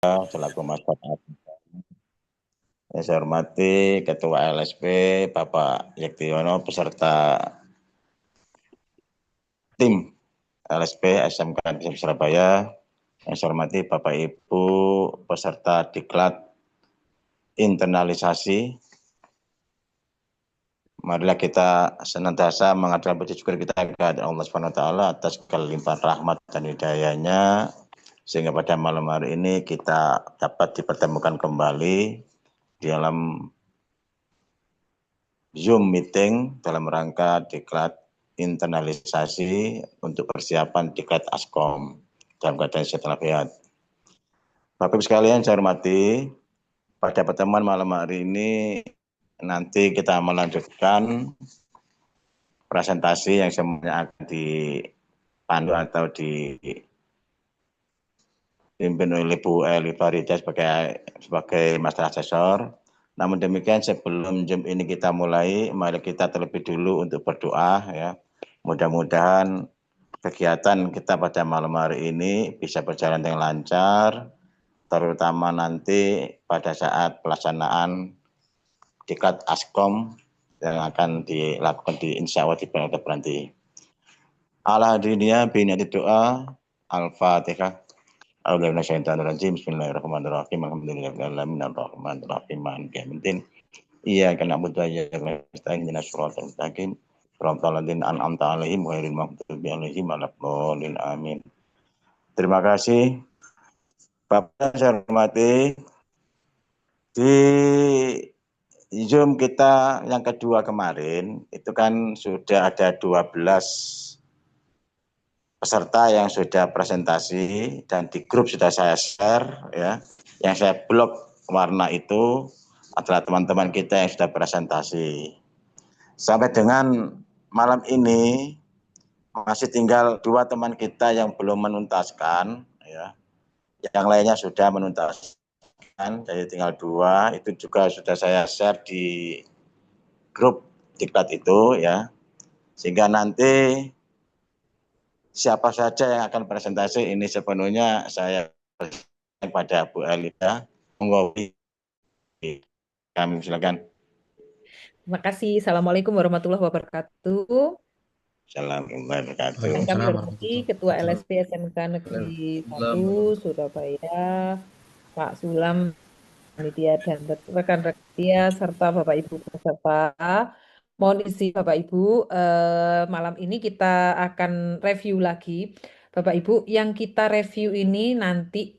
selaku masyarakat. Yang saya hormati Ketua LSP Bapak Yektiono beserta tim LSP SMK Negeri Surabaya. Yang saya hormati Bapak Ibu peserta diklat internalisasi. Marilah kita senantiasa mengaturkan puji syukur kita kepada Allah Subhanahu wa taala atas segala limpahan rahmat dan hidayah-Nya, sehingga pada malam hari ini kita dapat dipertemukan kembali di dalam Zoom meeting dalam rangka diklat internalisasi untuk persiapan diklat Askom dalam keadaan sehat walafiat. Bapak Ibu sekalian saya hormati, pada pertemuan malam hari ini nanti kita melanjutkan presentasi yang semuanya akan dipandu atau dipimpin oleh Bu Eli Farida sebagai master asesor. Namun demikian sebelum Zoom ini kita mulai, mari kita terlebih dulu untuk berdoa ya. Mudah-mudahan kegiatan kita pada malam hari ini bisa berjalan dengan lancar, terutama nanti pada saat pelaksanaan diklat Askom yang akan dilakukan di insya Allah di bulan Oktober nanti. Al-Hadiniya binati doa Al-Fatihah. Bismillahirrahmanirrahim. Alhamdulillahirrahmanirrahim. Ar-Rahmanirrahim. Maliki yaumiddin. Iyyaka na'budu wa iyyaka nasta'in. Ihdinas siratal mustaqim. Shiratal ladzina an'amta 'alaihim ghairil maghdubi 'alaihim waladdallin. Amin. Terima kasih. Bapak saya hormati, di Zoom kita yang kedua kemarin itu kan sudah ada 12 peserta yang sudah presentasi dan di grup sudah saya share ya. Yang saya blok warna itu adalah teman-teman kita yang sudah presentasi. Sampai dengan malam ini masih tinggal 2 teman kita yang belum menuntaskan ya. Yang lainnya sudah menuntaskan, jadi tinggal 2, itu juga sudah saya share di grup diklat itu ya. Sehingga nanti siapa saja yang akan presentasi ini sepenuhnya saya pada Bu Elida. Monggo kami silakan. Terima kasih. Assalamualaikum warahmatullahi wabarakatuh. Assalamualaikum warahmatullahi wabarakatuh. Yang kami Waalaikumsalam hormati warahmatullahi Ketua wabarakatuh. LSP SMK Negeri 1 Waalaikumsalam warahmatullahi Surabaya, Pak Sulam, panitia dan rekan-rekan dia serta Bapak Ibu peserta. Mohon izin Bapak Ibu, malam ini kita akan review lagi. Bapak Ibu, yang kita review ini nanti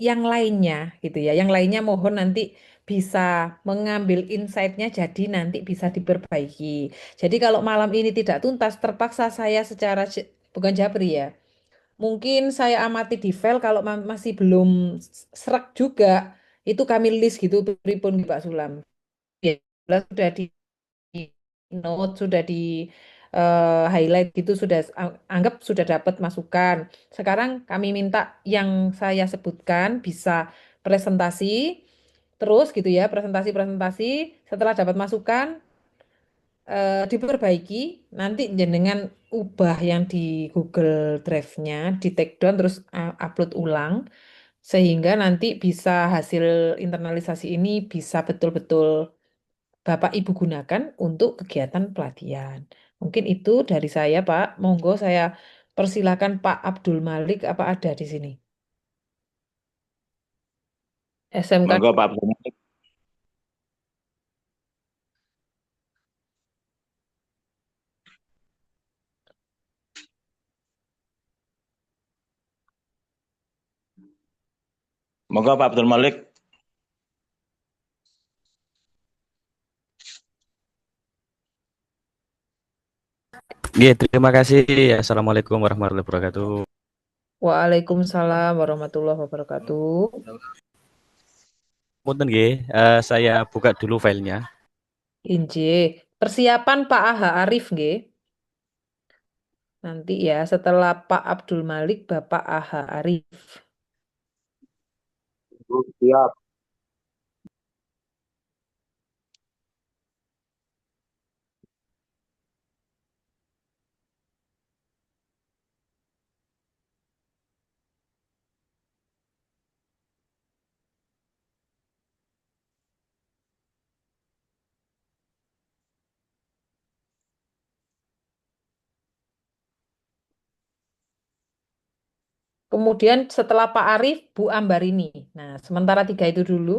yang lainnya gitu ya. Yang lainnya mohon nanti bisa mengambil insight-nya jadi nanti bisa diperbaiki. Jadi kalau malam ini tidak tuntas, terpaksa saya secara bukan jabri ya. Mungkin saya amati di file kalau masih belum serak juga, itu kami list gitu pripun Pak Sulam. Ya, sudah di note, sudah di highlight gitu, sudah anggap sudah dapat masukan. Sekarang kami minta yang saya sebutkan bisa presentasi terus gitu ya, presentasi-presentasi setelah dapat masukan diperbaiki, nanti jenengan ubah yang di Google Drive-nya, di take down terus upload ulang sehingga nanti bisa hasil internalisasi ini bisa betul-betul Bapak Ibu gunakan untuk kegiatan pelatihan. Mungkin itu dari saya, Pak. Monggo saya persilakan Pak Abdul Malik, apa ada di sini? SMK. Monggo Pak Abdul. Monggo Pak Abdul Malik. Iya, terima kasih. Assalamualaikum warahmatullahi wabarakatuh. Waalaikumsalam warahmatullahi wabarakatuh. Punten nggih, saya buka dulu filenya. Injih. Persiapan Pak Aha Arif, nggih. Nanti ya, setelah Pak Abdul Malik, Bapak Aha Arif. Siap. Kemudian setelah Pak Arief, Bu Ambarini. Nah, sementara tiga itu dulu.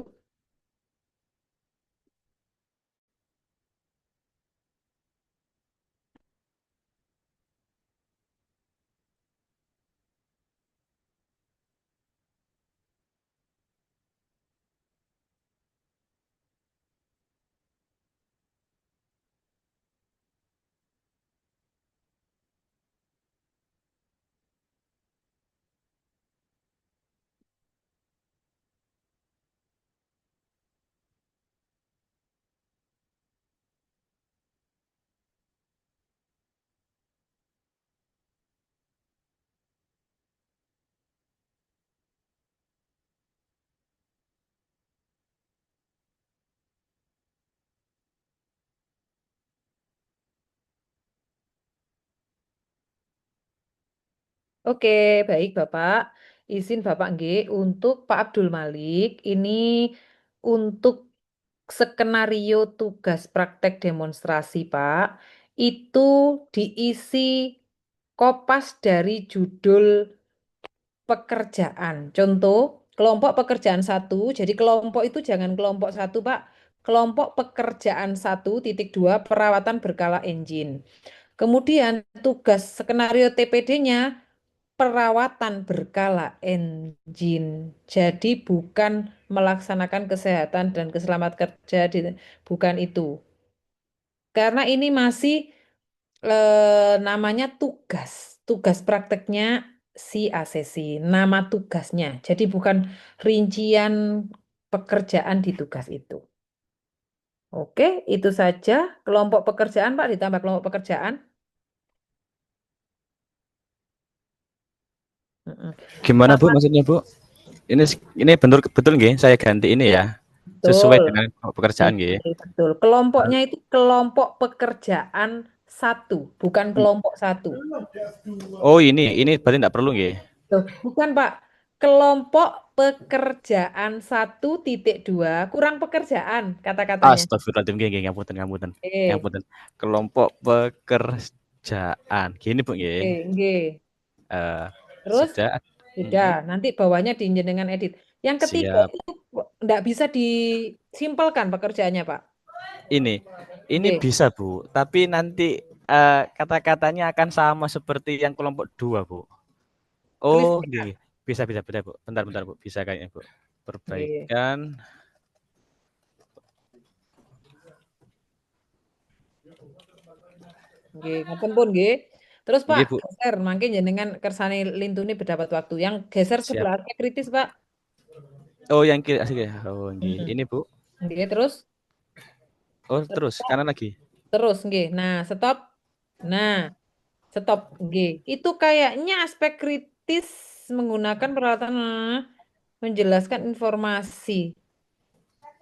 Oke, baik Bapak. Izin Bapak G untuk Pak Abdul Malik. Ini untuk skenario tugas praktek demonstrasi, Pak. Itu diisi kopas dari judul pekerjaan. Contoh, kelompok pekerjaan satu. Jadi kelompok itu jangan kelompok satu, Pak. Kelompok pekerjaan satu titik dua perawatan berkala engine. Kemudian tugas skenario TPD-nya perawatan berkala engine. Jadi bukan melaksanakan kesehatan dan keselamatan kerja, bukan itu. Karena ini masih namanya tugas. Tugas prakteknya si ACC, nama tugasnya. Jadi bukan rincian pekerjaan di tugas itu. Oke, itu saja kelompok pekerjaan, Pak, ditambah kelompok pekerjaan. Mm-mm. Gimana Bu Sama, maksudnya Bu? Ini betul betul nggih saya ganti ini ya, ya. Sesuai betul. dengan pekerjaan nggih. Iya, betul. Kelompoknya itu kelompok pekerjaan satu, bukan kelompok satu. Oh ini berarti enggak perlu nggih. Tuh, bukan Pak. Kelompok pekerjaan satu titik dua, kurang pekerjaan kata-katanya. Astagfirullahaladzim nggih nggih ngapunten ngapunten. Eh, Ngapunten. Kelompok pekerjaan. Gini Bu nggih. nggih. Eh Terus sudah. sudah, Mm-mm. nanti bawahnya dengan edit. Yang ketiga Siap. itu enggak bisa disimpelkan pekerjaannya, Pak. Ini Nggih, bisa Bu, tapi nanti kata-katanya akan sama seperti yang kelompok dua Bu. tulis Oh, nggih. Bisa, Bu. Bentar, Bu. Bisa kayaknya, Bu. nggih. Perbaikan. Nggih, ngaten pun nggih. Terus Pak, Nggih, Bu. geser mangke jenengan kersane lintune berdapat waktu. Yang geser Siap. sebelah kritis, Pak. Oh, yang kiri asik ya. Oh, nggih. Mm-mm. Ini, Bu. Nggih, terus Oh, terus stop. kanan lagi. Terus nggih. Nah, stop. Nah, stop nggih. Itu kayaknya aspek kritis menggunakan peralatan menjelaskan informasi.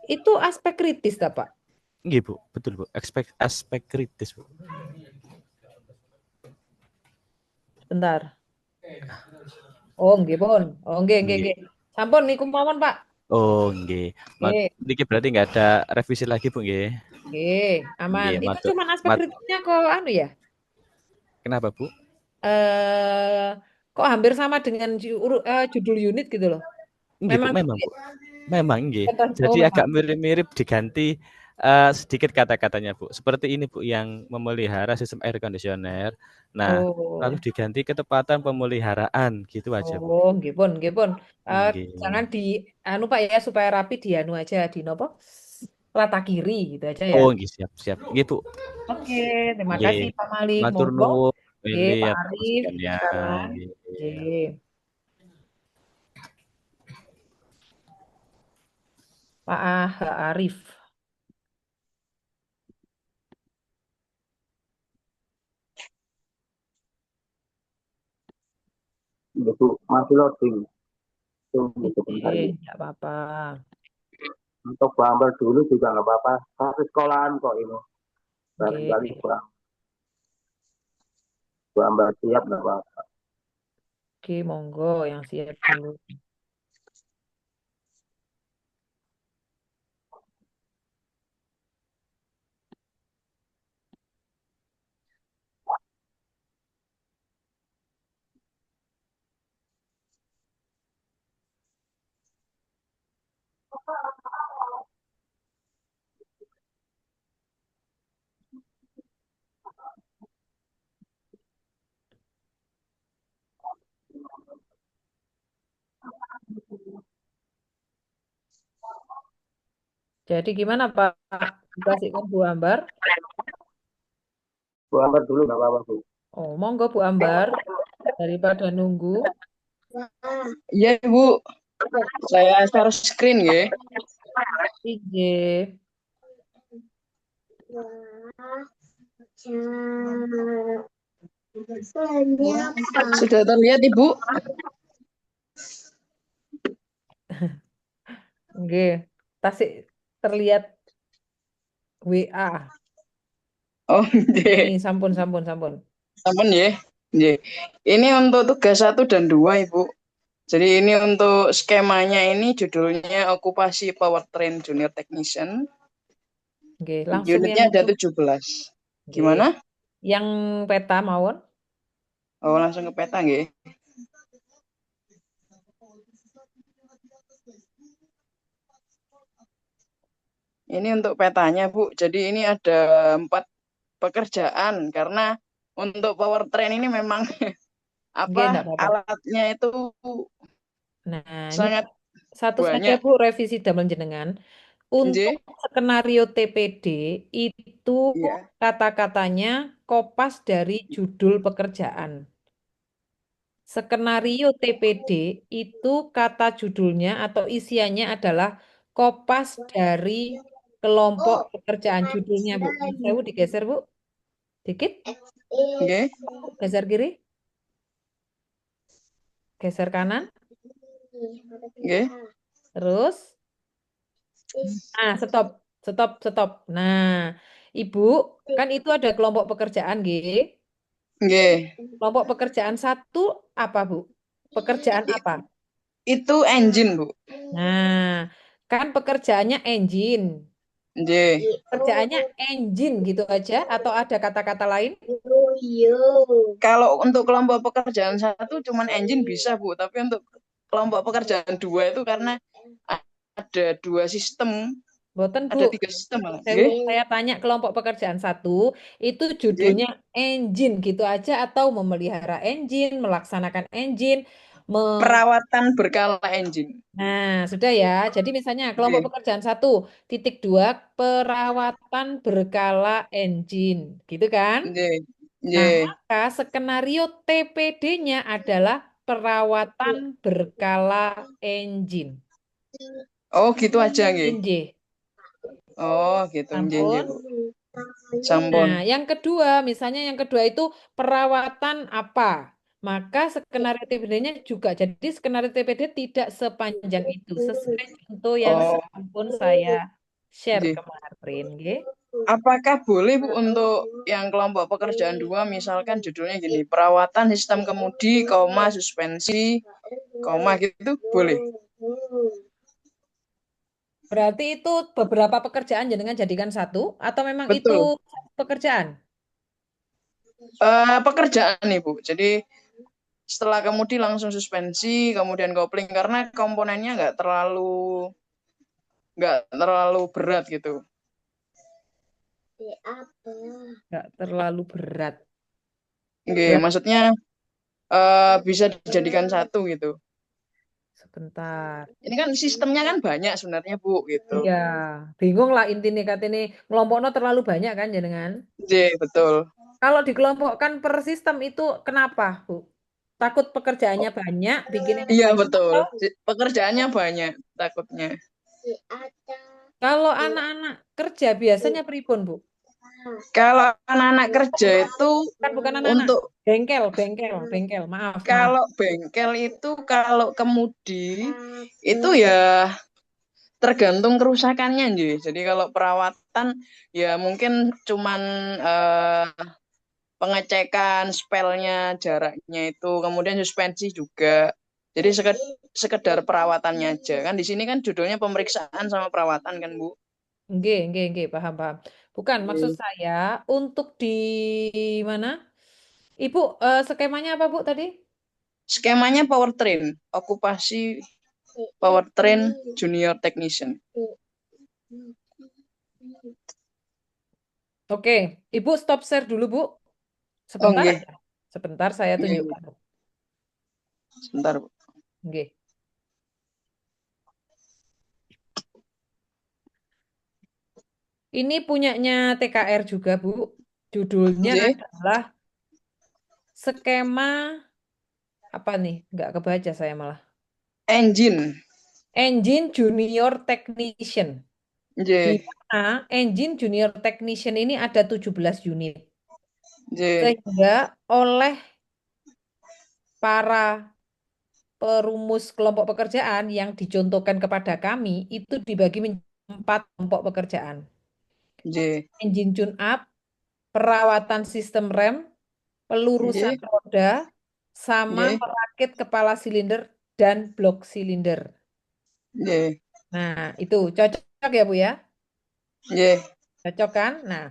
Itu aspek kritis, tak, Pak? Nggih, Bu. Betul, Bu. Aspek kritis, Bu. Bentar. Oh, nggih, pun. Oh, nggih, nggih, Nggih. nggih. Sampun niku mawon, Pak. Oh, nggih. Nggih, Niki berarti nggak ada revisi lagi, Bu, nggih. nggih, aman. Nggih, Itu matur. cuman aspek Mat kritisnya kok anu ya? Kenapa, Bu? Eh, kok hampir sama dengan judul unit gitu loh. Nggih, Bu. Memang Memang, Bu. Memang nggih. oh Jadi memang. agak mirip-mirip diganti sedikit kata-katanya, Bu. Seperti ini, Bu, yang memelihara sistem air conditioner. Nah, lalu Oh. diganti ketepatan pemeliharaan gitu aja, Bu. Oh, nggih pun, nggih pun. Jangan Nggih. di anu Pak ya supaya rapi di anu aja di nopo? Rata kiri gitu aja ya. Oh, nggih siap siap. Nggih, Bu. Oke, terima Nggih. kasih Pak Malik. Matur Monggo. nuwun Nggih, ini Pak atas Arif masukannya. sekarang. Nggih. Nggih. Pak Arif. Itu masih loading. Tunggu sebentar Nggih, ya. enggak apa-apa. Untuk gambar dulu juga nggak apa-apa. Tapi sekolahan kok ini. Barangkali Nggih. gambar siap nggak apa-apa. Oke, monggo yang siap dulu. Jadi gimana Pak? Dikasihkan Bu Ambar? Bu Ambar dulu nggak apa-apa, Bu. Oh, monggo Bu Ambar. Daripada nunggu. Iya, Bu. Saya share screen ya. IG. Sudah terlihat, Ibu? Oke. Tasik terlihat WA. Oh, Ini nggih. sampun. Sampun ya. Nggih. Ini untuk tugas 1 dan 2, Ibu. Jadi ini untuk skemanya ini judulnya okupasi powertrain junior technician. Oke, langsung yang Unitnya ada itu. 17. Oke. Gimana? Yang peta mawon? Oh, langsung ke peta nggih. Ini untuk petanya, Bu. Jadi ini ada 4 pekerjaan karena untuk powertrain ini memang Oke, enggak apa-apa. alatnya itu Nah, ini sangat satu saja banyak. Bu revisi damel jenengan. Nggih. Untuk skenario TPD itu Iya. kata-katanya kopas dari judul pekerjaan. Skenario TPD itu kata judulnya atau isiannya adalah kopas dari kelompok pekerjaan judulnya, Bu. Saya Bu digeser, Bu. Dikit. Nggih. Geser kiri. Geser kanan. Nggih. Terus. Nah, stop. Nah, Ibu, kan itu ada kelompok pekerjaan, G. Nggih. Kelompok pekerjaan 1 apa, Bu? Pekerjaan apa? Itu engine, Bu. Nah, kan pekerjaannya engine. Nggih. Pekerjaannya engine gitu aja atau ada kata-kata lain? Kalau untuk kelompok pekerjaan 1 cuman engine bisa, Bu, tapi untuk kelompok pekerjaan 2 itu karena ada 2 sistem, Boten, Bu. ada 3 sistem malah. Saya, Nggih. saya tanya kelompok pekerjaan 1 itu Nggih. judulnya engine gitu aja atau memelihara engine, melaksanakan engine, Perawatan berkala engine. Nah, sudah ya. Jadi misalnya kelompok Nggih. pekerjaan 1.2 perawatan berkala engine, gitu kan? Nggih. Nah, Nggih. maka skenario TPD-nya adalah perawatan berkala engine. Oh, gitu aja nggih. Nggih. Oh, gitu. Nggih, nggih, Sampun. Bu. Sampun. Nah, yang kedua, misalnya yang kedua itu perawatan apa? Maka skenario TPD-nya juga. Jadi skenario TPD tidak sepanjang itu. Sesuai contoh yang Oh, sampun saya share nggih. kemarin. Nggih. Apakah boleh, Bu, untuk yang kelompok pekerjaan 2 misalkan judulnya gini, perawatan sistem kemudi, koma, suspensi, koma gitu, boleh? Berarti itu beberapa pekerjaan jenengan jadikan satu atau memang itu Betul. pekerjaan? Pekerjaan nih, Bu. Jadi setelah kemudi langsung suspensi, kemudian kopling karena komponennya nggak terlalu berat gitu. Nggak terlalu berat. Nggih, Berat maksudnya bisa dijadikan satu gitu. sebentar. Ini kan sistemnya kan banyak sebenarnya, Bu, gitu. Iya, bingung lah intinya katanya ngelompoknya terlalu banyak kan jenengan. Nggih, betul. Kalau dikelompokkan per sistem itu kenapa, Bu? Takut pekerjaannya banyak, bikinnya Iya, banyak betul. atau Pekerjaannya banyak takutnya. kalau anak-anak kerja biasanya pripun, Bu? Kalau anak-anak kerja itu Kan bukan anak-anak, untuk bengkel, maaf. kalau bengkel itu kalau kemudi itu ya tergantung kerusakannya nggih. Jadi kalau perawatan ya mungkin cuman eh, pengecekan spelnya, jaraknya itu, kemudian suspensi juga. Jadi sekedar perawatannya aja. Kan di sini kan judulnya pemeriksaan sama perawatan kan, Bu. Nggih, paham. Bukan, maksud saya untuk di mana? Ibu, skemanya apa, Bu, tadi? Skemanya powertrain, okupasi powertrain junior technician. Oke, Ibu stop share dulu, Bu. Oh, Sebentar nggih. aja. Sebentar saya Nggih. tunjukkan. Sebentar, Bu. Nggih. Ini punyanya TKR juga, Bu. Judulnya Nggih, adalah skema apa nih? Nggak kebaca saya malah. engine. Engine Junior Technician. Di Nggih, mana Engine Junior Technician ini ada 17 unit. nggih, Sehingga oleh para perumus kelompok pekerjaan yang dicontohkan kepada kami itu dibagi menjadi 4 kelompok pekerjaan. nggih, Engine tune up, perawatan sistem rem, pelurusan nggih, roda, sama nggih, merakit kepala silinder dan blok silinder. nggih, Nah, itu cocok ya, Bu ya? nggih. Cocok kan? Nah,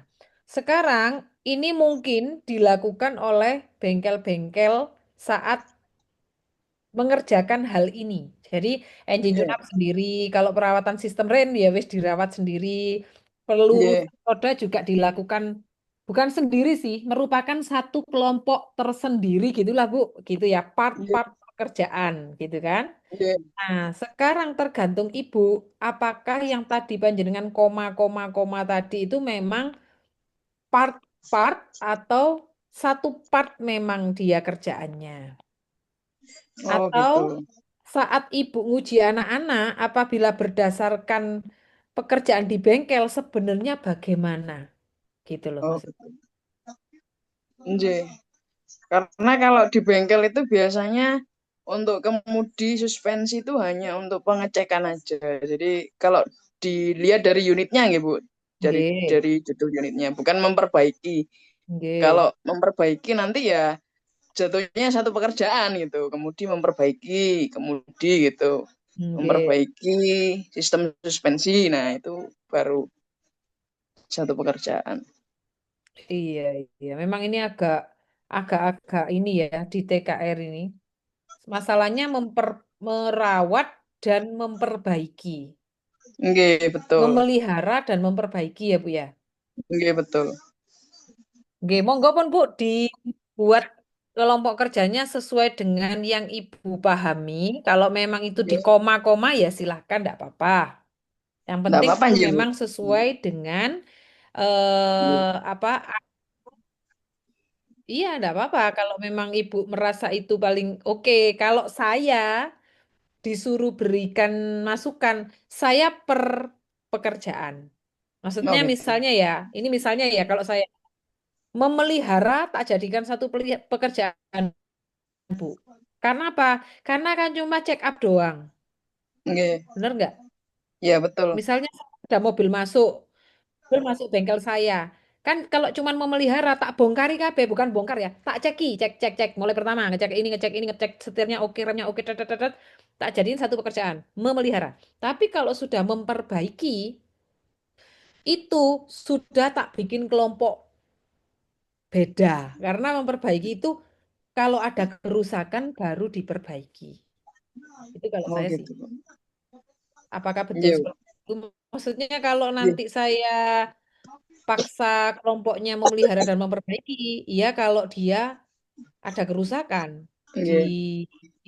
sekarang ini mungkin dilakukan oleh bengkel-bengkel saat mengerjakan hal ini. Jadi engine tune Nggih, up sendiri, kalau perawatan sistem rem ya wis dirawat sendiri. nggih, Pelurusan roda juga dilakukan bukan sendiri sih, merupakan satu kelompok tersendiri gitulah Bu, gitu ya, nggih, part-part pekerjaan gitu kan. nggih. Nah, sekarang tergantung Ibu, apakah yang tadi panjenengan koma tadi itu memang part-part atau satu part memang dia kerjaannya. Oh Atau gitu. saat ibu nguji anak-anak, apabila berdasarkan pekerjaan di bengkel, sebenarnya bagaimana? Gitu loh Oh, maksudnya. nggih. Karena kalau di bengkel itu biasanya untuk kemudi suspensi itu hanya untuk pengecekan aja. Jadi kalau dilihat dari unitnya nggih, Bu. Dari Nggih, dari judul unitnya, bukan memperbaiki. nggih, Kalau memperbaiki nanti ya jatuhnya satu pekerjaan gitu. Kemudi memperbaiki, kemudi gitu. nggih. Memperbaiki sistem suspensi. Nah, itu baru satu pekerjaan. Iya, iya. Memang ini agak-agak ini ya di TKR ini. Masalahnya merawat dan memperbaiki. Nggih, betul. Memelihara dan memperbaiki ya, Bu ya. Nggih, betul. Nggih, monggo pun Bu dibuat kelompok kerjanya sesuai dengan yang Ibu pahami. Kalau memang itu di Nggih. koma-koma ya silahkan, tidak apa-apa. Yang Nggak penting apa-apa itu nggih, Bu. memang sesuai dengan Nggih. apa? Iya, tidak apa-apa. Kalau memang Ibu merasa itu paling oke. Kalau saya disuruh berikan masukan, saya per pekerjaan. Oh Maksudnya gitu. misalnya ya, ini misalnya ya kalau saya memelihara tak jadikan satu pekerjaan, Bu. Karena apa? Karena kan cuma check up doang. Nggih. Bener nggak? Iya, betul. Misalnya ada mobil masuk bengkel saya. Kan kalau cuma memelihara tak bongkari kabeh, bukan bongkar ya. Tak ceki, cek cek cek. Mulai pertama ngecek ini, ngecek setirnya oke, remnya oke, tet, tet, tet, tet. Tak jadiin satu pekerjaan, memelihara. Tapi kalau sudah memperbaiki, itu sudah tak bikin kelompok beda. Karena memperbaiki itu kalau ada kerusakan baru diperbaiki. Itu kalau Oh saya sih. gitu, Bu. Apakah betul Iya, Bu. seperti itu? Maksudnya kalau Iya. nanti saya paksa kelompoknya memelihara dan memperbaiki, iya kalau dia ada kerusakan di Iya.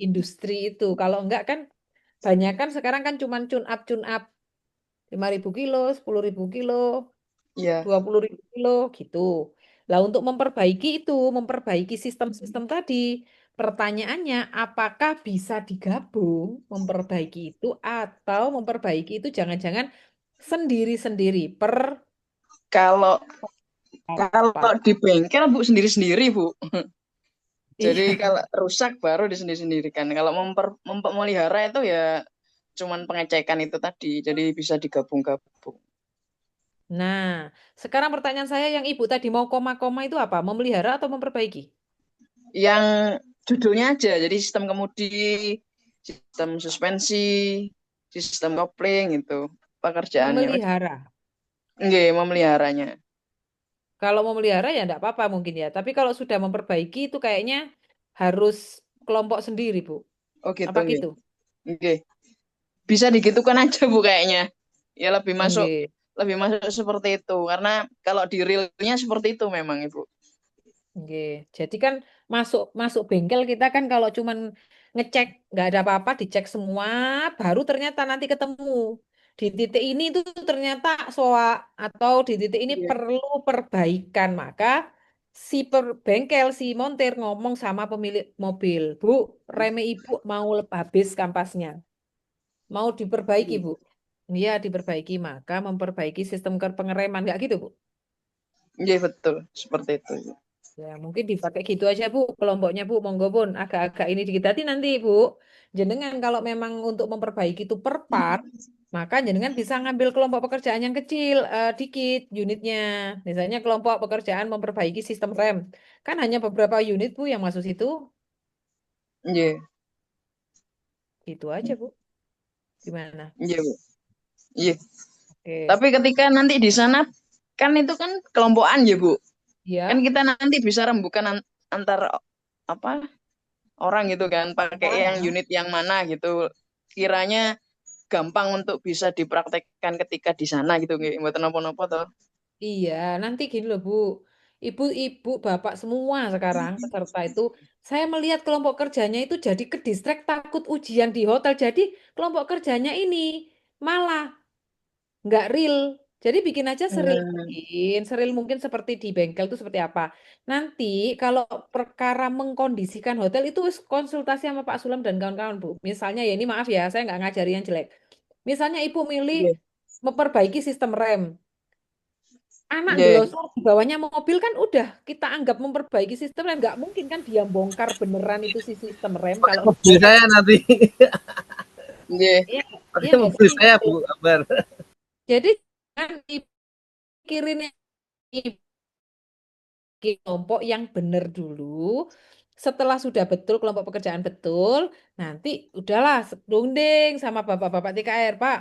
industri itu. Kalau enggak kan banyak kan sekarang kan cuman tune up 5.000 kilo, 10.000 kilo, Iya. 20.000 kilo gitu. Lah untuk memperbaiki itu, memperbaiki sistem-sistem tadi, pertanyaannya apakah bisa digabung memperbaiki itu atau memperbaiki itu jangan-jangan sendiri-sendiri per Kalau part. kalau di bengkel Bu sendiri-sendiri, Bu. Jadi Iya. kalau rusak baru disendiri-sendirikan. Kalau memelihara itu ya cuman pengecekan itu tadi. Jadi bisa digabung-gabung. Nah, sekarang pertanyaan saya yang Ibu tadi mau koma-koma itu apa? Memelihara atau memperbaiki? Yang judulnya aja. Jadi sistem kemudi, sistem suspensi, sistem kopling itu pekerjaannya. Memelihara. Nggih, memeliharanya. Kalau memelihara ya enggak apa-apa mungkin ya. Tapi kalau sudah memperbaiki itu kayaknya harus kelompok sendiri, Bu. Oh gitu, Apa nggih. gitu? Nggih. Bisa digitukan aja Bu kayaknya. Ya Nggih. lebih masuk seperti itu karena kalau di realnya seperti itu memang Ibu. Nggih. Jadi kan masuk masuk bengkel kita kan kalau cuman ngecek nggak ada apa-apa, dicek semua, baru ternyata nanti ketemu. di titik ini itu ternyata SOA atau di titik ini Iya. perlu perbaikan. Maka si bengkel, si montir ngomong sama pemilik mobil, Bu, rem Ibu mau habis kampasnya. Mau diperbaiki, Iya. Bu. Iya, diperbaiki. Maka memperbaiki sistem pengereman. Nggak gitu, Bu? Iya, betul. Seperti itu. Ya, mungkin dipakai gitu aja, Bu. Kelompoknya, Bu. Monggo, Bun. Agak-agak ini dikit. Nanti, Bu. Jenengan kalau memang untuk memperbaiki itu per part, maka jenengan bisa ngambil kelompok pekerjaan yang kecil, dikit unitnya. Misalnya kelompok pekerjaan memperbaiki sistem rem. Kan hanya beberapa unit, Bu, yang masuk situ. Iya. Itu aja, Bu. Gimana? Iya, Bu. Iya. Oke. Tapi ketika nanti di sana kan itu kan kelompokan ya, Bu. Kan Ya. kita nanti bisa rembukan antar apa orang gitu kan, pakai yang Ya. unit yang mana gitu. Kiranya gampang untuk bisa dipraktekkan ketika di sana gitu nggih. Mboten napa-napa toh. Iya, nanti gini loh Bu, ibu-ibu, bapak semua sekarang peserta itu, saya melihat kelompok kerjanya itu jadi ke distrek takut ujian di hotel. Jadi kelompok kerjanya ini malah nggak real. Jadi bikin aja Hmm, seril mungkin seperti di bengkel itu seperti apa. Nanti kalau perkara mengkondisikan hotel itu wis konsultasi sama Pak Sulam dan kawan-kawan Bu. Misalnya ya ini maaf ya, saya nggak ngajari yang jelek. Misalnya ibu milih nggih. memperbaiki sistem rem. Anak Nggih. ngelosor di bawahnya mobil kan udah kita anggap memperbaiki sistem rem. Nggak mungkin kan dia bongkar beneran itu si sistem rem kalau Mobil saya nanti Nggih. iya iya pakai nggak mobil sih. saya Bu Akbar. Jadi kan dipikirin kelompok yang benar dulu. Setelah sudah betul kelompok pekerjaan betul, nanti udahlah dongding sama bapak-bapak TKR, Pak.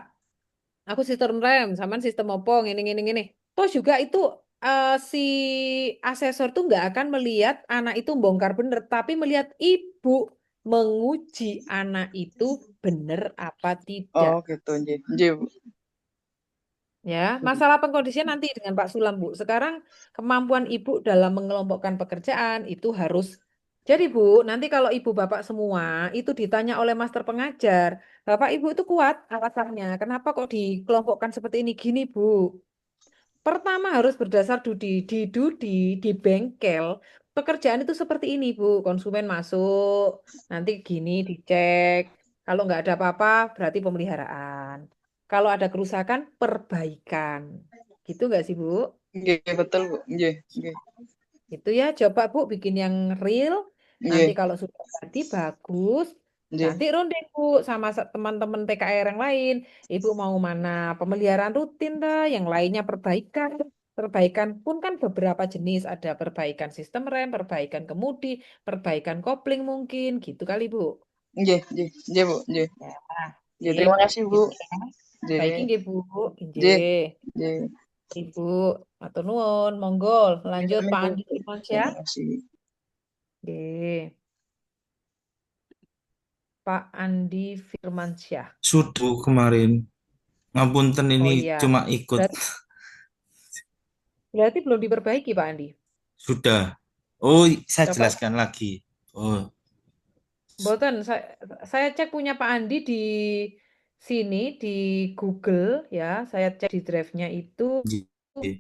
Aku sistem rem, sama sistem opong, ini. Toh juga itu si asesor tuh nggak akan melihat anak itu bongkar bener, tapi melihat ibu menguji anak itu bener apa tidak. Oh, gitu nggih. Nggih, Bu. Ya, masalah pengkondisian nanti dengan Pak Sulam, Bu. Sekarang kemampuan ibu dalam mengelompokkan pekerjaan itu harus. Jadi, Bu, nanti kalau ibu bapak semua itu ditanya oleh master pengajar, bapak ibu itu kuat alasannya. Kenapa kok dikelompokkan seperti ini? Gini, Bu. Pertama harus berdasar di bengkel. Pekerjaan itu seperti ini, Bu. Konsumen masuk, nanti gini dicek. Kalau nggak ada apa-apa, berarti pemeliharaan. Kalau ada kerusakan, perbaikan. Gitu nggak sih, Bu? Nggih, betul, Bu. Nggih, nggih. Itu ya, coba Bu bikin yang real. Nanti Nggih, kalau sudah jadi bagus, nggih. nanti ronde Bu sama teman-teman TKR yang lain. Ibu mau mana pemeliharaan rutin dah, yang lainnya perbaikan. Perbaikan pun kan beberapa jenis, ada perbaikan sistem rem, perbaikan kemudi, perbaikan kopling mungkin, gitu kali Bu. Nggih, nggih. Nggih, Bu. Nggih. Ya, Nggih, sip. terima kasih, Bu. Gitu ya. Baiki Nggih. nggih Bu, Nggih, nggih. nggih. Ibu, matur nuwun, monggo lanjut Sami, Pak Bu. Andi Firmansyah. Terima kasih. Nggih. Pak Andi Firmansyah. Sudah kemarin. Ngapunten Oh ini iya, cuma ikut. berarti, berarti belum diperbaiki Pak Andi. Sudah. Oh, saya Coba, jelaskan lagi. Oh, Boten, saya cek punya Pak Andi di sini di Google ya. Saya cek di drive-nya itu. nggih.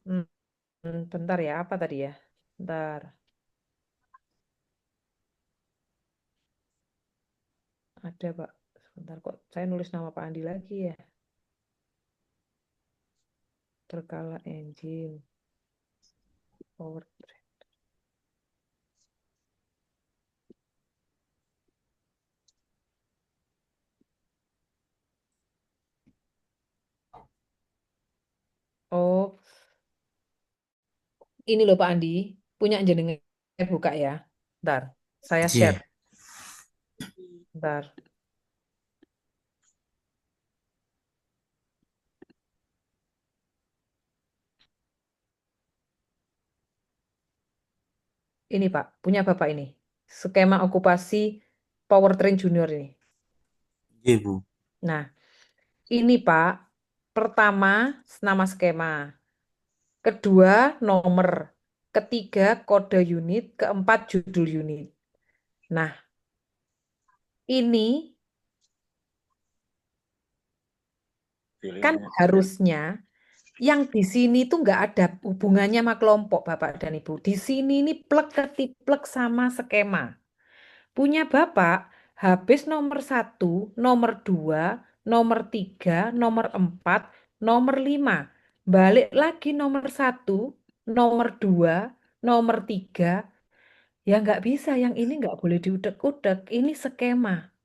Hmm, bentar ya, apa tadi ya? Bentar, ada Pak. Sebentar kok, saya nulis nama Pak Andi lagi ya. Terkala engine, power. Oh, ini loh Pak Andi, punya jenengan. Saya buka ya. Bentar, saya share. Nggih. Bentar. Ini Pak, punya Bapak ini. Skema okupasi powertrain junior ini. Nggih, Bu. Nah, ini Pak, pertama nama skema, kedua nomor, ketiga kode unit, keempat judul unit. Nah, ini Kan harusnya yang di sini tuh nggak ada hubungannya sama kelompok Bapak dan Ibu. Di sini ini plek ketiplek sama skema. Punya Bapak habis nomor 1, nomor 2, nomor 3, nomor 4, nomor 5. Balik lagi nomor 1, nomor 2, nomor 3. Ya nggak bisa, yang ini nggak boleh diutek-utek. Ini skema.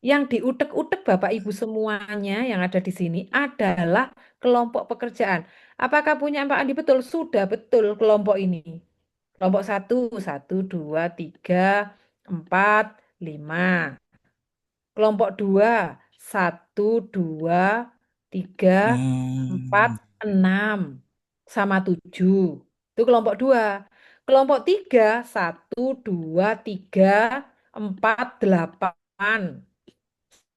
Yang diutek-utek Bapak Ibu semuanya yang ada di sini adalah kelompok pekerjaan. Apakah punya Pak Andi betul? Sudah betul kelompok ini. Kelompok 1, 1, 2, 3, 4, 5. Kelompok 2, 1, 2, 3, 4, Hmm. 6. Sama 7. Itu kelompok 2. Kelompok 3, 1, 2, 3, 4, 8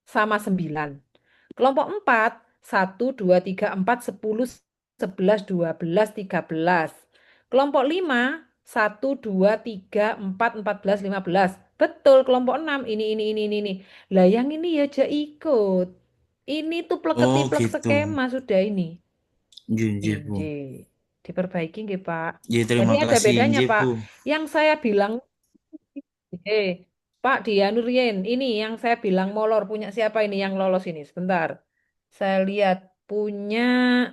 sama 9. Kelompok 4, 1, 2, 3, 4, 10, 11, 12, 13. Kelompok 5, 1, 2, 3, 4, 14, 15. Betul, kelompok 6. Ini. Lah yang ini ya aja ikut. Ini tuh Oh plek-ketiplek gitu. skema sudah ini. Nggih, nggih, Bu. Inje. Diperbaiki nggih, Pak. Nggih, Jadi terima ada kasih bedanya, nggih, Pak. Bu. Yang saya bilang Pak Dian Nurien, ini yang saya bilang molor punya siapa ini yang lolos ini? Sebentar. Saya lihat punya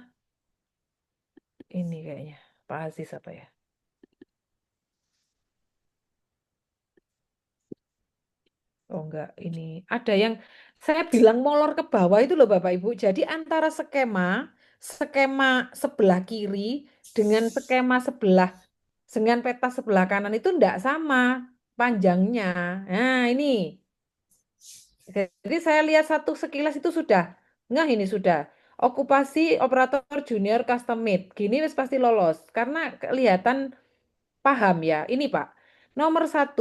ini kayaknya. Pak Aziz apa ya? Oh enggak, ini ada yang saya bilang molor ke bawah itu loh Bapak Ibu. Jadi antara skema sebelah kiri dengan skema dengan peta sebelah kanan itu enggak sama panjangnya. Nah, ini. Jadi saya lihat satu sekilas itu sudah. Nah, ini sudah. Okupasi operator junior custom made. Gini wis pasti lolos. Karena kelihatan paham ya. Ini Pak. Nomor 1,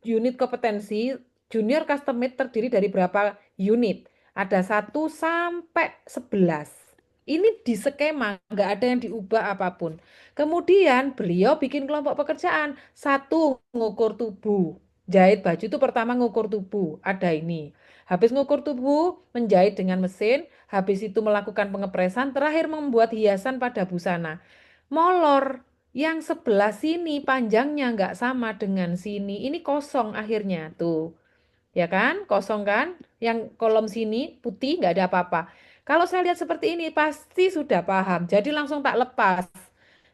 unit kompetensi junior custom made terdiri dari berapa unit? Ada 1 sampai 11. Ini di skema, nggak ada yang diubah apapun. Kemudian beliau bikin kelompok pekerjaan. 1, ngukur tubuh. Jahit baju itu pertama ngukur tubuh. Ada ini. Habis ngukur tubuh, menjahit dengan mesin. Habis itu melakukan pengepresan. Terakhir membuat hiasan pada busana. Molor. Yang sebelah sini panjangnya nggak sama dengan sini. Ini kosong akhirnya tuh. Ya kan? Kosong kan? Yang kolom sini putih nggak ada apa-apa. Kalau saya lihat seperti ini pasti sudah paham. Jadi langsung tak lepas.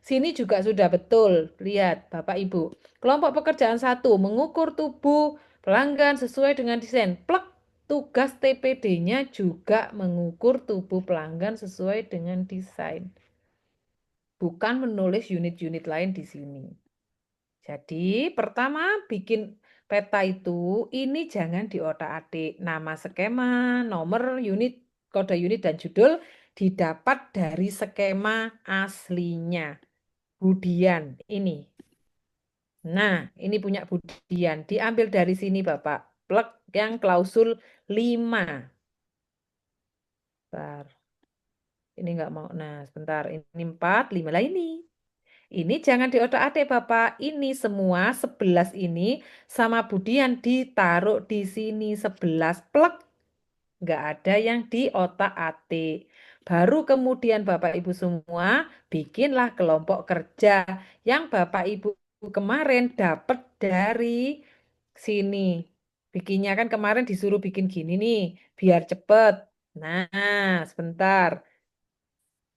Sini juga sudah betul. Lihat Bapak Ibu. Kelompok pekerjaan 1 mengukur tubuh pelanggan sesuai dengan desain. Plek. Tugas TPD-nya juga mengukur tubuh pelanggan sesuai dengan desain. Bukan menulis unit-unit lain di sini. Jadi pertama bikin peta itu ini jangan diotak-atik. Nama skema, nomor unit, kode unit dan judul didapat dari skema aslinya. Budian ini. Nah, ini punya Budian. Diambil dari sini Bapak. Plek yang klausul 5. Bentar. Ini enggak mau. Nah, sebentar. Ini 4, 5 lah ini. Ini jangan diotak-atik Bapak. Ini semua 11 ini sama Budian ditaruh di sini 11 plek. Nggak ada yang diotak-atik. Baru kemudian Bapak Ibu semua bikinlah kelompok kerja yang Bapak Ibu kemarin dapat dari sini. Bikinnya kan kemarin disuruh bikin gini nih, biar cepet. Nah, sebentar.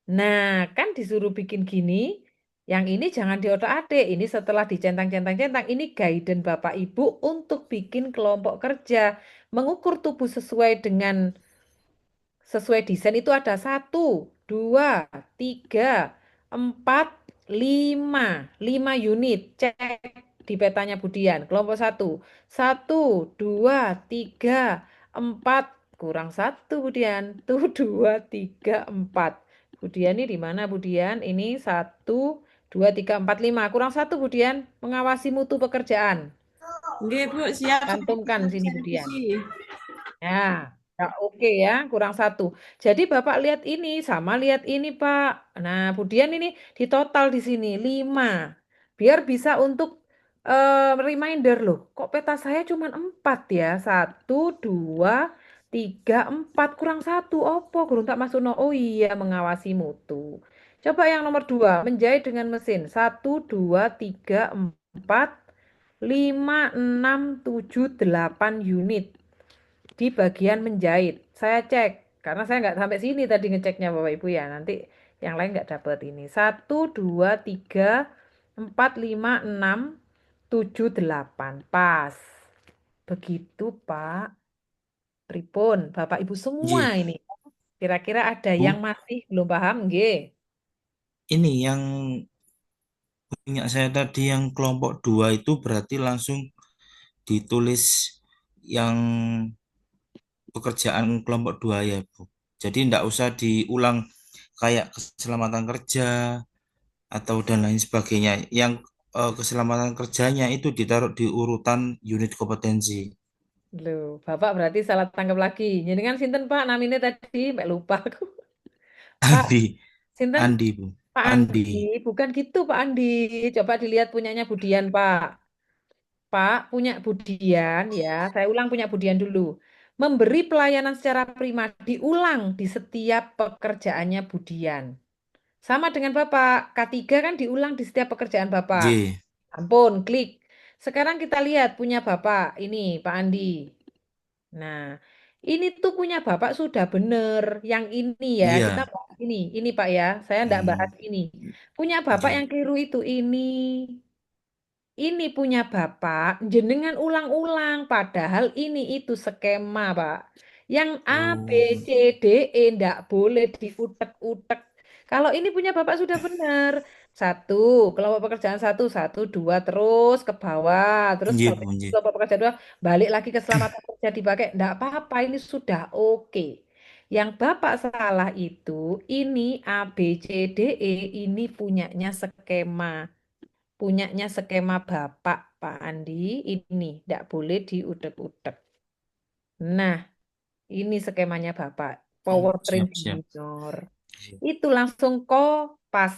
Nah, kan disuruh bikin gini, yang ini jangan diotak-atik. Ini setelah dicentang-centang-centang, ini guidance Bapak Ibu untuk bikin kelompok kerja. Mengukur tubuh sesuai desain itu ada 1, 2, 3, 4, 5. 5 unit. Cek di petanya Budian. Kelompok 1. 1, 2, 3, 4. Kurang 1 Budian. Tuh 2, 3, 4. Budian ini di mana Budian? Ini 1, 2, 3, 4, 5. Kurang 1 Budian. Mengawasi mutu pekerjaan. Nggih, Bu, siap. Cantumkan sini Saya Budian. revisi. Ya, ya oke ya, kurang 1. Jadi Bapak lihat ini, sama lihat ini Pak. Nah, Budian ini di total di sini 5. Biar bisa untuk reminder loh, kok peta saya cuma 4 ya? 1, 2, 34 kurang satu. Opo, gurung tak masuk no. Oh iya, mengawasi mutu. Coba yang nomor 2, menjahit dengan mesin. 1, 2, 3, 4, 5, 6, 7, 8 unit di bagian menjahit. Saya cek, karena saya nggak sampai sini tadi ngeceknya Bapak Ibu ya. Nanti yang lain nggak dapat ini. 1, 2, 3, 4, 5, 6, 7, 8. Pas. Begitu Pak. Pripun, Bapak Ibu semua Nggih, ini. Kira-kira ada yang Bu. masih belum paham, nggih? Ini yang punya saya tadi yang kelompok 2 itu berarti langsung ditulis yang pekerjaan kelompok 2 ya, Bu. Jadi enggak usah diulang kayak keselamatan kerja atau dan lain sebagainya. Yang keselamatan kerjanya itu ditaruh di urutan unit kompetensi. Loh, Bapak berarti salah tangkap lagi. Jadi kan sinten Pak namanya tadi, Mbak lupa aku. Pak, Andi, sinten? Andi, Bu. Pak Andi. Andi, bukan gitu Pak Andi. Coba dilihat punyanya Budian Pak. Pak punya Budian ya, saya ulang punya Budian dulu. Memberi pelayanan secara pribadi ulang di setiap pekerjaannya Budian. Sama dengan Bapak, K3 kan diulang di setiap pekerjaan Bapak. J. Ampun, klik. Sekarang kita lihat punya Bapak, ini Pak Andi. Nah, ini tuh punya Bapak sudah benar. Yang ini ya, kita Iya. bahas ini Pak ya. Saya enggak bahas Hmm, ini. Punya Bapak yang J. keliru itu ini. Ini punya Bapak, jenengan ulang-ulang, padahal ini itu skema, Pak. Yang A, B, Oh, C, D, E ndak boleh diutek-utek. Kalau ini punya Bapak sudah benar. Satu, kelompok pekerjaan satu, satu, dua, terus ke bawah. Terus J, sampai Bu, J. kelompok pekerjaan dua, balik lagi ke keselamatan kerja dipakai. Ndak apa-apa, ini sudah oke. Yang Bapak salah itu, ini A, B, C, D, E, ini punyanya skema. Punyanya skema Bapak, Pak Andi, ini tidak boleh diudek-udek. Nah, ini skemanya Bapak, Oh, powertrain siap, siap. junior. Siap. Itu langsung kopas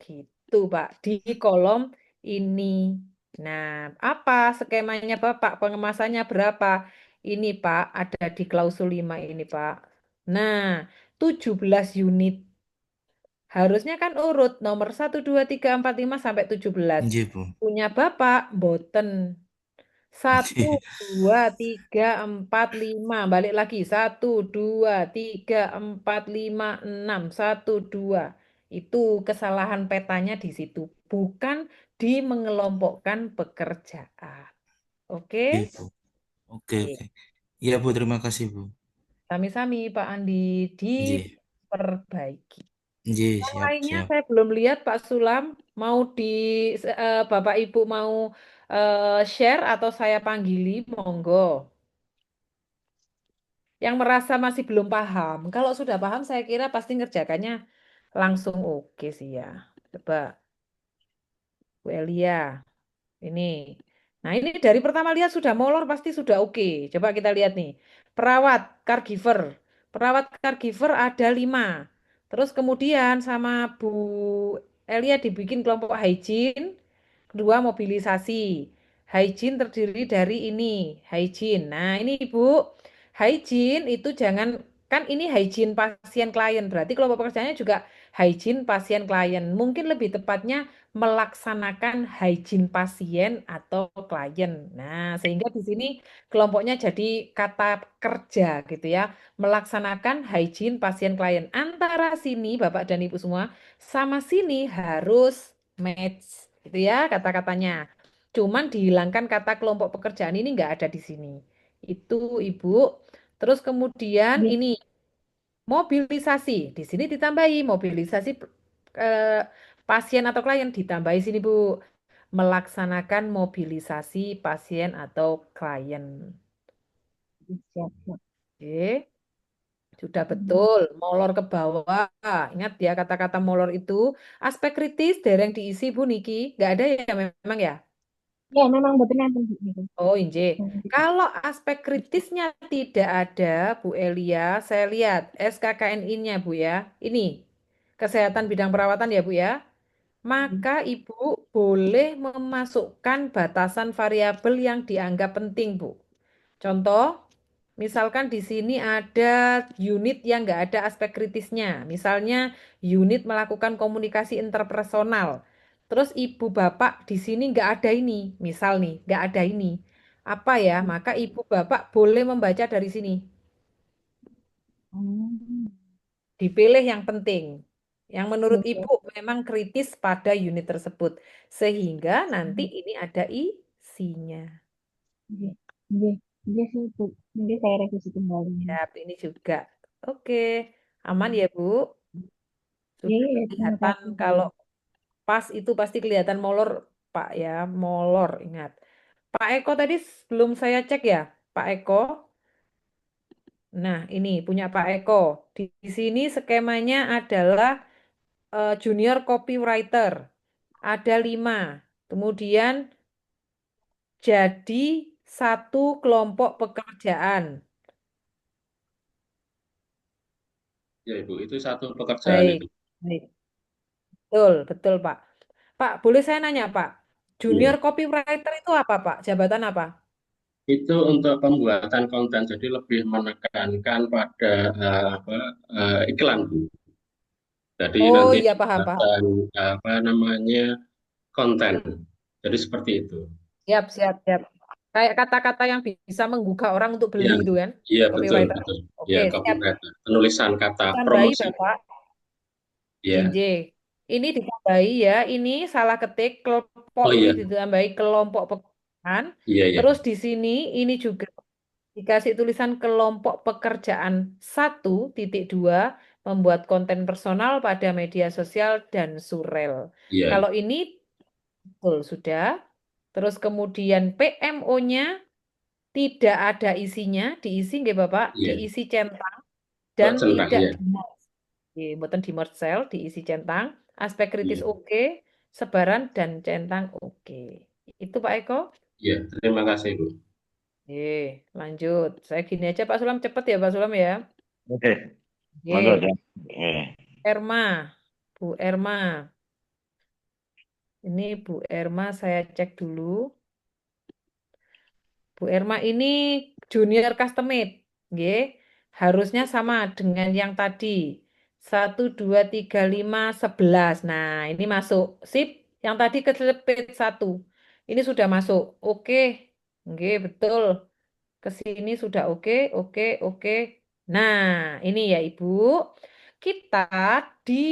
gitu, Pak, di kolom ini. Nah, apa skemanya Bapak? Pengemasannya berapa? Ini, Pak, ada di klausul 5 ini, Pak. Nah, 17 unit. Harusnya kan urut nomor 1, 2, 3, 4, 5 sampai 17. J, Bu. Punya Bapak, boten. 1, 2, 3, 4, 5. Balik lagi. 1, 2, 3, 4, 5, 6. 1, 2. Itu kesalahan petanya di situ. Bukan di mengelompokkan pekerjaan. Oke? J, Bu. Oke, Oke. oke. Iya, Bu, terima kasih, Bu. Sami-sami Pak Andi J. diperbaiki. J, Yang siap, lainnya siap. saya belum lihat Pak Sulam. Mau Bapak Ibu mau share atau saya panggili, monggo. Yang merasa masih belum paham. Kalau sudah paham, saya kira pasti ngerjakannya langsung oke sih ya. Coba Bu Elia, ini. Nah ini dari pertama lihat sudah molor pasti sudah oke. Coba kita lihat nih. Perawat, caregiver. Perawat caregiver ada 5. Terus kemudian sama Bu Elia dibikin kelompok hygiene. Kedua mobilisasi. Hygiene terdiri dari ini, hygiene. Nah, ini Ibu, hygiene itu jangan kan ini hygiene pasien klien. Berarti kelompok pekerjaannya juga hygiene pasien klien. Mungkin lebih tepatnya melaksanakan hygiene pasien atau klien. Nah, sehingga di sini kelompoknya jadi kata kerja gitu ya. Melaksanakan hygiene pasien klien. Antara sini Bapak dan Ibu semua sama sini harus match gitu ya kata-katanya. Cuman dihilangkan kata kelompok pekerjaan ini nggak ada di sini. Itu Ibu. Terus kemudian ini mobilisasi. Di sini ditambahi mobilisasi eh, pasien atau klien ditambahi sini Bu. Melaksanakan mobilisasi pasien atau klien. Oke. Sudah betul, molor ke bawah. Ingat ya kata-kata molor itu aspek kritis dereng diisi Bu Niki. Nggak ada ya memang ya? Ya, memang betul nanti gitu. Oh Inje. Kalau aspek kritisnya tidak ada Bu Elia, saya lihat SKKNI-nya Bu ya. Ini kesehatan bidang perawatan ya Bu ya. Maka Ibu boleh memasukkan batasan variabel yang dianggap penting Bu. Contoh Misalkan di sini ada unit yang nggak ada aspek kritisnya. Misalnya unit melakukan komunikasi interpersonal. Terus ibu bapak di sini nggak ada ini. Misal nih, nggak ada ini. Apa ya? Maka ibu bapak boleh membaca dari sini. Hmm. Dipilih yang penting. Yang menurut Oke. ibu memang kritis pada unit tersebut. Sehingga nanti ini ada isinya. Oke. Oke. Oke sih, Bu. Nanti saya revisi kembali. Ya, ini juga. Oke, aman ya Bu? Iya, Sudah iya, terima kelihatan kasih, Bu. kalau pas itu pasti kelihatan molor, Pak ya, molor, ingat. Pak Eko tadi belum saya cek ya, Pak Eko. Nah, ini punya Pak Eko. Di sini skemanya adalah junior copywriter. Ada 5. Kemudian jadi satu kelompok pekerjaan. Ya, Ibu, itu satu pekerjaan Baik, itu. baik. Betul, betul, Pak. Pak, boleh saya nanya, Pak? Junior Iya. copywriter itu apa, Pak? Jabatan apa? Itu untuk pembuatan konten, jadi lebih menekankan pada iklan, Bu. Jadi Oh nanti iya, paham, paham. pembuatan apa namanya konten. Jadi seperti itu. Siap, siap, siap. Kayak kata-kata yang bisa menggugah orang untuk beli Iya, itu kan? iya betul Copywriter. betul. Ya, Oke, siap. copywriter, penulisan kata Tambahi, promosi. Bapak. Ya, JJ. Ini ditambahi ya. Ini salah ketik. Kelompok oh ini iya, ditambahi kelompok pekerjaan. iya ya, Terus di sini ini juga dikasih tulisan kelompok pekerjaan 1.2 membuat konten personal pada media sosial dan surel. iya, Kalau ini betul sudah. Terus kemudian PMO-nya tidak ada isinya, diisi nggih Bapak, iya. diisi centang Oh, dan centang tidak ya, di nggih, mboten di merge cell, diisi centang, aspek kritis iya, oke, sebaran dan centang oke. Itu Pak Eko. iya. Terima kasih Bu. Lanjut. Saya gini aja Pak Sulam cepet ya Pak Sulam ya. Oke, monggo Ye, dan. Erma, Bu Erma. Ini Bu Erma saya cek dulu. Bu Erma ini junior customate, nggih. Harusnya sama dengan yang tadi. 1, 2, 3, 5, 11. Nah, ini masuk. Sip. Yang tadi keselipet 1. Ini sudah masuk. Oke. Nggih, betul. Ke sini sudah oke, oke, oke. Nah, ini ya Ibu. Kita di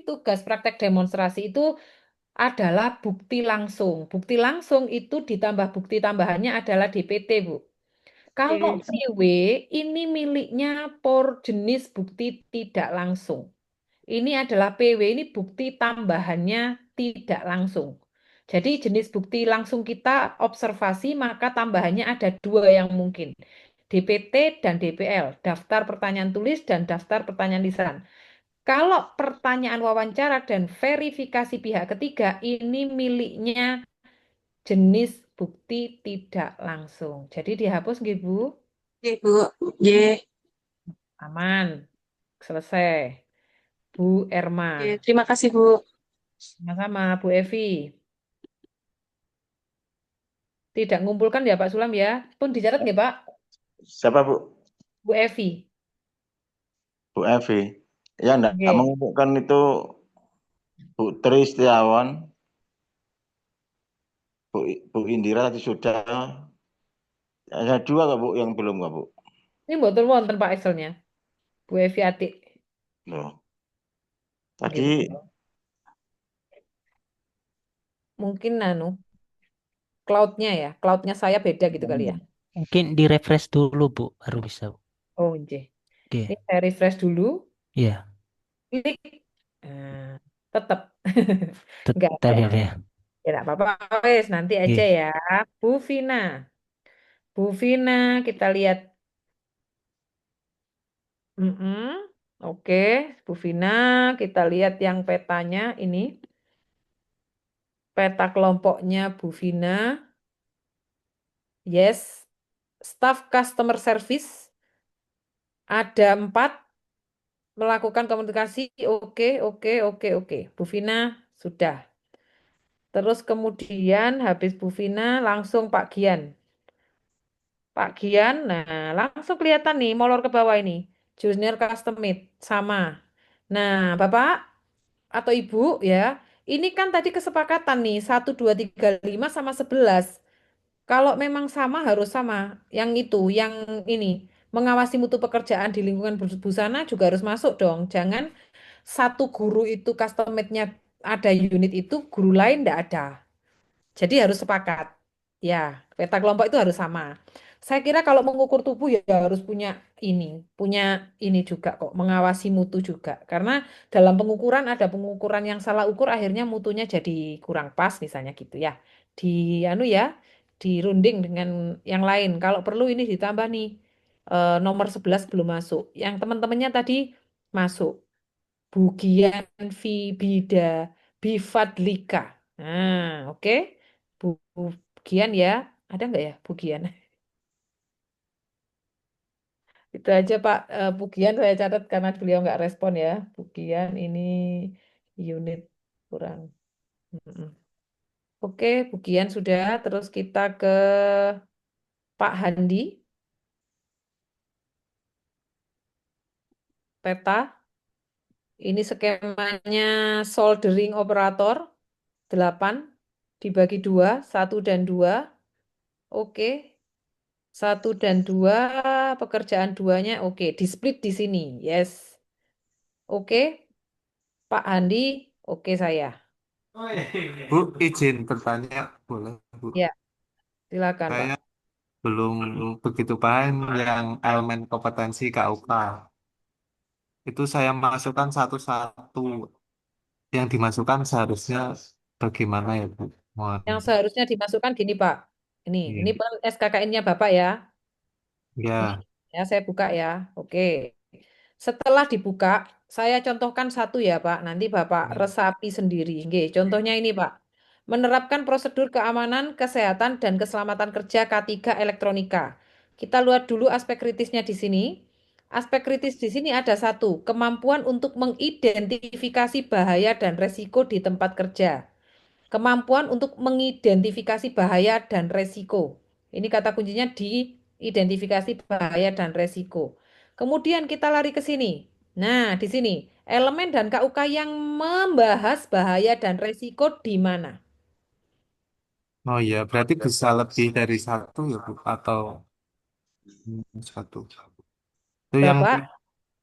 tugas praktek demonstrasi itu adalah bukti langsung. Bukti langsung itu ditambah bukti tambahannya adalah DPT, Bu. Kalau PW ini miliknya por jenis bukti tidak langsung. Ini adalah PW, ini bukti tambahannya tidak langsung. Jadi jenis bukti langsung kita observasi, maka tambahannya ada 2 yang mungkin. DPT dan DPL, daftar pertanyaan tulis dan daftar pertanyaan lisan. Kalau pertanyaan wawancara dan verifikasi pihak ketiga, ini miliknya jenis bukti tidak langsung. Jadi dihapus nggih, Bu? Ibu, ye, Aman. Selesai. Bu ye, Erma. terima kasih Bu. Sama-sama, Bu Evi. Tidak ngumpulkan ya Pak Sulam ya. Pun dicatat nggih Pak? Siapa Bu? Bu Evi. Bu Evi. Ya, enggak Oke. mengumpulkan itu Bu Tri Setiawan, Bu Indira tadi sudah. Ada 2 kok Bu yang belum kok Bu. Ini betul wonten Pak Excelnya. Bu Evi Atik. Loh, Nggih, tadi betul. Mungkin cloud-nya ya. Cloud-nya saya beda gitu kali ya. Mungkin di refresh dulu Bu, baru bisa. Bu. Oh, nggih. Oke, Ini saya refresh dulu. iya, Klik. Tetap. Enggak tetap ada. ya, ya. Ya, enggak apa-apa. Wes, nanti aja Oke, ya. Bu Vina. Bu Vina, kita lihat. Mm-mm. Oke, Bu Vina, kita lihat yang petanya ini. Peta kelompoknya Bu Vina. Yes. Staff customer service ada 4 melakukan komunikasi. Oke, oke, oke, oke. Bu Vina sudah. Terus kemudian habis Bu Vina langsung Pak Gian. Pak Gian. Nah, langsung kelihatan nih molor ke bawah ini. Junior custom made sama. Nah, Bapak atau Ibu ya, ini kan tadi kesepakatan nih 1235 sama 11. Kalau memang sama harus sama. Yang itu, yang ini mengawasi mutu pekerjaan di lingkungan busana juga harus masuk dong. Jangan satu guru itu custom made-nya ada unit itu, guru lain tidak ada. Jadi harus sepakat. Ya, peta kelompok itu harus sama. Saya kira kalau mengukur tubuh ya harus punya ini juga kok, mengawasi mutu juga. Karena dalam pengukuran ada pengukuran yang salah ukur, akhirnya mutunya jadi kurang pas, misalnya gitu ya. Di anu ya, dirunding dengan yang lain. Kalau perlu ini ditambah nih, nomor 11 belum masuk. Yang teman-temannya tadi masuk. Bugian Fibida Bifadlika. Nah, oke. Bugian ya. Ada nggak ya Bugian? Itu aja Pak. Bugian saya catat karena beliau nggak respon ya. Bugian ini unit kurang. Mm-mm. Oke, Bugian sudah. Terus kita ke Pak Handi. Peta. Ini skemanya soldering operator 8 dibagi 2, 1 dan 2. Oke. 1 dan 2 pekerjaan duanya oke, di split di sini. Yes. Oke, Pak Andi, oke saya. Bu, izin bertanya, boleh, Bu? Ya, silakan Pak. Saya belum begitu paham yang elemen kompetensi KUK. Itu saya masukkan satu-satu. Yang dimasukkan seharusnya bagaimana ya, Bu? Mohon. Yang seharusnya dimasukkan gini Pak. Ini Iya. SKKN-nya Bapak ya. Ini Ya, ya saya buka ya. Oke. Setelah dibuka, saya contohkan satu ya Pak. Nanti Bapak resapi sendiri. Oke, contohnya ini Pak. Menerapkan prosedur keamanan, kesehatan, dan keselamatan kerja K3 elektronika. Kita lihat dulu aspek kritisnya di sini. Aspek kritis di sini ada satu, kemampuan untuk mengidentifikasi bahaya dan resiko di tempat kerja. Kemampuan untuk mengidentifikasi bahaya dan resiko. Ini kata kuncinya di identifikasi bahaya dan resiko. Kemudian kita lari ke sini. Nah, di sini elemen dan KUK yang membahas bahaya dan resiko di mana? oh iya, berarti bisa lebih dari satu ya, Bu? Atau satu? Itu yang Bapak,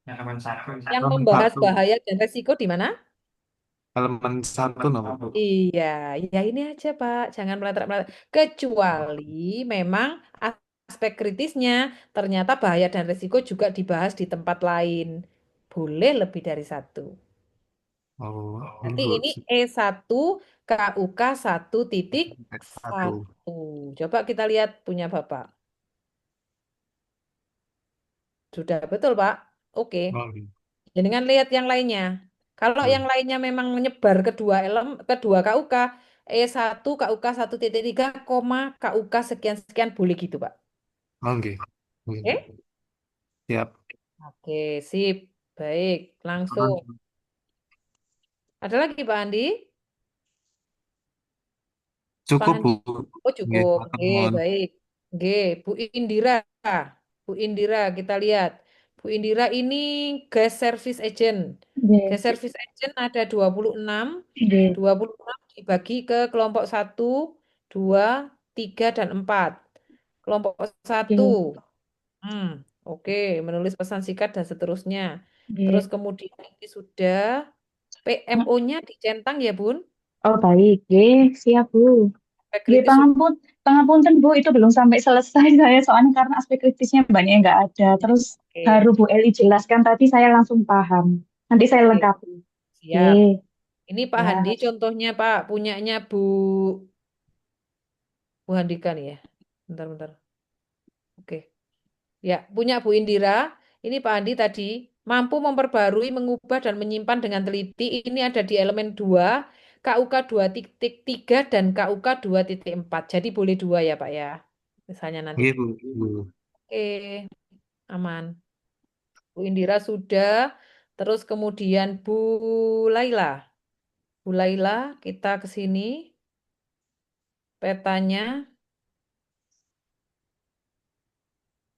elemen satu. yang Elemen membahas satu. bahaya dan resiko di mana? Elemen satu, nama, Bu. Iya, ya ini aja Pak, jangan meletak-meletak. Kecuali memang aspek kritisnya ternyata bahaya dan resiko juga dibahas di tempat lain. Boleh lebih dari satu. Oh, ini, Berarti Bu. ini E1 KUK 1.1. Satu. Coba kita lihat punya Bapak. Sudah betul Pak? Oke. Oh, iya. Dengan lihat yang lainnya. Kalau Oh, yang lainnya memang menyebar kedua KUK, E1 KUK 1.3, KUK sekian-sekian boleh gitu, Pak. oke. Oke? Siap. Oke, sip. Baik, langsung. Ada lagi Pak Andi? Pak Cukup, Andi. Bu. Oh, Nggih, cukup. matur Oke, nuwun. baik. Oke, Bu Indira. Bu Indira, kita lihat. Bu Indira ini gas service agent. Nggih, Gas service agent ada 26. nggih, 26 dibagi ke kelompok 1, 2, 3, dan 4. Kelompok 1, nggih, oke, menulis pesan singkat dan seterusnya. Terus nggih. kemudian ini sudah PMO-nya dicentang ya, Bun. Oh, baik. Nggih, siap, Bu. Aspek Nggih, kritis sudah. pangapunten, Bu, itu belum sampai selesai saya soalnya karena aspek kritisnya banyak yang nggak ada. Terus Oke, baru Bu Eli jelaskan tadi saya langsung paham. Nanti saya oke, lengkapi. siap. Nggih, Ini Pak ya. Handi contohnya Pak, punyanya Bu Handika nih ya. Bentar-bentar. Oke. Ya, punya Bu Indira. Ini Pak Andi tadi mampu memperbarui, mengubah dan menyimpan dengan teliti. Ini ada di elemen 2, KUK 2.3 dan KUK 2.4. Jadi boleh 2 ya, Pak ya. Misalnya nanti. Nggih, Bu. Bu. Oke, aman. Bu Indira sudah. Terus kemudian Bu Laila. Bu Laila, kita ke sini. Petanya.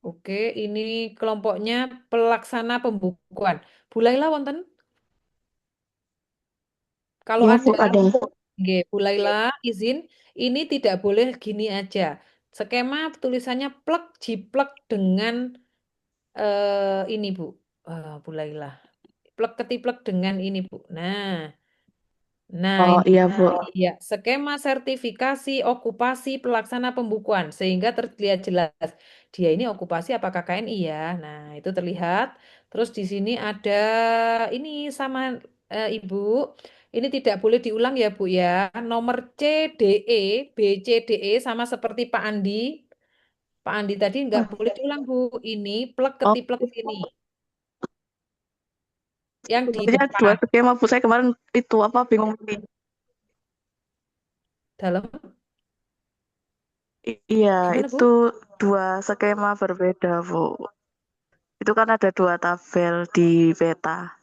Oke, ini kelompoknya pelaksana pembukuan. Bu Laila wonten? Kalau Ya, Bu, ada, ada. nggih, Bu Laila izin, ini tidak boleh gini aja. Skema tulisannya plek jiplek dengan ini Bu. Bu Laila. Plek ketiplek dengan ini Bu. Nah, Oh, ini iya, Bu. ya skema sertifikasi okupasi pelaksana pembukuan sehingga terlihat jelas dia ini okupasi apa KKNI ya. Nah, itu terlihat. Terus di sini ada ini sama Ibu. Ini tidak boleh diulang ya Bu ya. Nomor CDE, BCDE sama seperti Pak Andi. Pak Andi tadi nggak boleh diulang Bu. Ini plek Oh, ketiplek ini yang di sebenarnya dua depan skema, Bu. Saya kemarin itu apa bingung nih. dalam Iya, gimana Bu? itu dua skema berbeda, Bu. Itu kan ada dua tabel di peta.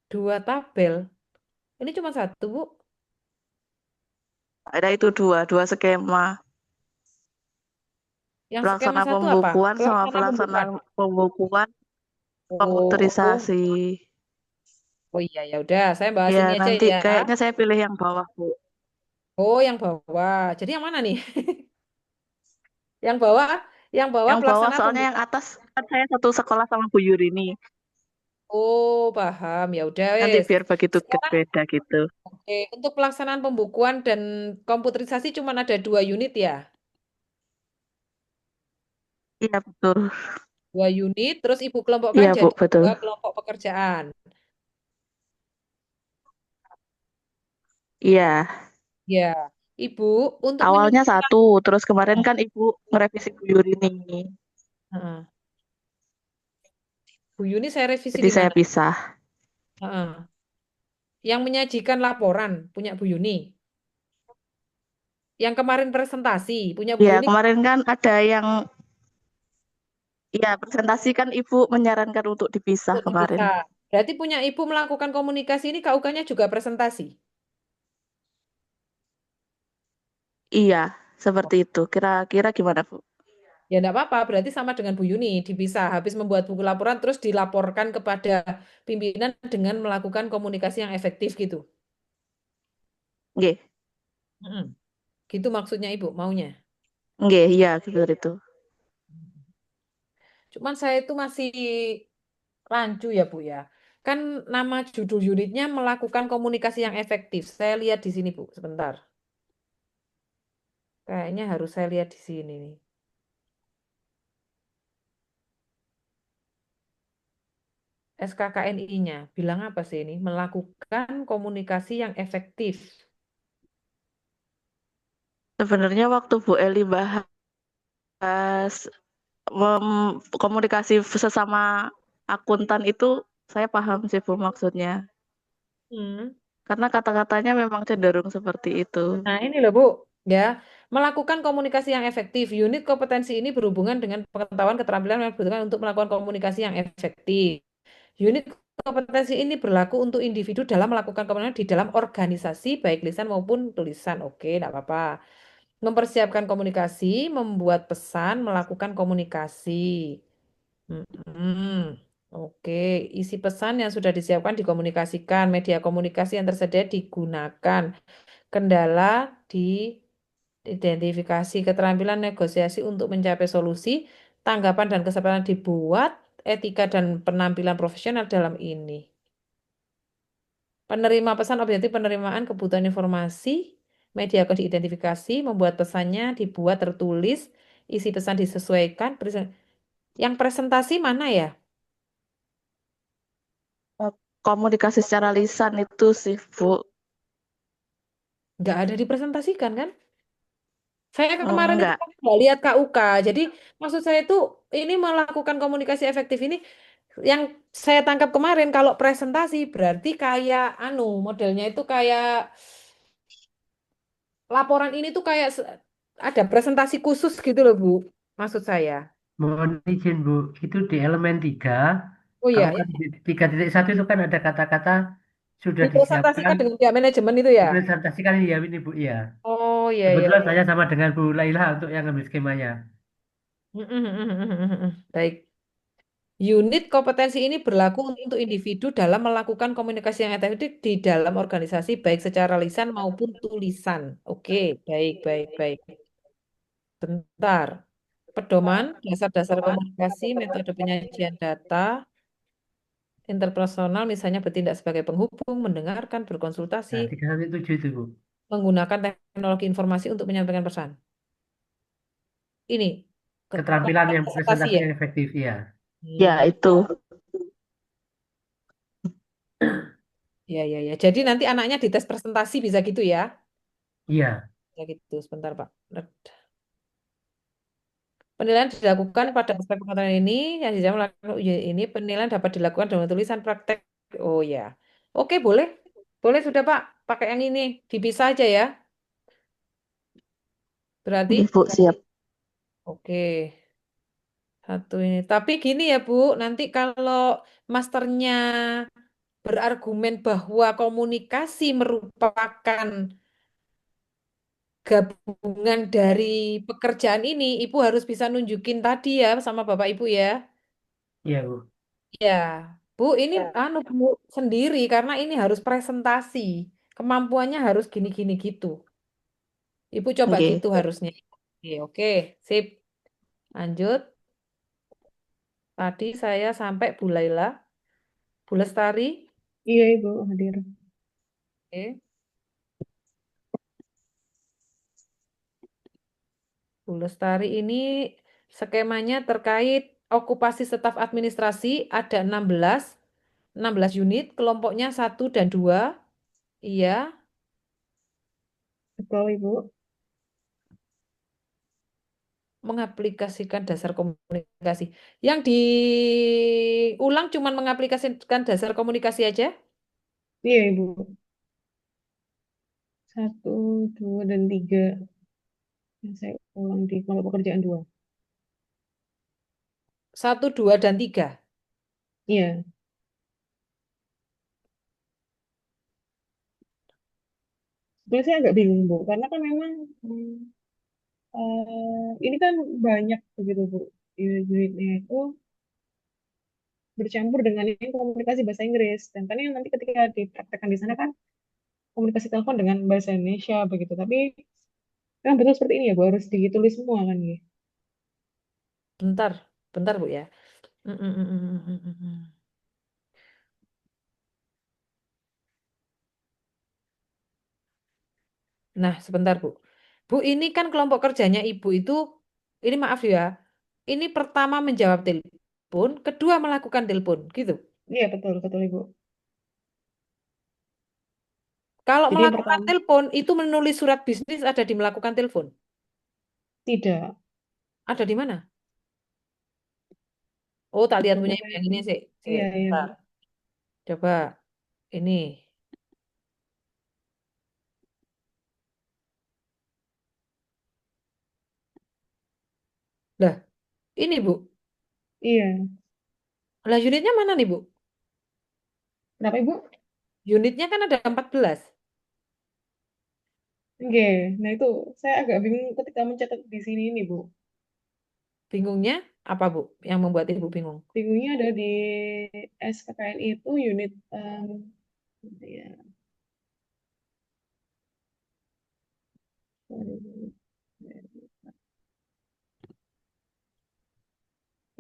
Dua tabel. Ini cuma satu, Bu. Ada itu dua skema. Yang skema Pelaksana satu apa? pembukuan sama Pelaksana pelaksana pembukaan. pembukuan Oh, komputerisasi. oh iya ya udah, saya bahas Ya, ini aja nanti ya. kayaknya saya pilih yang bawah, Bu. Oh, yang bawah. Jadi yang mana nih? Yang bawah, yang bawah Yang bawah pelaksana soalnya yang pembukaan. atas kan saya satu sekolah sama Bu Yurini. Oh, paham. Ya udah, Nanti wes. biar bagi tugas Sekarang, beda gitu. oke, untuk pelaksanaan pembukuan dan komputerisasi cuma ada 2 unit ya. Iya, betul. 2 unit, terus Ibu kelompokkan Iya, Bu, jadi betul. 2 kelompok pekerjaan. Iya. Ya, Ibu untuk Awalnya menyusun. satu, terus kemarin kan Ibu ngerevisi Bu Yurini. Heeh. Bu Yuni saya revisi Jadi di saya mana? pisah. Heeh. Yang menyajikan laporan punya Bu Yuni. Yang kemarin presentasi punya Bu Ya, Yuni kemarin kan ada yang ya presentasi kan Ibu menyarankan untuk dipisah untuk kemarin. dipisah. Berarti punya Ibu melakukan komunikasi ini KUK-nya juga presentasi. Iya, seperti itu. Kira-kira gimana, Bu? Ya enggak apa-apa, berarti sama dengan Bu Yuni, dipisah. Habis membuat buku laporan terus dilaporkan kepada pimpinan dengan melakukan komunikasi yang efektif gitu. Nggih. Mm-mm. Gitu maksudnya Ibu, maunya. Nggih, iya seperti itu. Cuman saya itu masih rancu ya Bu ya. Kan nama judul unitnya melakukan komunikasi yang efektif. Saya lihat di sini Bu, sebentar. Kayaknya harus saya lihat di sini nih. SKKNI-nya bilang apa sih ini? Melakukan komunikasi yang efektif. Sebenarnya waktu Bu Eli bahas komunikasi sesama akuntan itu saya paham sih Bu maksudnya. Hmm. Karena kata-katanya memang cenderung seperti itu. Nah, ini loh Bu, ya. Melakukan komunikasi yang efektif. Unit kompetensi ini berhubungan dengan pengetahuan keterampilan yang dibutuhkan untuk melakukan komunikasi yang efektif. Unit kompetensi ini berlaku untuk individu dalam melakukan komunikasi di dalam organisasi, baik lisan maupun tulisan. Oke, tidak apa-apa. Mempersiapkan komunikasi, membuat pesan, melakukan komunikasi. Hmm, oke, isi pesan yang sudah disiapkan dikomunikasikan, media komunikasi yang tersedia digunakan, kendala diidentifikasi, keterampilan negosiasi untuk mencapai solusi, tanggapan dan kesepakatan dibuat, etika dan penampilan profesional dalam ini. Penerima pesan objektif penerimaan kebutuhan informasi, media akan diidentifikasi, membuat pesannya dibuat tertulis, isi pesan disesuaikan. Yang presentasi mana ya? Komunikasi secara lisan itu sih Bu. Nggak ada dipresentasikan kan? Saya kemarin itu Enggak. kan nggak lihat KUK. Jadi maksud saya itu ini melakukan komunikasi efektif ini yang saya tangkap kemarin kalau presentasi berarti kayak modelnya itu kayak laporan ini tuh kayak ada presentasi khusus gitu loh Bu. Maksud saya. Mohon izin Bu, itu di elemen 3. Oh Kalau iya, kan di 3.1 itu kan ada kata-kata sudah disiapkan, dipresentasikan dengan pihak manajemen itu ya. dipresentasikan ya ini Bu, ya. Oh ya ya Kebetulan ya. saya sama dengan Bu Laila untuk yang ngambil skemanya. Baik. Unit kompetensi ini berlaku untuk individu dalam melakukan komunikasi yang efektif di dalam organisasi, baik secara lisan maupun tulisan. Oke, baik, baik, baik. Bentar. Pedoman, dasar-dasar komunikasi, metode penyajian data, interpersonal, misalnya bertindak sebagai penghubung, mendengarkan, berkonsultasi, Nah, 3 sampai 7 itu, Bu. menggunakan teknologi informasi untuk menyampaikan pesan. Ini, Keterampilan yang presentasi presentasi ya? yang efektif, ya. Ya, itu. Ya, ya, ya. Jadi nanti anaknya dites presentasi bisa gitu ya? Iya. Ya gitu, sebentar Pak. Penilaian dilakukan pada aspek pengetahuan ini yang di dalam melakukan ujian ini penilaian dapat dilakukan dengan tulisan praktek. Oh ya. Oke, boleh. Boleh sudah Pak. Pakai yang ini. Dipisah aja ya. Berarti Oke, Bu, siap. oke. Satu ini. Tapi gini ya Bu, nanti kalau masternya berargumen bahwa komunikasi merupakan gabungan dari pekerjaan ini, Ibu harus bisa nunjukin tadi ya sama Bapak Ibu ya. Iya, Bu. Ya, Bu, ini anu Bu sendiri karena ini harus presentasi. Kemampuannya harus gini-gini gitu. Ibu coba Oke. gitu harusnya. Oke, oke, sip. Lanjut. Tadi saya sampai Bu Laila, Bu Lestari. Iya, Ibu hadir. Oke. Bu Lestari ini skemanya terkait okupasi staf administrasi ada 16 unit, kelompoknya 1 dan 2. Iya, Betul, Ibu. mengaplikasikan dasar komunikasi. Yang diulang cuma mengaplikasikan dasar komunikasi aja? Iya, Ibu. 1, 2, dan 3. Yang saya ulang di kelompok pekerjaan 2. 1, 2, dan 3. Iya. Sebenarnya saya agak bingung, Bu. Karena kan memang ini kan banyak begitu, Bu. Unit-unitnya itu bercampur dengan yang komunikasi bahasa Inggris. Dan kan yang nanti ketika dipraktekkan di sana kan komunikasi telepon dengan bahasa Indonesia begitu. Tapi kan betul seperti ini ya, Bu. Harus ditulis semua kan, ya. Bentar, bentar Bu ya. Mm, mm, mm, mm, mm, mm, mm. Nah, sebentar Bu. Bu, ini kan kelompok kerjanya Ibu itu, ini maaf ya, ini pertama menjawab telepon, kedua melakukan telepon, gitu. Iya, betul, betul, Ibu. Kalau Jadi yang melakukan pertama, telepon, itu menulis surat bisnis ada di melakukan telepon. tidak. Ada di mana? Oh, tak lihat punya Kelompok Ibu saya. yang ini sih. Iya, iya. Bentar. Coba ini. Lah, ini Bu. Iya. Lah unitnya mana nih Bu? Kenapa, Ibu? Unitnya kan ada 14. Oke, nah itu saya agak bingung ketika mencatat di sini ini, Bu. Bingungnya apa Bu? Yang membuat Ibu bingung? Bingungnya ada di SKKN itu unit ya,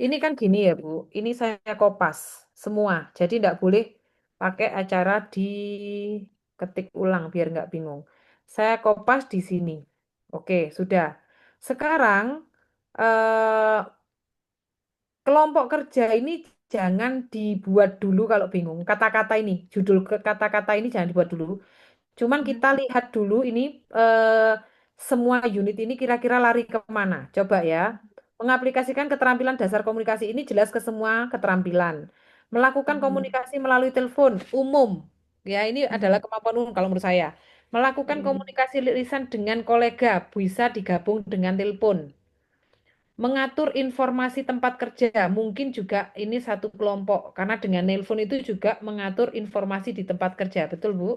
Ini kan gini ya Bu. Ini saya kopas semua. Jadi tidak boleh pakai acara diketik ulang biar nggak bingung. Saya kopas di sini. Oke, sudah. Sekarang eh, kelompok kerja ini jangan dibuat dulu kalau bingung. Kata-kata ini, judul kata-kata ini jangan dibuat dulu. Cuman kita lihat dulu ini semua unit ini kira-kira lari kemana. Coba ya. Mengaplikasikan keterampilan dasar komunikasi ini jelas ke semua keterampilan. Melakukan komunikasi melalui telepon umum. Ya, ini adalah kemampuan umum kalau menurut saya. Melakukan komunikasi lisan dengan kolega bisa digabung dengan telepon. Mengatur informasi tempat kerja mungkin juga ini satu kelompok karena dengan nelpon itu juga mengatur informasi di tempat kerja. Betul, Bu?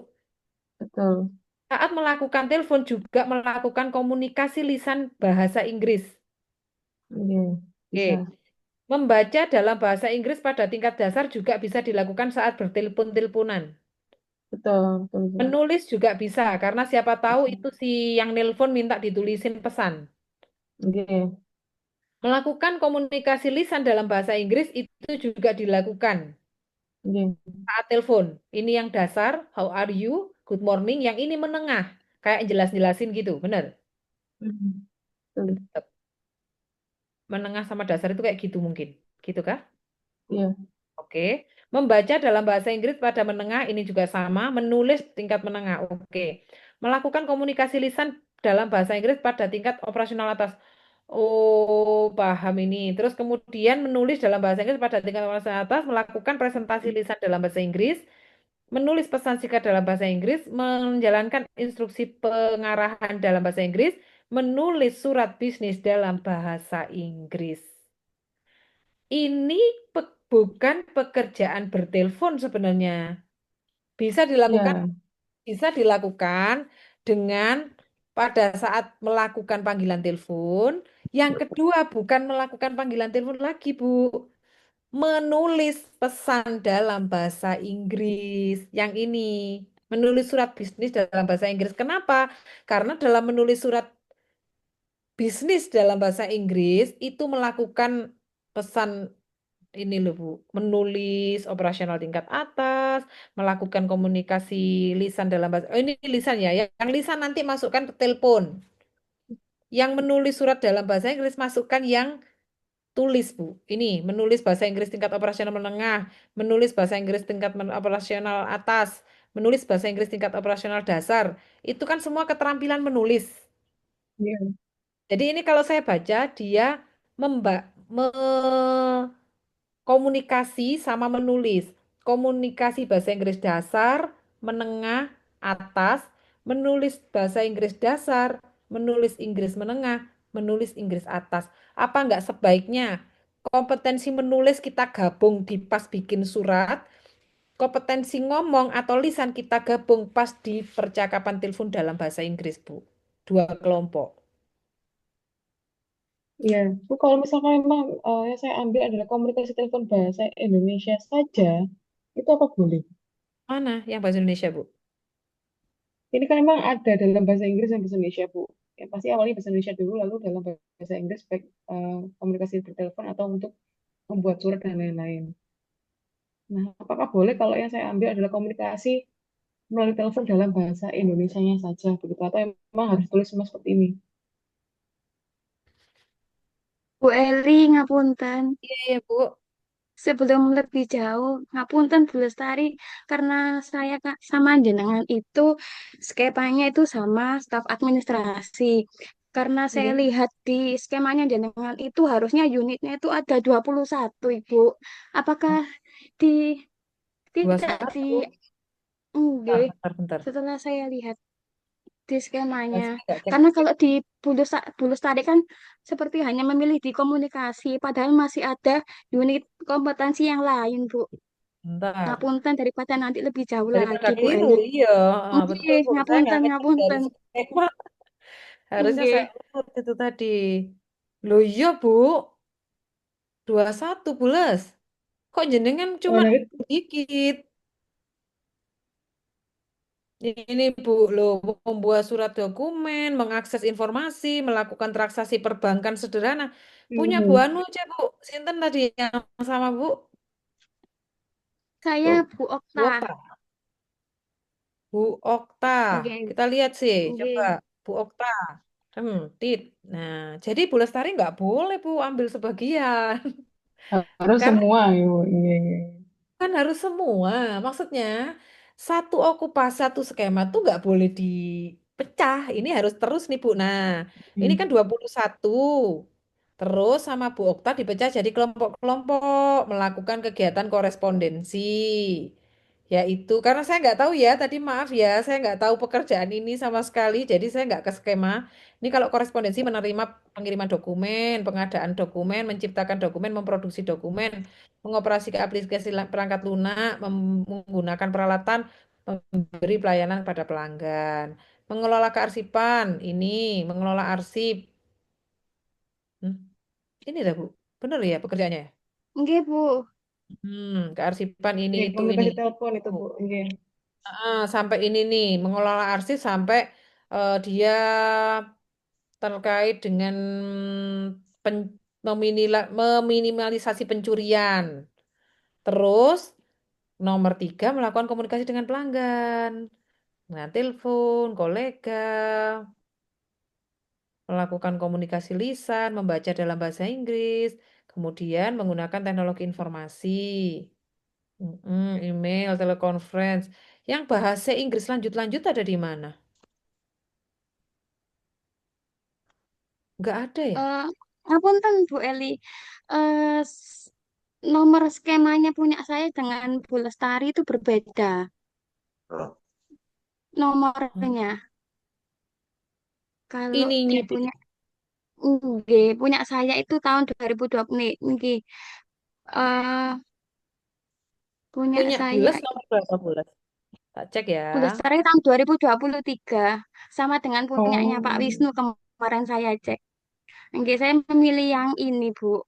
betul. Saat melakukan telepon juga melakukan komunikasi lisan bahasa Inggris. Oke, bisa. Oke. Membaca dalam bahasa Inggris pada tingkat dasar juga bisa dilakukan saat bertelepon-teleponan. Betul, betul, betul. Menulis juga bisa, karena siapa tahu itu si yang nelpon minta ditulisin pesan. Oke, Melakukan komunikasi lisan dalam bahasa Inggris itu juga dilakukan oke. saat telepon. Ini yang dasar, how are you, good morning. Yang ini menengah, kayak jelas-jelasin gitu, bener? Hmm, betul. Menengah sama dasar itu kayak gitu mungkin, gitu kah? Iya, Oke. Membaca dalam bahasa Inggris pada menengah ini juga sama, menulis tingkat menengah. Oke. Melakukan komunikasi lisan dalam bahasa Inggris pada tingkat operasional atas. Oh, paham ini. Terus kemudian menulis dalam bahasa Inggris pada tingkat operasional atas, melakukan presentasi lisan dalam bahasa Inggris, menulis pesan singkat dalam bahasa Inggris, menjalankan instruksi pengarahan dalam bahasa Inggris, menulis surat bisnis dalam bahasa Inggris. Ini bukan pekerjaan bertelepon sebenarnya. Bisa dilakukan, iya, bisa dilakukan dengan pada saat melakukan panggilan telepon. Yang kedua, bukan melakukan panggilan telepon lagi, Bu. Menulis pesan dalam bahasa Inggris. Yang ini, menulis surat bisnis dalam bahasa Inggris. Kenapa? Karena dalam menulis surat bisnis dalam bahasa Inggris itu melakukan pesan ini loh Bu, menulis operasional tingkat atas, melakukan komunikasi lisan dalam bahasa, oh ini lisan ya, yang lisan nanti masukkan ke telepon, yang menulis surat dalam bahasa Inggris masukkan yang tulis Bu, ini menulis bahasa Inggris tingkat operasional menengah, menulis bahasa Inggris tingkat operasional atas, menulis bahasa Inggris tingkat operasional dasar, itu kan semua keterampilan menulis. iya. Jadi ini kalau saya baca dia memba komunikasi sama menulis. Komunikasi bahasa Inggris dasar, menengah, atas, menulis bahasa Inggris dasar, menulis Inggris menengah, menulis Inggris atas. Apa enggak sebaiknya kompetensi menulis kita gabung di pas bikin surat, kompetensi ngomong atau lisan kita gabung pas di percakapan telepon dalam bahasa Inggris, Bu. Dua kelompok. Iya, Bu, kalau misalkan memang yang saya ambil adalah komunikasi telepon bahasa Indonesia saja, itu apa boleh? Mana yang bahasa Indonesia, Bu? Ini kan memang ada dalam bahasa Inggris dan bahasa Indonesia, Bu. Yang pasti awalnya bahasa Indonesia dulu, lalu dalam bahasa Inggris baik komunikasi bertelepon atau untuk membuat surat dan lain-lain. Nah, apakah boleh kalau yang saya ambil adalah komunikasi melalui telepon dalam bahasa Indonesianya saja, begitu? Atau memang harus tulis semua seperti ini? Bu Eli, ngapunten. Iya, iya, Bu. Sebelum lebih jauh, ngapunten Bu Lestari, karena saya sama jenengan itu skemanya itu sama staf administrasi. Karena saya Iya. lihat di skemanya jenengan itu harusnya unitnya itu ada 21, Ibu. Apakah di tidak di 21. Bentar, enggak, bentar, bentar. setelah saya lihat di skemanya. Saya nggak cek. Karena kalau di Bulus tadi kan seperti hanya memilih di komunikasi, padahal masih ada unit kompetensi yang lain, Bu. Bentar. Ngapunten daripada nanti lebih jauh Daripada lagi, Bu keliru, Eli. iya. Betul, Nggih, Bu. Saya nggak ngapunten, ngecek dari ngapunten. skema. Harusnya saya Nggih. urut itu tadi. Loh iya, Bu. 21 bules. Kok jenengan Oh, cuma nah, sedikit? Ini Bu, loh, membuat surat dokumen, mengakses informasi, melakukan transaksi perbankan sederhana. Punya Bu Anu aja, Bu. Sinten tadi yang sama Bu? Saya Tuh, Bu Bu Okta. Okta. Bu Okta. Nggih. Kita lihat sih, coba. Nggih. Bu Okta. Tit. Nah, jadi Bu Lestari nggak boleh Bu ambil sebagian. harus Karena semua, Ibu. Iya, iya. kan harus semua. Maksudnya satu okupasi, satu skema tuh nggak boleh dipecah. Ini harus terus nih Bu. Nah, ini kan Hmm. 21. Terus sama Bu Okta dipecah jadi kelompok-kelompok melakukan kegiatan korespondensi. Ya itu karena saya nggak tahu ya tadi maaf ya saya nggak tahu pekerjaan ini sama sekali jadi saya nggak ke skema. Ini kalau korespondensi menerima pengiriman dokumen, pengadaan dokumen, menciptakan dokumen, memproduksi dokumen, mengoperasikan aplikasi perangkat lunak, menggunakan peralatan, memberi pelayanan pada pelanggan. Mengelola kearsipan, ini mengelola arsip. Hmm, ini dah Bu, bener ya pekerjaannya ya? Nggih, Bu. Kearsipan ini Oke, ini. komunikasi telepon itu Oh. Bu. Oke. Sampai ini nih, mengelola arsip sampai dia terkait dengan meminimalisasi pencurian. Terus nomor 3 melakukan komunikasi dengan pelanggan, dengan telepon, kolega, melakukan komunikasi lisan, membaca dalam bahasa Inggris, kemudian menggunakan teknologi informasi, email, teleconference. Yang bahasa Inggris lanjut-lanjut ada di mana? Nggak ada ya? Ngapunten Bu Eli. Eh, s- Nomor skemanya punya saya dengan Bu Lestari itu berbeda Oh, Hmm. nomornya. Kalau di Ininya punya nggih, punya saya itu tahun 2020 nih, nggih. Eh punya punya saya Bules nomor berapa Bules? Tak cek ya. Bu Lestari tahun 2023 sama dengan punyanya Pak Oh, Wisnu kemarin saya cek. Nggih, saya memilih yang ini, Bu.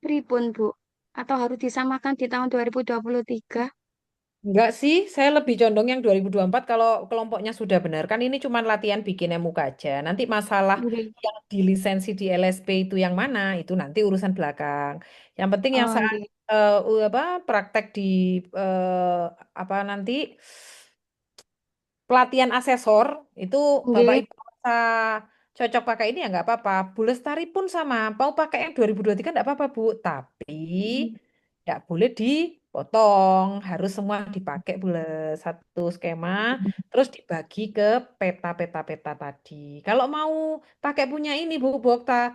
Pripun, Bu? Atau harus disamakan di tahun 2023? Enggak sih, saya lebih condong yang 2024 kalau kelompoknya sudah benar. Kan ini cuma latihan bikin muka aja. Nanti masalah Nggih. yang di lisensi di LSP itu yang mana, itu nanti urusan belakang. Yang penting yang Oh, saat nggih. praktek di apa nanti pelatihan asesor itu Bapak Nggih. Ibu merasa cocok pakai ini ya nggak apa-apa. Bu Lestari pun sama, mau pakai yang 2023 nggak apa-apa Bu. Tapi nggak boleh dipotong, harus semua dipakai satu skema, terus dibagi ke peta-peta-peta tadi. Kalau mau pakai punya ini Bu Okta,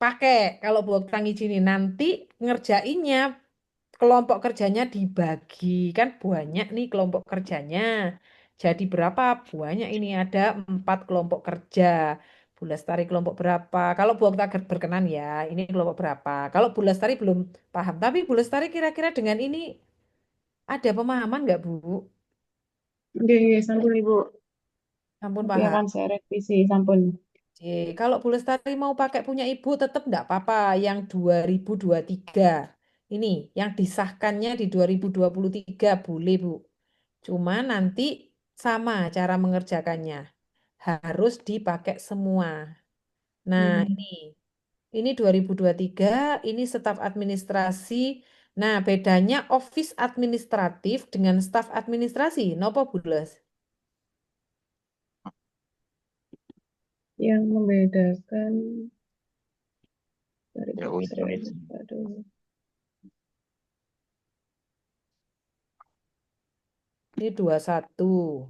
pakai. Kalau Bu Okta ngizinin nanti ngerjainnya kelompok kerjanya dibagi kan banyak nih kelompok kerjanya. Jadi berapa? Banyak ini ada 4 kelompok kerja. Bu Lestari kelompok berapa? Kalau Bu Okta berkenan ya, ini kelompok berapa? Kalau Bu Lestari belum paham, tapi Bu Lestari kira-kira dengan ini ada pemahaman nggak Bu? oke, sampun Ibu. Ampun Nanti paham. akan saya revisi, sampun. Oke, kalau Bu Lestari mau pakai punya Ibu tetap nggak apa-apa yang 2023. Ini yang disahkannya di 2023 boleh Bu. Cuma nanti sama cara mengerjakannya. Harus dipakai semua. Nah, Hmm. ini 2023, ini staf administrasi. Nah, bedanya office administratif dengan staf administrasi. Nopo Bules? Yang membedakan dari ya job itu. stream. Aduh. Ini 21.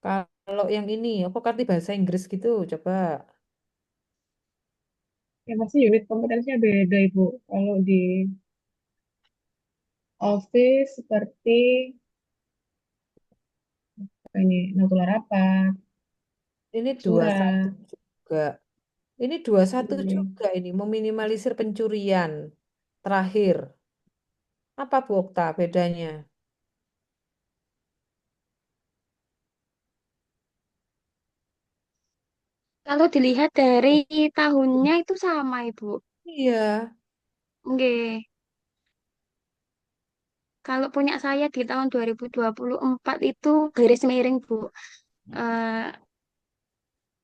Kalau yang ini, apa arti bahasa Inggris gitu? Coba. Ya pasti unit kompetensinya beda Ibu. Kalau di office seperti ini notula rapat, Ini 21 surat. juga. Ini 21 Ini. juga ini, meminimalisir pencurian. Terakhir. Apa Bu Okta bedanya? Kalau dilihat dari tahunnya itu sama, Ibu. Iya, Nggih. Kalau punya saya di tahun 2024 itu garis miring, Bu. Eh,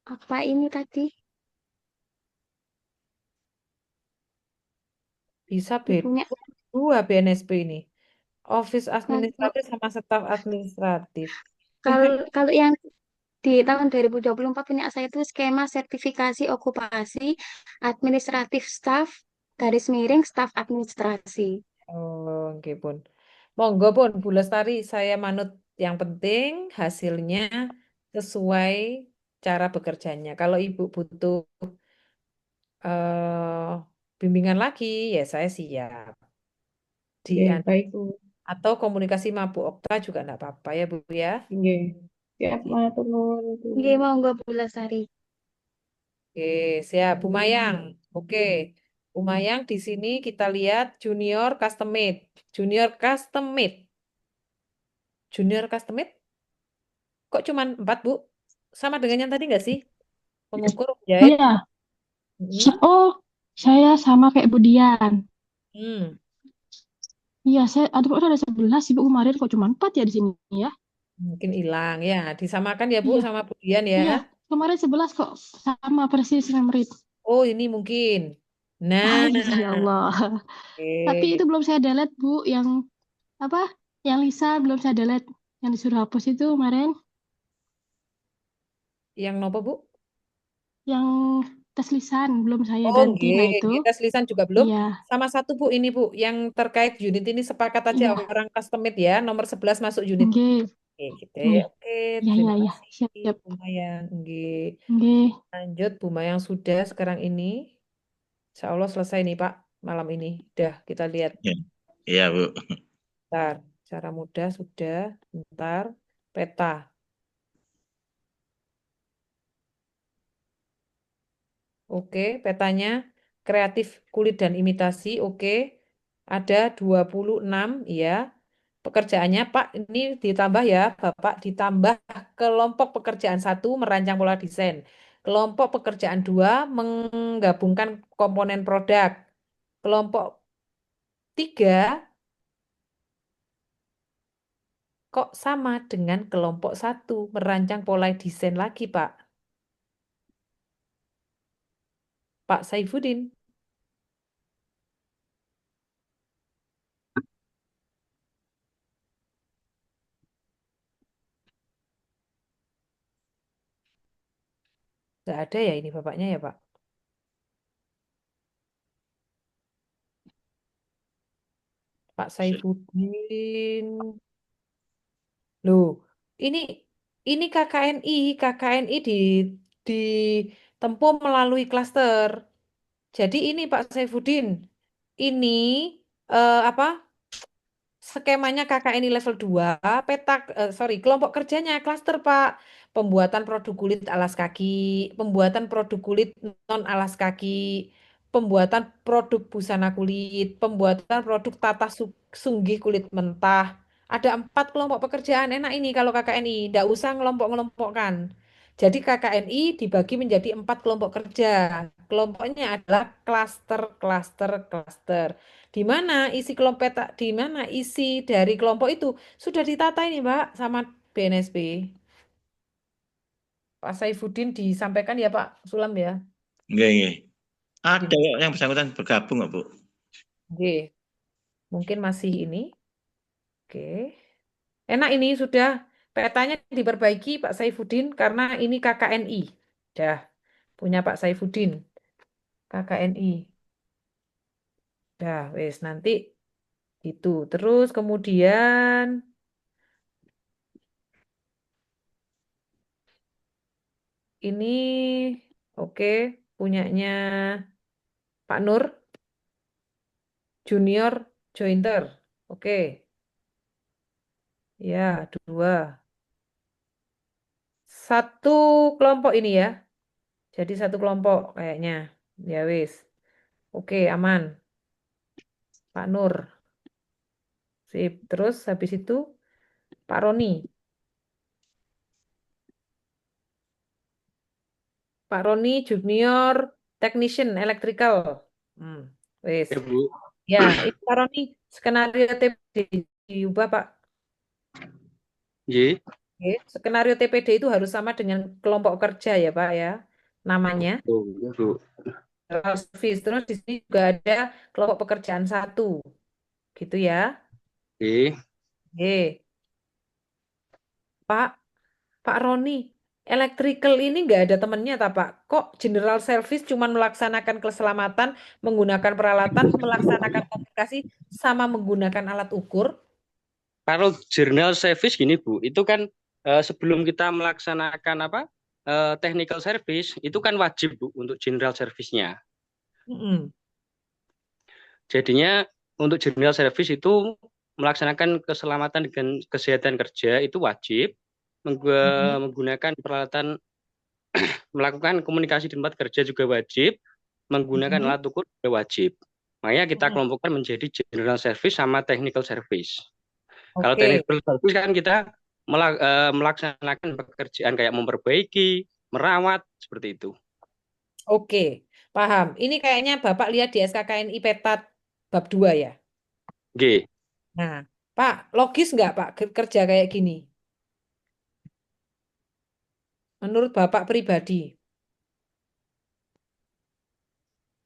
apa ini tadi? bisa Ibunya beda dua BNSP ini. Office kalau administratif sama staf administratif. kalau kalau yang di tahun 2024 punya saya itu skema sertifikasi okupasi administratif staff garis miring staf administrasi. Oh, oke pun. Monggo pun, Bu Lestari, saya manut yang penting hasilnya sesuai cara bekerjanya. Kalau Ibu butuh eh, bimbingan lagi, ya saya siap. Di Oke, baik Bu. atau komunikasi sama Bu Okta juga enggak apa-apa ya Bu ya. Oke. Siap, matur nuwun Bu. Nggih, monggo Bu Lestari. Oke, siap. Bu Mayang. Oke. Bu Mayang di sini kita lihat junior custom made. Junior custom made. Junior custom made Kok cuman 4, Bu? Sama dengan yang tadi nggak sih? Pengukur, Oh penjahit. ya, oh saya sama kayak Budian. Hmm. Iya, saya ada 11 Ibu kemarin kok cuma 4 ya di sini ya. Mungkin hilang ya. Disamakan ya, Bu, Iya, sama Budian ya. iya, kemarin 11 kok sama persis memory. Oh, ini mungkin. Nah, Ah, iya ya Allah. Tapi itu oke. belum saya delete, Bu, yang apa? Yang Lisa belum saya delete. Yang disuruh hapus itu kemarin, Yang nopo, Bu? yang tes lisan belum saya Oh, ganti. Nah, itu nggih, tes lisan juga belum. iya, Sama satu, Bu, ini, Bu, yang terkait unit ini sepakat aja iya, orang customate ya. Nomor 11 masuk unit. nggih, Oke, gitu ya. nggih. Oke, Iya, iya, terima iya. kasih, Siap, siap. Bu Mayang. Nggih. Nggih. Lanjut, Bu Mayang sudah sekarang ini. Insya Allah selesai nih, Pak, malam ini. Udah, kita lihat. Ya. Iya, Bu. Bentar, cara mudah sudah. Bentar, peta. Oke, petanya kreatif kulit dan imitasi. Oke, ada 26, ya. Pekerjaannya, Pak, ini ditambah ya, Bapak, ditambah kelompok pekerjaan 1 merancang pola desain. Kelompok pekerjaan 2 menggabungkan komponen produk. Kelompok 3 kok sama dengan kelompok 1 merancang pola desain lagi, Pak. Pak Saifuddin. Nggak ada ya ini Bapaknya ya, Pak? Pak Saifuddin. Loh, ini KKNI ditempuh melalui klaster. Jadi ini Pak Saifuddin, ini apa? Skemanya KKNI level 2, kelompok kerjanya klaster, Pak. Pembuatan produk kulit alas kaki, pembuatan produk kulit non alas kaki, pembuatan produk busana kulit, pembuatan produk sunggih kulit mentah. Ada 4 kelompok pekerjaan. Enak ini kalau KKNI, tidak usah ngelompok-ngelompokkan. Jadi KKNI dibagi menjadi 4 kelompok kerja. Kelompoknya adalah klaster, klaster, klaster. Di mana isi dari kelompok itu sudah ditata ini, Mbak, sama BNSP. Pak Saifuddin disampaikan ya, Pak Sulam ya. Nggih, nggih. Ada kok yang bersangkutan bergabung kok, Bu. Oke. Mungkin masih ini. Oke. Enak ini sudah petanya diperbaiki Pak Saifuddin karena ini KKNI. Dah punya Pak Saifuddin. KKNI. Dah, wes nanti itu. Terus kemudian ini oke punyanya Pak Nur Junior Jointer. Oke. Ya, 2. Satu kelompok ini ya. Jadi satu kelompok kayaknya. Ya wis. Oke, aman. Pak Nur. Sip. Terus habis itu Pak Roni. Pak Roni Junior Technician Electrical. Wis. Ya, Bu. Ya, itu Pak Roni skenario TPD diubah, Pak. Ye. Oke, skenario TPD itu harus sama dengan kelompok kerja ya, Pak ya. Namanya. Oh, ya, Bu. Service. Terus di sini juga ada kelompok pekerjaan 1. Gitu ya. Oke. Oke. Pak Roni, electrical ini nggak ada temennya, tak Pak? Kok general service cuma melaksanakan keselamatan, menggunakan peralatan, melaksanakan komunikasi, sama menggunakan alat ukur? Kalau journal service gini Bu, itu kan sebelum kita melaksanakan technical service, itu kan wajib Bu untuk general service-nya. Jadinya untuk general service itu melaksanakan keselamatan dan kesehatan kerja itu wajib, menggunakan peralatan melakukan komunikasi di tempat kerja juga wajib, menggunakan alat ukur juga wajib. Makanya kita kelompokkan menjadi general service sama technical service. Kalau technical service kan kita melaksanakan pekerjaan kayak memperbaiki, merawat seperti itu. Oke, paham. Ini kayaknya Bapak lihat di SKKNI Peta bab 2 ya. G. Nah, Pak, logis nggak Pak kerja kayak gini? Menurut Bapak pribadi?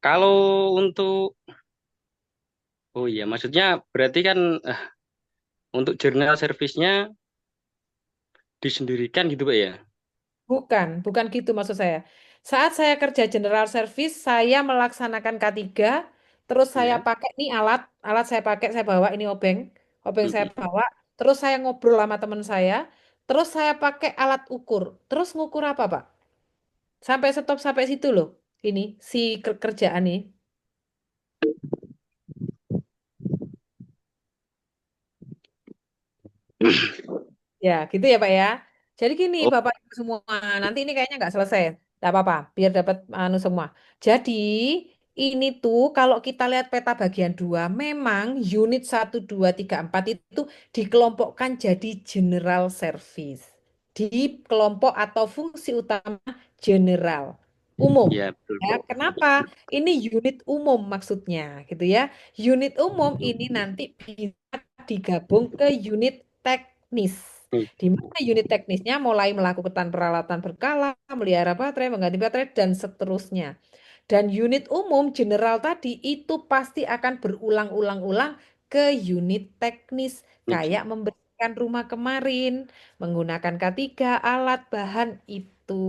Kalau untuk oh iya, maksudnya berarti kan untuk jurnal servisnya disendirikan gitu Pak ya? Bukan gitu maksud saya. Saat saya kerja general service, saya melaksanakan K3, terus saya Ya. pakai nih alat saya pakai, saya bawa ini obeng saya Mm-mm. bawa, terus saya ngobrol sama teman saya, terus saya pakai alat ukur. Terus ngukur apa, Pak? Sampai stop sampai situ loh. Ini si kerjaan nih. Ya, gitu ya Pak ya. Jadi gini Oh, Bapak Ibu semua, nanti ini kayaknya nggak selesai. Nggak apa-apa, biar dapat anu semua. Jadi ini tuh kalau kita lihat peta bagian 2, memang unit 1, 2, 3, 4 itu dikelompokkan jadi general service. Di kelompok atau fungsi utama general, umum. ya betul Ya, Bu. kenapa? Ini unit umum maksudnya, gitu ya. Unit umum ini nanti bisa digabung ke unit teknis. Di mana unit teknisnya mulai melakukan peralatan berkala, melihara baterai, mengganti baterai, dan seterusnya. Dan unit umum general tadi itu pasti akan berulang-ulang-ulang ke unit teknis, kayak membersihkan rumah kemarin, menggunakan K3, alat bahan itu,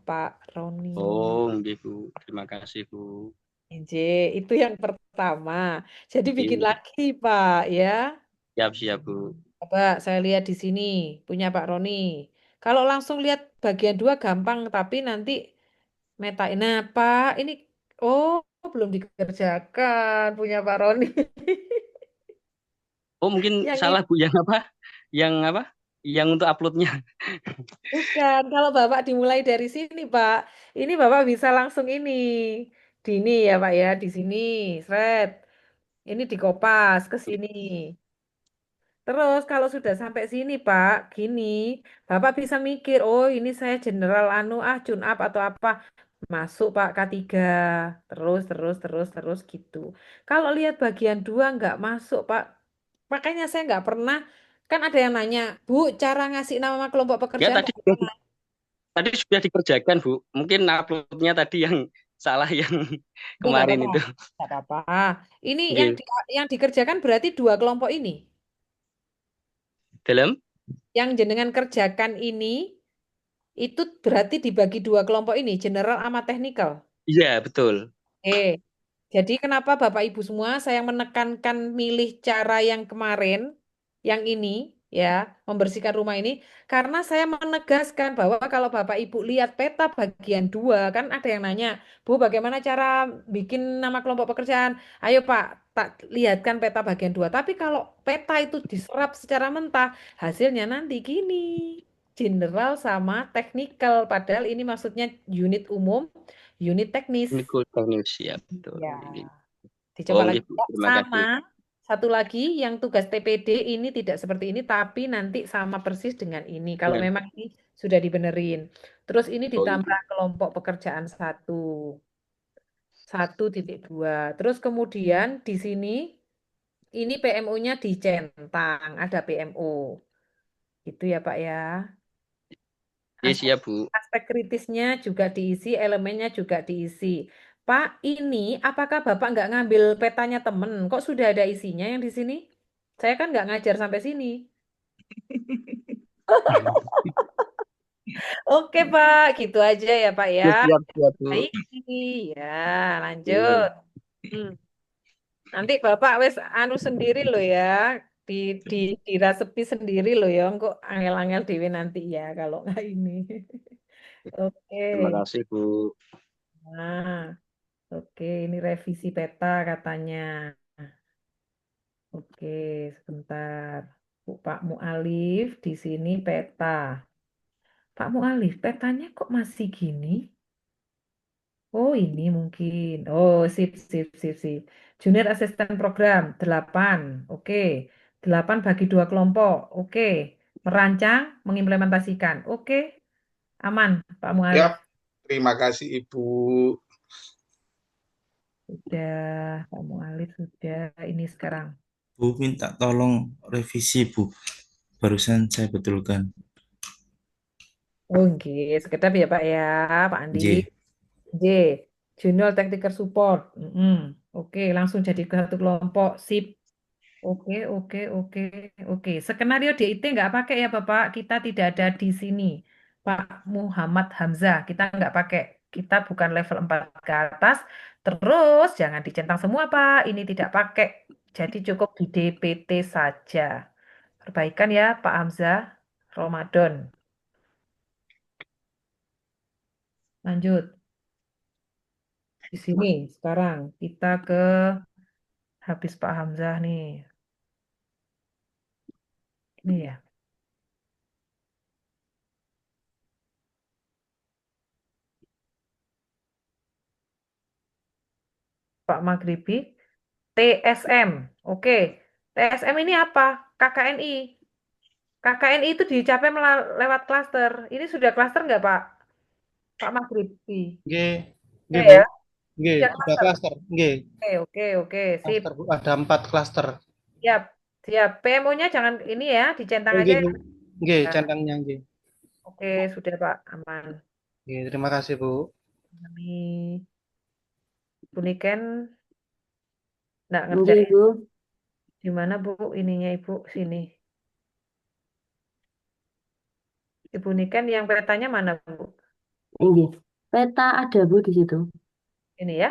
Pak Roni. Oh, nggih, Bu. Terima kasih, Bu. J, itu yang pertama. Jadi bikin Iya. lagi, Pak, ya. Siap-siap, Bu. Coba saya lihat di sini, punya Pak Roni. Kalau langsung lihat bagian 2 gampang, tapi nanti meta. Nah, Pak, ini, oh, belum dikerjakan, punya Pak Roni. Oh, mungkin Yang ini, salah, Bu. Yang apa? Yang apa? Yang untuk uploadnya. bukan. Kalau Bapak dimulai dari sini, Pak, ini Bapak bisa langsung ini. Di ini ya, Pak, ya, di sini. Sret. Ini dikopas ke sini. Terus kalau sudah sampai sini Pak, gini, Bapak bisa mikir, oh ini saya general anu tune up atau apa. Masuk Pak K3. Terus gitu. Kalau lihat bagian 2 nggak masuk Pak. Makanya saya nggak pernah, kan ada yang nanya, Bu, cara ngasih nama kelompok Ya, pekerjaan bagaimana? tadi sudah dikerjakan, Bu. Mungkin uploadnya tadi yang salah yang Itu nggak kemarin apa-apa. itu. Nggak apa-apa. Ini Nggih. yang dikerjakan berarti 2 kelompok ini. Dalam? Yang jenengan kerjakan ini, itu berarti dibagi 2 kelompok ini, general sama technical. Iya, betul. Jadi kenapa Bapak Ibu semua saya menekankan milih cara yang kemarin, yang ini, ya, membersihkan rumah ini, karena saya menegaskan bahwa kalau Bapak Ibu lihat peta bagian 2, kan ada yang nanya, Bu, bagaimana cara bikin nama kelompok pekerjaan? Ayo Pak, tak lihatkan peta bagian 2. Tapi kalau peta itu diserap secara mentah, hasilnya nanti gini, general sama technical, padahal ini maksudnya unit umum, unit teknis. Ini good news, ya, betul. Ya. Nggih. Dicoba Oh, lagi. nggih, Bu. Ya, Terima sama. kasih. Satu lagi yang tugas TPD ini tidak seperti ini, tapi nanti sama persis dengan ini. Kalau Dengan memang ini sudah dibenerin. Terus ini oh, iya. ditambah kelompok pekerjaan 1, 1.2. Terus kemudian di sini, ini PMO-nya dicentang. Ada PMO. Itu ya Pak ya. Yes, Aspek, ya, Bu. aspek kritisnya juga diisi, elemennya juga diisi. Pak, ini apakah Bapak nggak ngambil petanya temen? Kok sudah ada isinya yang di sini? Saya kan nggak ngajar sampai sini. Oke Pak, gitu aja ya Pak ya. Yes, siap, siap, Bu. Baik, ya Iya. lanjut. Hmm. Nanti Bapak wes anu sendiri loh ya, di di dirasepi sendiri loh ya, kok angel-angel dewe nanti ya kalau nggak ini. Oke. Terima kasih, Bu. Nah, oke, ini revisi peta katanya. Oke, sebentar. Pak Mualif di sini peta. Pak Mualif, petanya kok masih gini? Oh, ini mungkin. Oh, sip. Junior Assistant Program 8. Oke. 8 bagi 2 kelompok. Oke. merancang, mengimplementasikan. Oke, aman, Pak Mualif. Yap, terima kasih Ibu. Sudah, Pak Mualif sudah. Ini sekarang. Bu minta tolong revisi Bu. Barusan saya betulkan. Oh, oke. Sekedap ya Pak ya, Pak Andi. J. J. Junior Technical Support. Oke, langsung jadi ke satu kelompok. Sip. Oke, oke, oke, oke. Skenario DIT nggak pakai ya Bapak. Kita tidak ada di sini. Pak Muhammad Hamzah, kita nggak pakai. Kita bukan level 4 ke atas. Terus jangan dicentang semua Pak. Ini tidak pakai. Jadi cukup di DPT saja. Perbaikan ya Pak Hamzah. Ramadan. Lanjut. Di sini sekarang kita ke habis Pak Hamzah nih. Ini ya. Pak Maghribi. TSM. Oke. TSM ini apa? KKNI. KKNI itu dicapai lewat klaster. Ini sudah klaster nggak Pak? Pak Maghribi. Nggih, Oke nggih Bu. ya. Nggih, Sudah sudah klaster. klaster. Nggih, Oke, oke, sip. klaster Bu. Ada 4 klaster. Siap. Siap. PMO-nya jangan ini ya, dicentang aja Nggih ya. Bu. Nggih, Nah, centangnya nggih. oke, sudah Pak. Aman. Nggih, terima kasih Bu. Kami Bu Niken nggak Nggih, ngerjain. Bu. Di mana Bu ininya Ibu? Sini. Ibu Niken yang petanya mana Bu? Nggih. Peta ada Bu di situ. Ini ya.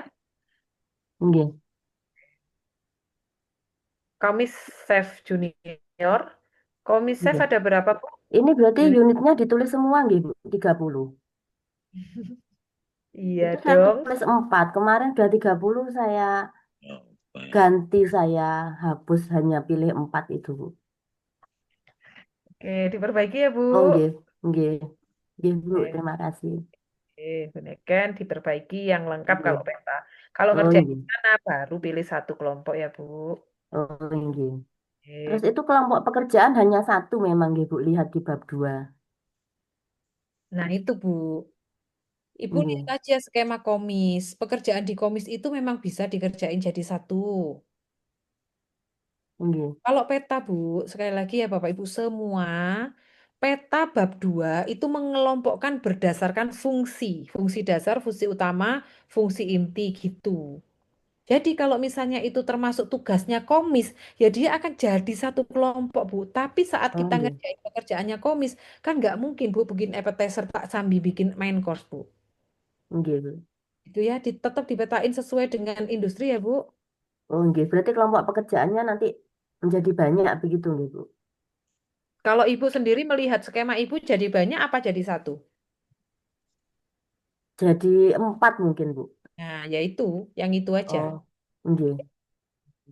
Nggih. Komis Chef Junior. Komis Chef Nggih. ada berapa Bu? Ini berarti Unit. unitnya ditulis semua nggih Bu, 30. Iya Itu saya dong. tulis 4. Kemarin udah 30 saya ganti, saya hapus, hanya pilih 4 itu Bu. Oke, diperbaiki ya Bu. Oh nggih, nggih. Nggih Bu, Oke, terima kasih. Bu Niken diperbaiki yang lengkap Nggih. kalau peta. Kalau Oh ngerjain nggih. mana baru pilih satu kelompok ya Bu. Oh nggih. Terus Oke. itu kelompok pekerjaan hanya 1 memang nggih Bu, lihat di bab 2. Nah itu Bu. Ibu Nggih. lihat aja skema komis. Pekerjaan di komis itu memang bisa dikerjain jadi satu. Nggih. Kalau peta, Bu, sekali lagi ya Bapak Ibu semua, peta bab 2 itu mengelompokkan berdasarkan fungsi. Fungsi dasar, fungsi utama, fungsi inti gitu. Jadi kalau misalnya itu termasuk tugasnya komis, ya dia akan jadi satu kelompok, Bu. Tapi saat Oh kita nggih. ngerjain pekerjaannya komis, kan nggak mungkin, Bu, bikin appetizer tak sambil bikin main course, Bu. Nggih Bu. Itu ya, tetap dipetain sesuai dengan industri ya, Bu. Oh nggih, berarti kelompok pekerjaannya nanti menjadi banyak begitu nggih Bu. Kalau Ibu sendiri melihat skema Ibu jadi banyak apa jadi satu? Jadi 4 mungkin Bu. Nah, yaitu, yang itu aja. Oh nggih.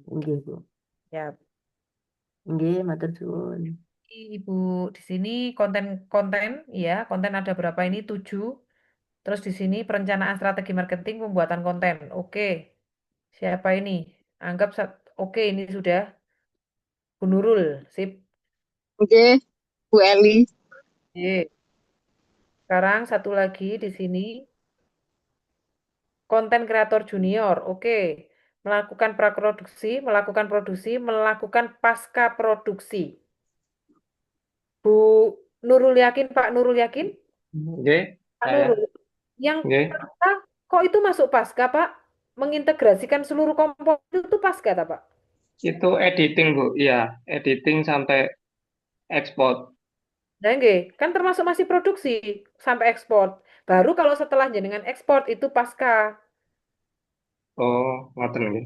Nggih Bu. Ya, Nggih, matur suwun. Ibu di sini konten-konten, ya, konten ada berapa ini? 7. Terus di sini perencanaan strategi marketing, pembuatan konten. Oke, siapa ini? Anggap oke ini sudah Bu Nurul, sip. Oke, Bu Eli. Ye. Sekarang satu lagi di sini konten kreator junior. Oke, melakukan praproduksi, melakukan produksi, melakukan pasca produksi. Bu Nurul Yakin, Pak Nurul Yakin? Nggih, Pak saya. Nurul, yang Nggih. pasca, kok itu masuk pasca, Pak? Mengintegrasikan seluruh komponen itu pasca, tak, Pak? Itu editing, Bu. Iya, editing sampai ekspor. Nah, nggih, kan termasuk masih produksi sampai ekspor. Baru kalau setelah jenengan ekspor itu pasca. Oh, ngoten nggih.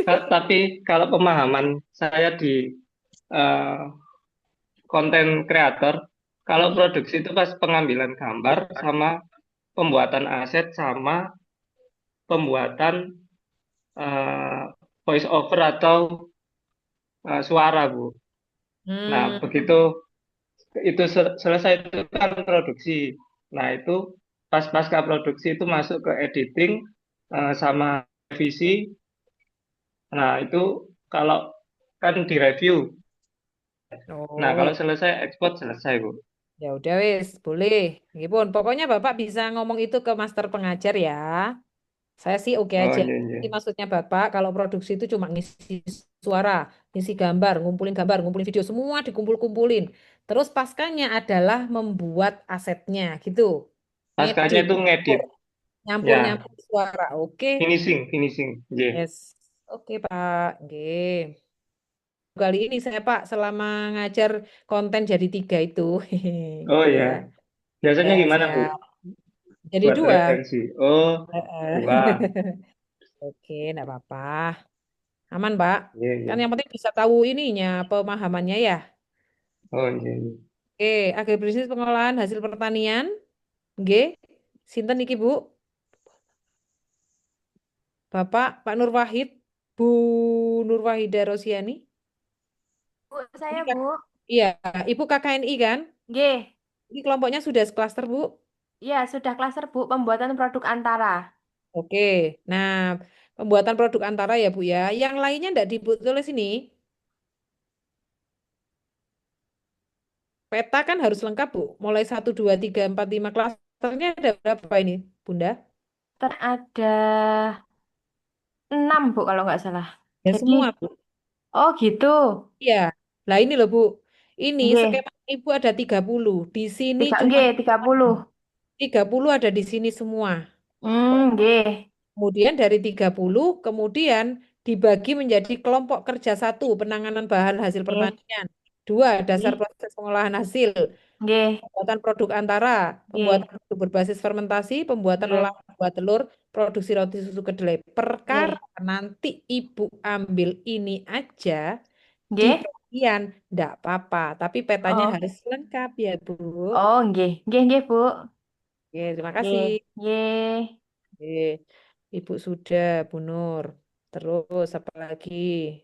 Tapi kalau pemahaman saya di konten kreator, kalau produksi itu pas pengambilan gambar sama pembuatan aset sama pembuatan voice over atau suara, Bu. Nah, begitu itu selesai itu kan produksi. Nah, itu pas pasca produksi itu masuk ke editing sama revisi. Nah, itu kalau kan direview. Nah, Oh, kalau selesai ekspor selesai, Bu. ya udah wis, boleh. Nggih, pokoknya Bapak bisa ngomong itu ke master pengajar ya. Saya sih oke Oh, aja. iya, iya. Jadi maksudnya Bapak kalau produksi itu cuma ngisi suara, ngisi gambar, ngumpulin video, semua dikumpul-kumpulin. Terus paskanya adalah membuat asetnya gitu. Pascanya Ngedit, itu ngedit. Ya, nyampur-nyampur suara. Oke. finishing. Iya. Yes. Oke, Pak. Nggih. Kali ini saya Pak selama ngajar konten jadi 3 itu. Oh, Gitu iya. ya. Biasanya Ya, gimana, Bu? siap. Jadi Buat 2. referensi. Oh, Heeh. 2. Oke, enggak apa-apa. Aman, Pak. Iya, iya. Kan yang penting bisa tahu ininya, pemahamannya ya. Oh, iya, iya. Oke, agribisnis pengolahan hasil pertanian. Nggih. Sinten iki, Bu? Bapak Pak Nur Wahid, Bu Nur Wahida Rosiani. Bu, saya Ini Bu. Iya, Ibu KKNI kan? G. Ini kelompoknya sudah seklaster, Bu. Iya, sudah klaster Bu, pembuatan produk antara. Oke. Nah, pembuatan produk antara ya, Bu ya. Yang lainnya enggak ditulis ini. Peta kan harus lengkap, Bu. Mulai 1, 2, 3, 4, 5 klasternya ada berapa ini, Bunda? Ada 6 Bu kalau nggak salah. Ya Jadi, semua, Bu. oh gitu. Iya. Lah ini loh, Bu. Ini G. skema Ibu ada 30. Di sini 3, G, cuma 30. 30 ada di sini semua. G. Kemudian dari 30, kemudian dibagi menjadi kelompok kerja 1, penanganan bahan hasil G. pertanian. 2, dasar G. proses pengolahan hasil. G. Pembuatan produk antara, G. pembuatan produk berbasis fermentasi, pembuatan G. olahan buah telur, produksi roti susu kedelai. G. Perkara nanti Ibu ambil ini aja G. di bagian, enggak apa-apa. Tapi petanya Oh. harus lengkap ya, Bu. Oh, G. G, Bu. Oke, terima G. kasih. G. Oke, Ibu sudah, Bu Nur. Terus apa lagi?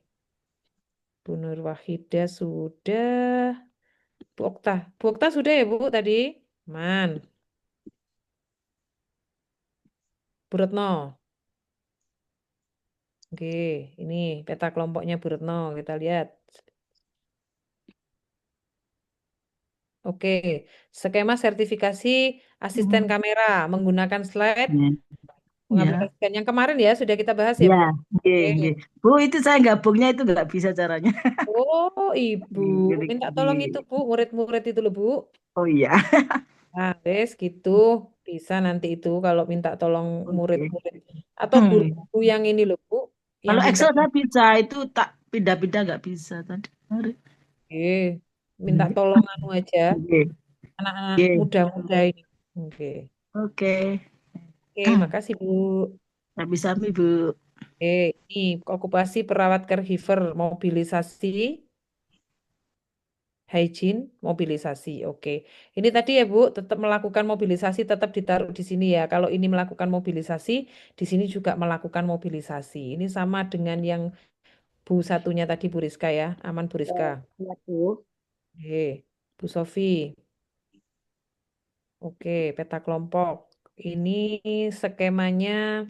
Bu Nur Wahidah sudah. Bu Okta. Bu Okta sudah ya, Bu, tadi? Man. Bu Retno. Oke, ini peta kelompoknya Bu Retno. Kita lihat. Oke, skema sertifikasi asisten kamera menggunakan slide Ya, ya, mengaplikasikan yang kemarin ya sudah kita bahas ya, ya, Bu. nggih, Oke. nggih. Bu, itu saya gabungnya itu nggak bisa caranya. Oh, Ibu, minta tolong itu Bu, murid-murid itu loh Bu. Oh iya. Nah, wes gitu. Bisa nanti itu kalau minta tolong Oke. murid-murid atau guru yang ini loh Bu, yang Kalau pintar. Excel saya bisa, itu tak pindah-pindah nggak bisa tadi. Kemarin. Oke, minta tolong anu aja Oke. anak-anak Oke. muda-muda ini. Oke. Oke. Oke, makasih Bu. Sami-sami, Bu. Oke, ini okupasi perawat caregiver, mobilisasi, hygiene, mobilisasi. Oke. Ini tadi ya Bu, tetap melakukan mobilisasi, tetap ditaruh di sini ya. Kalau ini melakukan mobilisasi, di sini juga melakukan mobilisasi. Ini sama dengan yang Bu satunya tadi Bu Rizka ya. Aman Bu Rizka. Ya, Bu. Oke. Bu Sofi. Oke, peta kelompok. Ini skemanya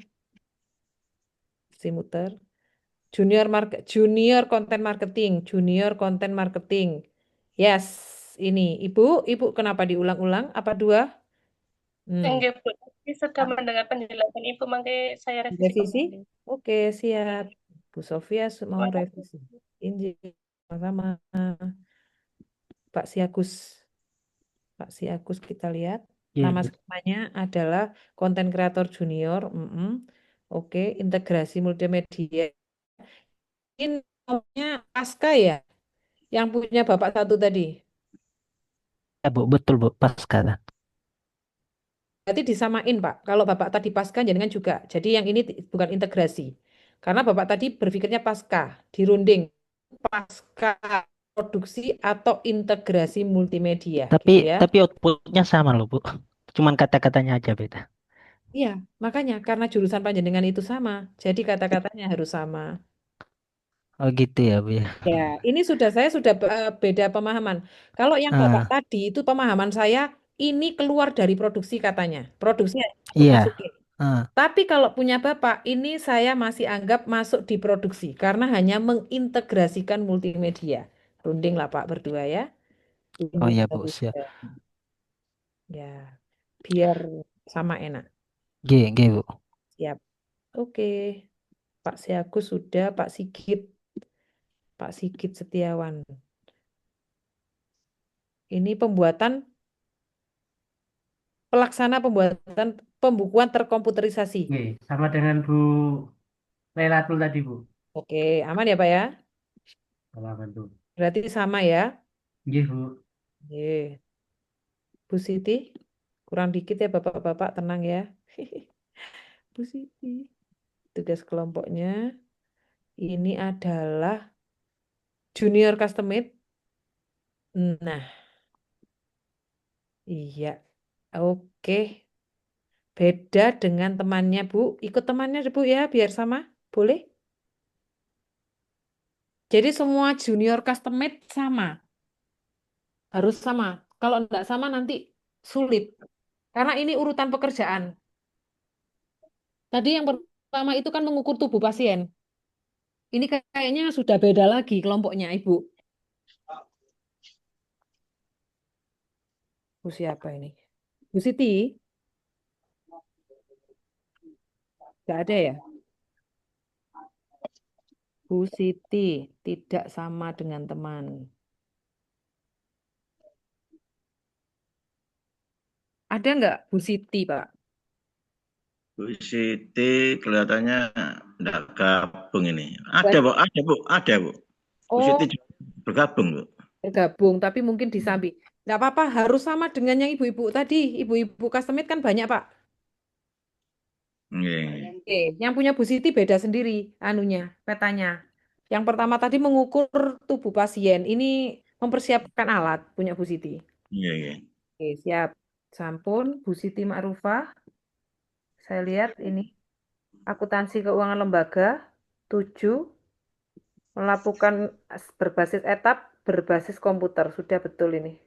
simuter. Junior content marketing. Yes, ini Ibu kenapa diulang-ulang? Apa 2? Enggak, Bu. Saya sudah mendengar penjelasan Ibu, makanya saya revisi Revisi? kembali. Oke, siap. Bu Sofia mau Makasih. revisi. Injil sama Pak Siagus. Pak Siagus kita lihat. Iya, Nama Bu. skemanya adalah konten kreator junior. Oke, integrasi multimedia. Ini namanya Pasca ya? Yang punya Bapak satu tadi. Ya, Bu, betul, Bu. Pas kata. Berarti disamain, Pak. Kalau Bapak tadi pasca, jangan juga. Jadi yang ini bukan integrasi. Karena Bapak tadi berpikirnya pasca, dirunding. Pasca produksi atau integrasi multimedia. Tapi Gitu ya. outputnya sama loh, Bu. Cuman kata-katanya aja beda. Iya, makanya karena jurusan panjenengan itu sama. Jadi kata-katanya harus sama. Oh gitu ya, Bu ya. Ya, ini saya sudah beda pemahaman. Kalau yang Bapak Ah, tadi itu pemahaman saya ini keluar dari produksi katanya. Produksinya aku iya. masukin. Ah, Tapi kalau punya Bapak, ini saya masih anggap masuk di produksi karena hanya mengintegrasikan multimedia. Runding lah Pak berdua ya. Oh Ini iya Bu, baru siap. ya, biar sama enak. G Bu. Siap. Oke. Pak Seagus sudah, Pak Sigit Setiawan. Ini pelaksana pembuatan pembukuan terkomputerisasi. Oke, sama dengan Bu Lailatul tadi, Bu. Oke, aman ya Pak ya? Aman tuh. Berarti sama ya? Iya, Bu. Oke. Bu Siti, kurang dikit ya Bapak-bapak, tenang ya. Bu Siti. Tugas kelompoknya ini adalah junior customate. Nah, iya. Oke. Beda dengan temannya, Bu. Ikut temannya, Bu ya, biar sama. Boleh? Jadi semua junior customate sama. Harus sama. Kalau enggak sama nanti sulit. Karena ini urutan pekerjaan. Tadi yang pertama itu kan mengukur tubuh pasien. Ini kayaknya sudah beda lagi kelompoknya, Ibu. Bu siapa ini? Bu Siti? Enggak ada ya? Bu Siti tidak sama dengan teman. Ada enggak Bu Siti, Pak? Bu Siti kelihatannya enggak gabung ini. Ada, Bu. Ada, Bu. Ada, Bu. Bu Siti Oh, juga bergabung, Bu. bergabung, tapi mungkin di samping. Enggak apa-apa, harus sama dengan yang ibu-ibu tadi. Ibu-ibu customate kan banyak, Pak. Nggih. Oke, yang punya Bu Siti beda sendiri anunya, petanya. Yang pertama tadi mengukur tubuh pasien. Ini mempersiapkan alat punya Bu Siti. Iya, iya. Oke, siap. Sampun Bu Siti Ma'rufah. Saya lihat ini akuntansi keuangan lembaga 7 melakukan berbasis etap berbasis komputer. Sudah betul ini.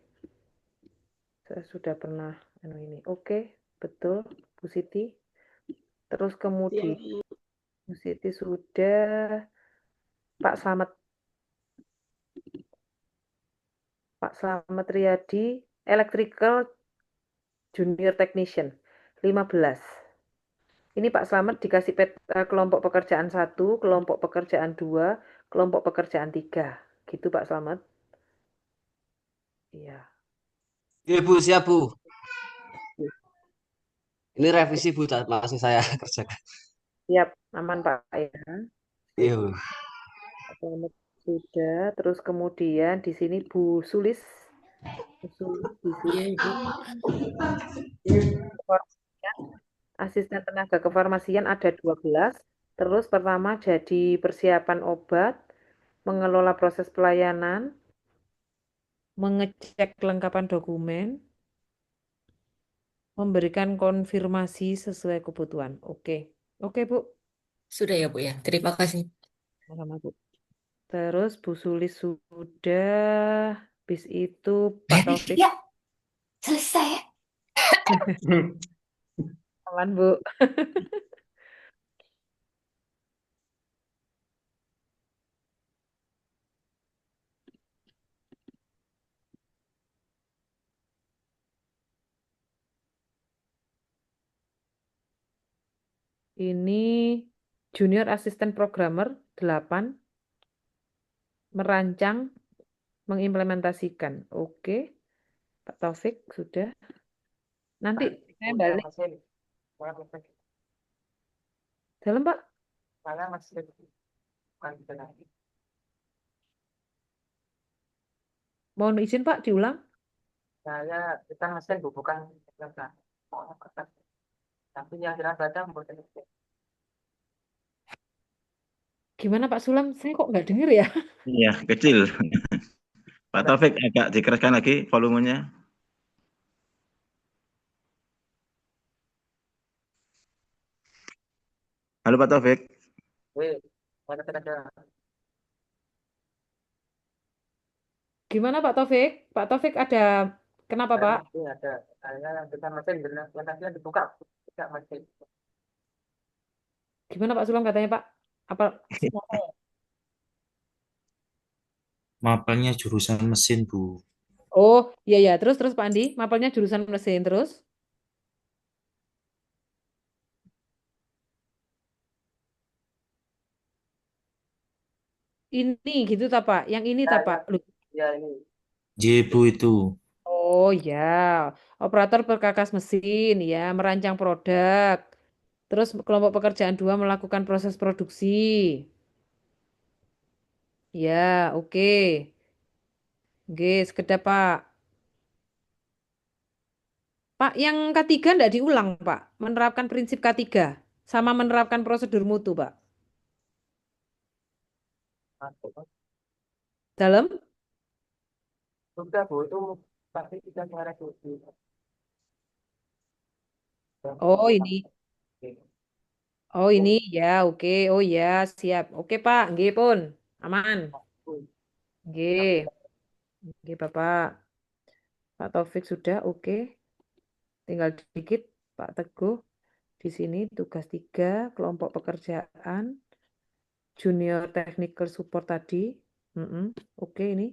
Saya sudah pernah ini. Oke, betul Bu Siti. Terus kemudian Bu Siti sudah Pak Slamet Riyadi, Electrical Junior Technician, 15. Ini Pak Slamet dikasih kelompok pekerjaan 1, kelompok pekerjaan 2, kelompok pekerjaan 3. Gitu Pak Slamet. Iya. Iya Bu, siap Bu. Ini revisi Bu, masih saya kerjakan. Siap, aman Pak ya. Iya Bu. Pak Slamet sudah, terus kemudian di sini Bu Sulis. Bu Sulis di sini Bu. Asisten tenaga kefarmasian ada 12. Terus pertama jadi persiapan obat, mengelola proses pelayanan, mengecek kelengkapan dokumen, memberikan konfirmasi sesuai kebutuhan. Oke. Oke, Bu. Sudah ya, Bu ya. Terima kasih. Sama Bu. Terus Bu Sulis sudah, bis itu Pak Taufik. Ya, selesai. Aman, Bu. Ini Junior Assistant Programmer 8. Merancang, mengimplementasikan. Oke. Pak Taufik sudah. Nanti saya balik. Dalam, Pak. Saya masih Mohon izin, Pak, diulang. kita mesin bukan tapi yang jelas baca bukan. Gimana Pak Sulam? Saya kok nggak dengar ya? Iya, kecil. Pak Taufik agak dikeraskan lagi volumenya. Halo Pak Taufik. Gimana Pak Taufik? Pak Taufik ada kenapa Pak? Ada kita mesin benar dibuka tidak mesin. Gimana Pak Sulam katanya Pak? Apa semua saya? Mapelnya jurusan mesin, Bu. Oh, iya ya. Terus Pak Andi, mapelnya jurusan mesin terus. Ini gitu tak Pak? Yang ini tak Pak? Loh. J, Bu itu. Oh ya, operator perkakas mesin ya, merancang produk. Terus kelompok pekerjaan 2 melakukan proses produksi. Ya, oke. Oke, sekedap Pak. Pak, yang ketiga enggak diulang, Pak. Menerapkan prinsip K3 sama menerapkan prosedur mutu, Pak. Dalam? Sudah, Bu, itu pasti kita merevisi. Oh, ini. Oh, ini ya, oke. Oh ya, siap. Oke, Pak. Nggih pun. Aman. Nggih. Nggih, Bapak. Pak Taufik sudah, oke. Tinggal dikit, Pak Teguh. Di sini tugas 3, kelompok pekerjaan, junior technical support tadi. Oke ini.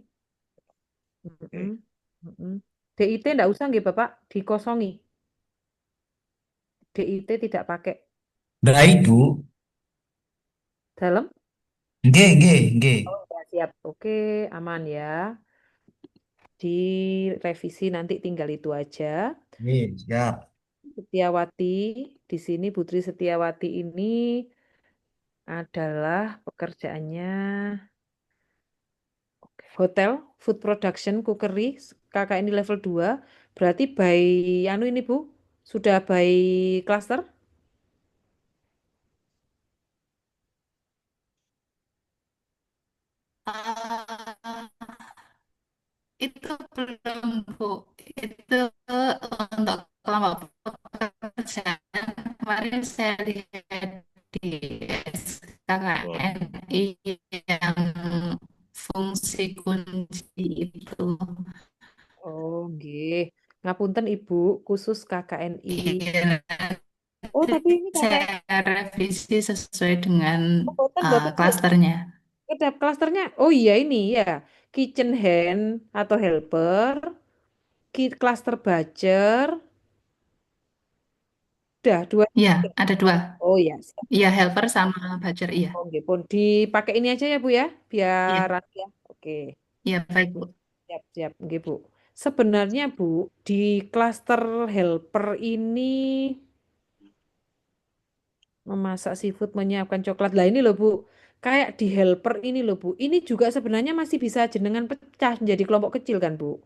DIT enggak usah nggih Bapak, dikosongi. DIT tidak pakai. Baik, Bu. Dalam? Nggih, nggih, nggih. Oh, ya, siap. Oke, aman ya. Direvisi nanti tinggal itu aja. Nggih, siap. Setiawati, di sini Putri Setiawati ini adalah pekerjaannya hotel, food production, cookery, KKN level 2. Berarti by anu ini Bu, sudah by cluster? Itu belum, Bu. Itu untuk kelompok pekerjaan kemarin saya lihat di SKKNI yang fungsi kunci itu. Oh, nggih. Ngapunten Ibu, khusus KKNI. Iya, Oh, tapi ini KKNI. saya revisi sesuai dengan Bapak klasternya. Kedap klasternya. Oh iya ini ya. Kitchen hand atau helper, cluster butcher. Udah dua. Iya, ada 2. Oh ya. Iya, helper sama butcher, iya. Oh, nggih pun dipakai ini aja ya Bu ya, biar Iya. rapi ya. Oke. Iya, baik, Bu. Siap, siap. Nggih Bu. Sebenarnya Bu, di klaster helper ini memasak seafood, menyiapkan coklat. Lah ini loh Bu, kayak di helper ini loh Bu. Ini juga sebenarnya masih bisa jenengan pecah menjadi kelompok kecil kan Bu?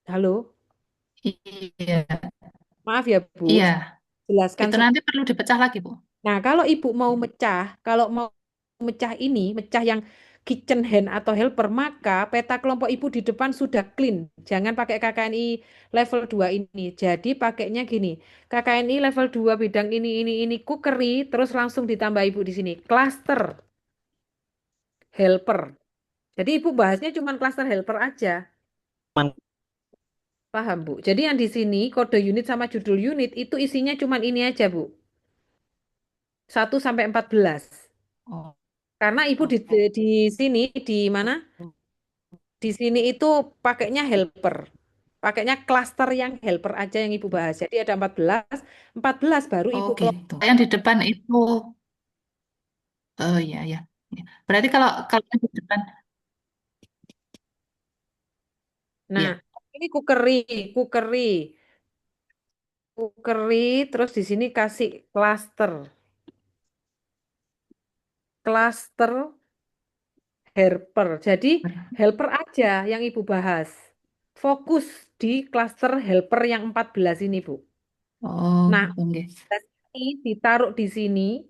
Halo? Iya. Maaf ya Bu, Iya. jelaskan. Itu nanti perlu dipecah lagi, Bu. Nah, kalau Ibu mau mecah, kalau mau mecah ini, mecah yang kitchen hand atau helper, maka peta kelompok Ibu di depan sudah clean. Jangan pakai KKNI level 2 ini. Jadi pakainya gini, KKNI level 2 bidang ini, cookery, terus langsung ditambah Ibu di sini. Cluster helper. Jadi Ibu bahasnya cuma cluster helper aja. Paham, Bu? Jadi yang di sini, kode unit sama judul unit, itu isinya cuma ini aja, Bu. 1 sampai 14. Oh. Karena Ibu di sini, di mana? Di sini itu pakainya helper. Pakainya klaster yang helper aja yang Ibu bahas. Jadi ada 14 baru Oh, Ibu gitu. Yang di depan itu, oh iya, iya. Iya. Berarti kalau yang di depan, Nah, iya. ini cookery, terus di sini kasih cluster helper. Jadi helper aja yang Ibu bahas. Fokus di cluster helper yang 14 ini, Bu. Oh, Nah, oke. ini ditaruh di sini,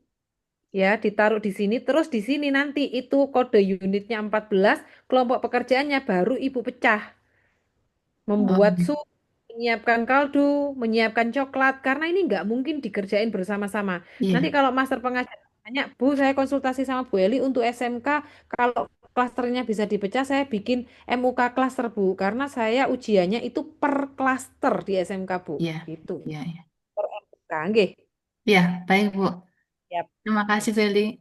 ya, ditaruh di sini, terus di sini nanti itu kode unitnya 14, kelompok pekerjaannya baru Ibu pecah. Membuat Oh, sup, menyiapkan kaldu, menyiapkan coklat, karena ini nggak mungkin dikerjain bersama-sama. iya. Nanti kalau master pengajar tanya, Bu, saya konsultasi sama Bu Eli untuk SMK, kalau klasternya bisa dipecah, saya bikin MUK klaster, Bu, karena saya ujiannya itu per klaster di SMK, Bu. Iya, Gitu. iya, iya. Per MUK, nggih. Iya, baik, Bu. Siap. Terima kasih, Feli.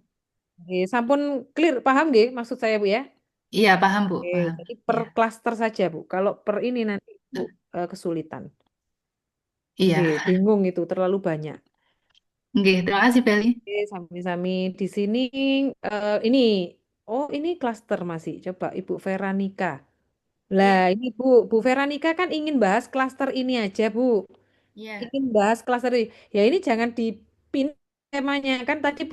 Nggih, sampun clear, paham nggih maksud saya Bu ya? Iya, paham, Bu, Oke, paham. jadi per Ya. klaster saja Bu. Kalau per ini nanti Bu kesulitan. Iya. Nggih, bingung itu terlalu banyak. Nggih, terima kasih, Beli. Oke, sami-sami di sini ini ini klaster masih. Coba Ibu Veranika. Lah, ini Bu Veranika kan ingin bahas klaster ini aja, Bu. Iya. Ingin bahas klaster ini. Ya ini jangan dipindah temanya kan tadi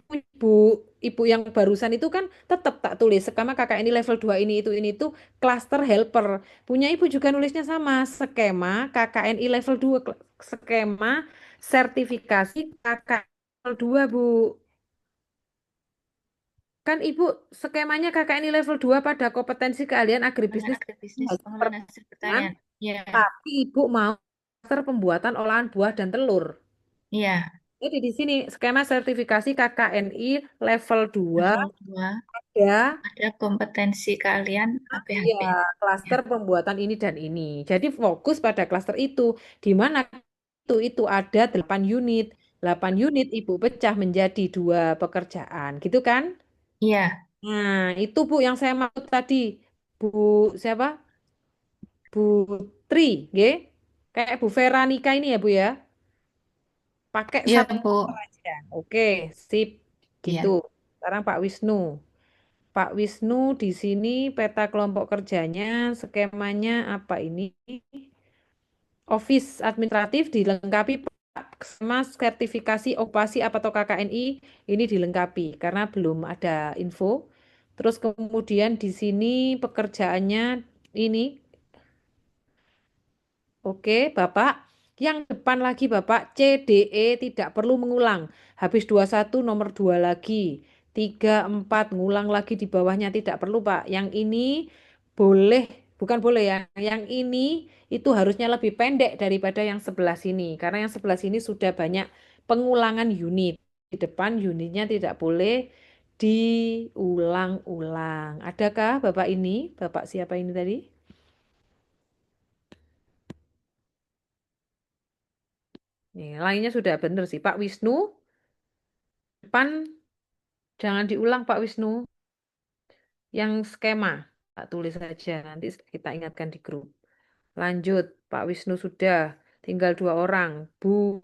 ibu yang barusan itu kan tetap tak tulis skema kakak ini level 2 ini itu klaster helper. Punya Ibu juga nulisnya sama, skema KKNI level 2 skema sertifikasi KKN level 2, Bu. Kan Ibu skemanya KKNI level 2 pada kompetensi keahlian agribisnis Agribisnis, hasil pengembangan hasil pertanian, pertanian. Iya. tapi Ibu mau klaster pembuatan olahan buah dan telur. Iya. Jadi di sini skema sertifikasi KKNI level 2 Level 2 ada kompetensi keahlian APHP. iya, klaster pembuatan ini dan ini. Jadi fokus pada klaster itu di mana itu ada 8 unit. 8 unit Ibu pecah menjadi 2 pekerjaan, gitu kan? Iya. Nah, itu Bu yang saya maksud tadi. Bu siapa? Bu Tri, nggih? Kayak Bu Veranika ini ya, Bu ya. Pakai Iya, satu Bu. klaster aja. Oke, sip. Iya. Gitu. Sekarang Pak Wisnu. Pak Wisnu di sini peta kelompok kerjanya, skemanya apa ini? Office administratif dilengkapi skema sertifikasi okupasi apa atau KKNI ini dilengkapi karena belum ada info. Terus kemudian di sini pekerjaannya ini. Oke, Bapak. Yang depan lagi Bapak CDE tidak perlu mengulang. Habis 21 nomor 2 lagi. 3, 4 ngulang lagi di bawahnya tidak perlu Pak. Yang ini boleh, bukan boleh ya. Yang ini itu harusnya lebih pendek daripada yang sebelah sini. Karena yang sebelah sini sudah banyak pengulangan unit. Di depan unitnya tidak boleh diulang-ulang. Adakah Bapak ini? Bapak siapa ini tadi? Nih, lainnya sudah benar sih. Pak Wisnu, depan jangan diulang Pak Wisnu. Yang skema, tak tulis saja. Nanti kita ingatkan di grup. Lanjut, Pak Wisnu sudah. Tinggal 2 orang. Bu,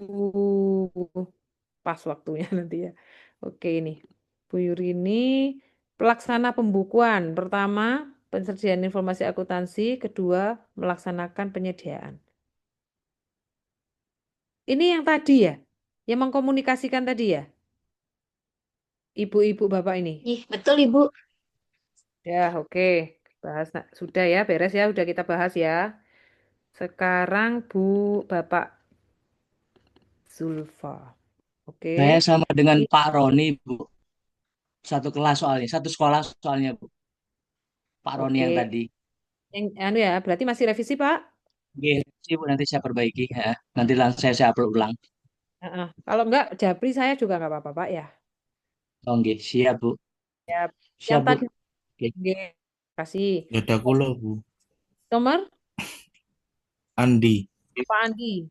pas waktunya nanti ya. Oke ini. Bu Yurini, pelaksana pembukuan. Pertama, penyediaan informasi akuntansi. Kedua, melaksanakan penyediaan. Ini yang tadi ya? Yang mengkomunikasikan tadi ya? Ibu-ibu bapak ini. Ih, betul Ibu. Ya, oke. Bahas sudah ya, beres ya, udah kita bahas ya. Sekarang Bapak Zulfa. Oke. Saya sama dengan Ini Pak Roni, Bu. Satu kelas soalnya, satu sekolah soalnya, Bu. Pak Roni oke. yang tadi. Yang anu ya, berarti masih revisi, Pak? Oke, Bu, nanti saya perbaiki. Ya. Nanti langsung saya upload ulang. Kalau enggak, Japri saya juga enggak apa-apa, Pak ya. Oke, siap, Bu. Ya, Siap, yang Bu. tadi. Oke. Oke, kasih. Ada kulo, Bu. Nomor Andi. Pak Andi.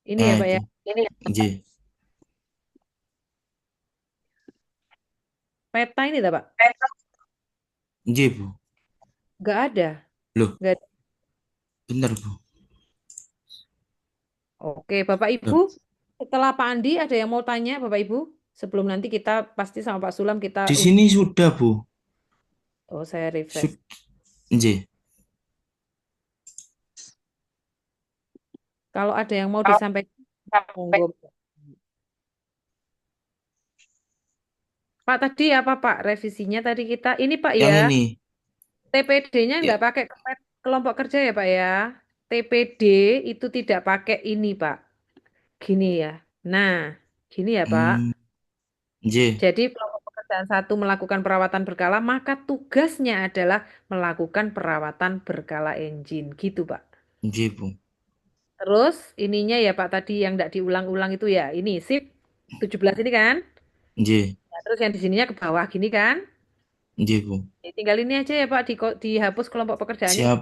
Ini Nah, ya, Pak itu. ya. Ini Nggih. peta ini dah, Pak. Nggih, Bu. Enggak ada. Loh, Enggak ada. bener, Bu. Oke, Bapak Ibu, setelah Pak Andi ada yang mau tanya, Bapak Ibu? Sebelum nanti kita pasti sama Pak Sulam kita Di sini sudah, Bu. Oh, saya refresh. Nggih. Kalau ada yang mau disampaikan, monggo. Pak tadi apa Pak revisinya tadi kita? Ini Pak Yang ya. ini. TPD-nya Ya. enggak pakai kelompok kerja ya Pak ya. TPD itu tidak pakai ini Pak. Gini ya. Nah, gini ya Pak. Nggih. Jadi kelompok pekerjaan 1 melakukan perawatan berkala, maka tugasnya adalah melakukan perawatan berkala engine. Gitu Pak. Nggih, Bu. Terus ininya ya Pak tadi yang enggak diulang-ulang itu ya. Ini sip 17 ini kan. Nggih. Nah, terus yang di sininya ke bawah gini kan. Nggih, Bu. Tinggal ini aja ya Pak dihapus kelompok pekerjaannya. Siap.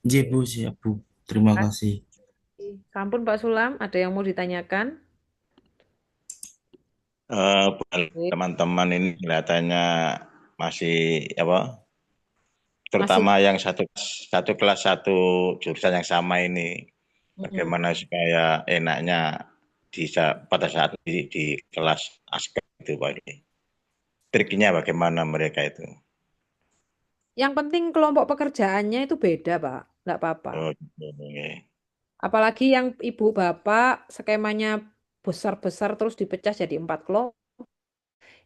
Nggih, Bu, siap, Bu. Terima kasih. Sampun Pak Sulam, ada yang mau ditanyakan? Bukan teman-teman ini kelihatannya masih apa? Terutama yang satu kelas satu jurusan yang sama ini, bagaimana supaya enaknya pada saat di kelas askar itu Pak. Triknya bagaimana mereka itu? Yang penting kelompok pekerjaannya itu beda, Pak. Nggak apa-apa. Oh, okay. Apalagi yang ibu bapak skemanya besar-besar terus dipecah jadi 4 kelompok.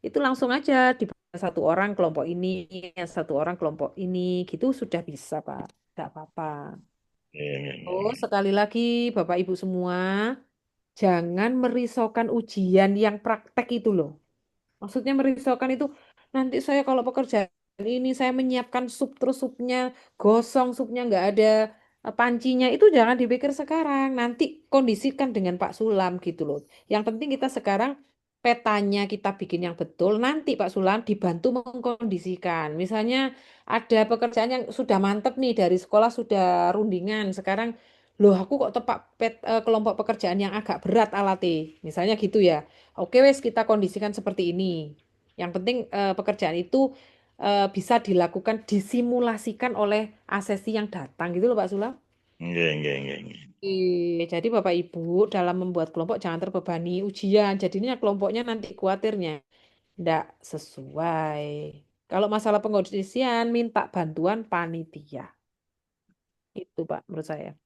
Itu langsung aja di satu orang kelompok ini, satu orang kelompok ini, gitu sudah bisa, Pak. Nggak apa-apa. Oh, sekali lagi Bapak Ibu semua, jangan merisaukan ujian yang praktek itu loh. Maksudnya merisaukan itu nanti saya kalau pekerjaan ini saya menyiapkan sup terus supnya gosong, supnya nggak ada pancinya itu jangan dipikir sekarang. Nanti kondisikan dengan Pak Sulam gitu loh. Yang penting kita sekarang petanya kita bikin yang betul. Nanti Pak Sulam dibantu mengkondisikan. Misalnya ada pekerjaan yang sudah mantep nih dari sekolah sudah rundingan. Sekarang loh aku kok tepak kelompok pekerjaan yang agak berat alatnya. Misalnya gitu ya. Oke wes kita kondisikan seperti ini. Yang penting pekerjaan itu bisa dilakukan disimulasikan oleh asesi yang datang gitu loh Pak Sulam. Nggih. Jadi Bapak Ibu dalam membuat kelompok jangan terbebani ujian. Jadinya kelompoknya nanti khawatirnya tidak sesuai. Kalau masalah pengkondisian minta bantuan panitia. Itu Pak menurut saya.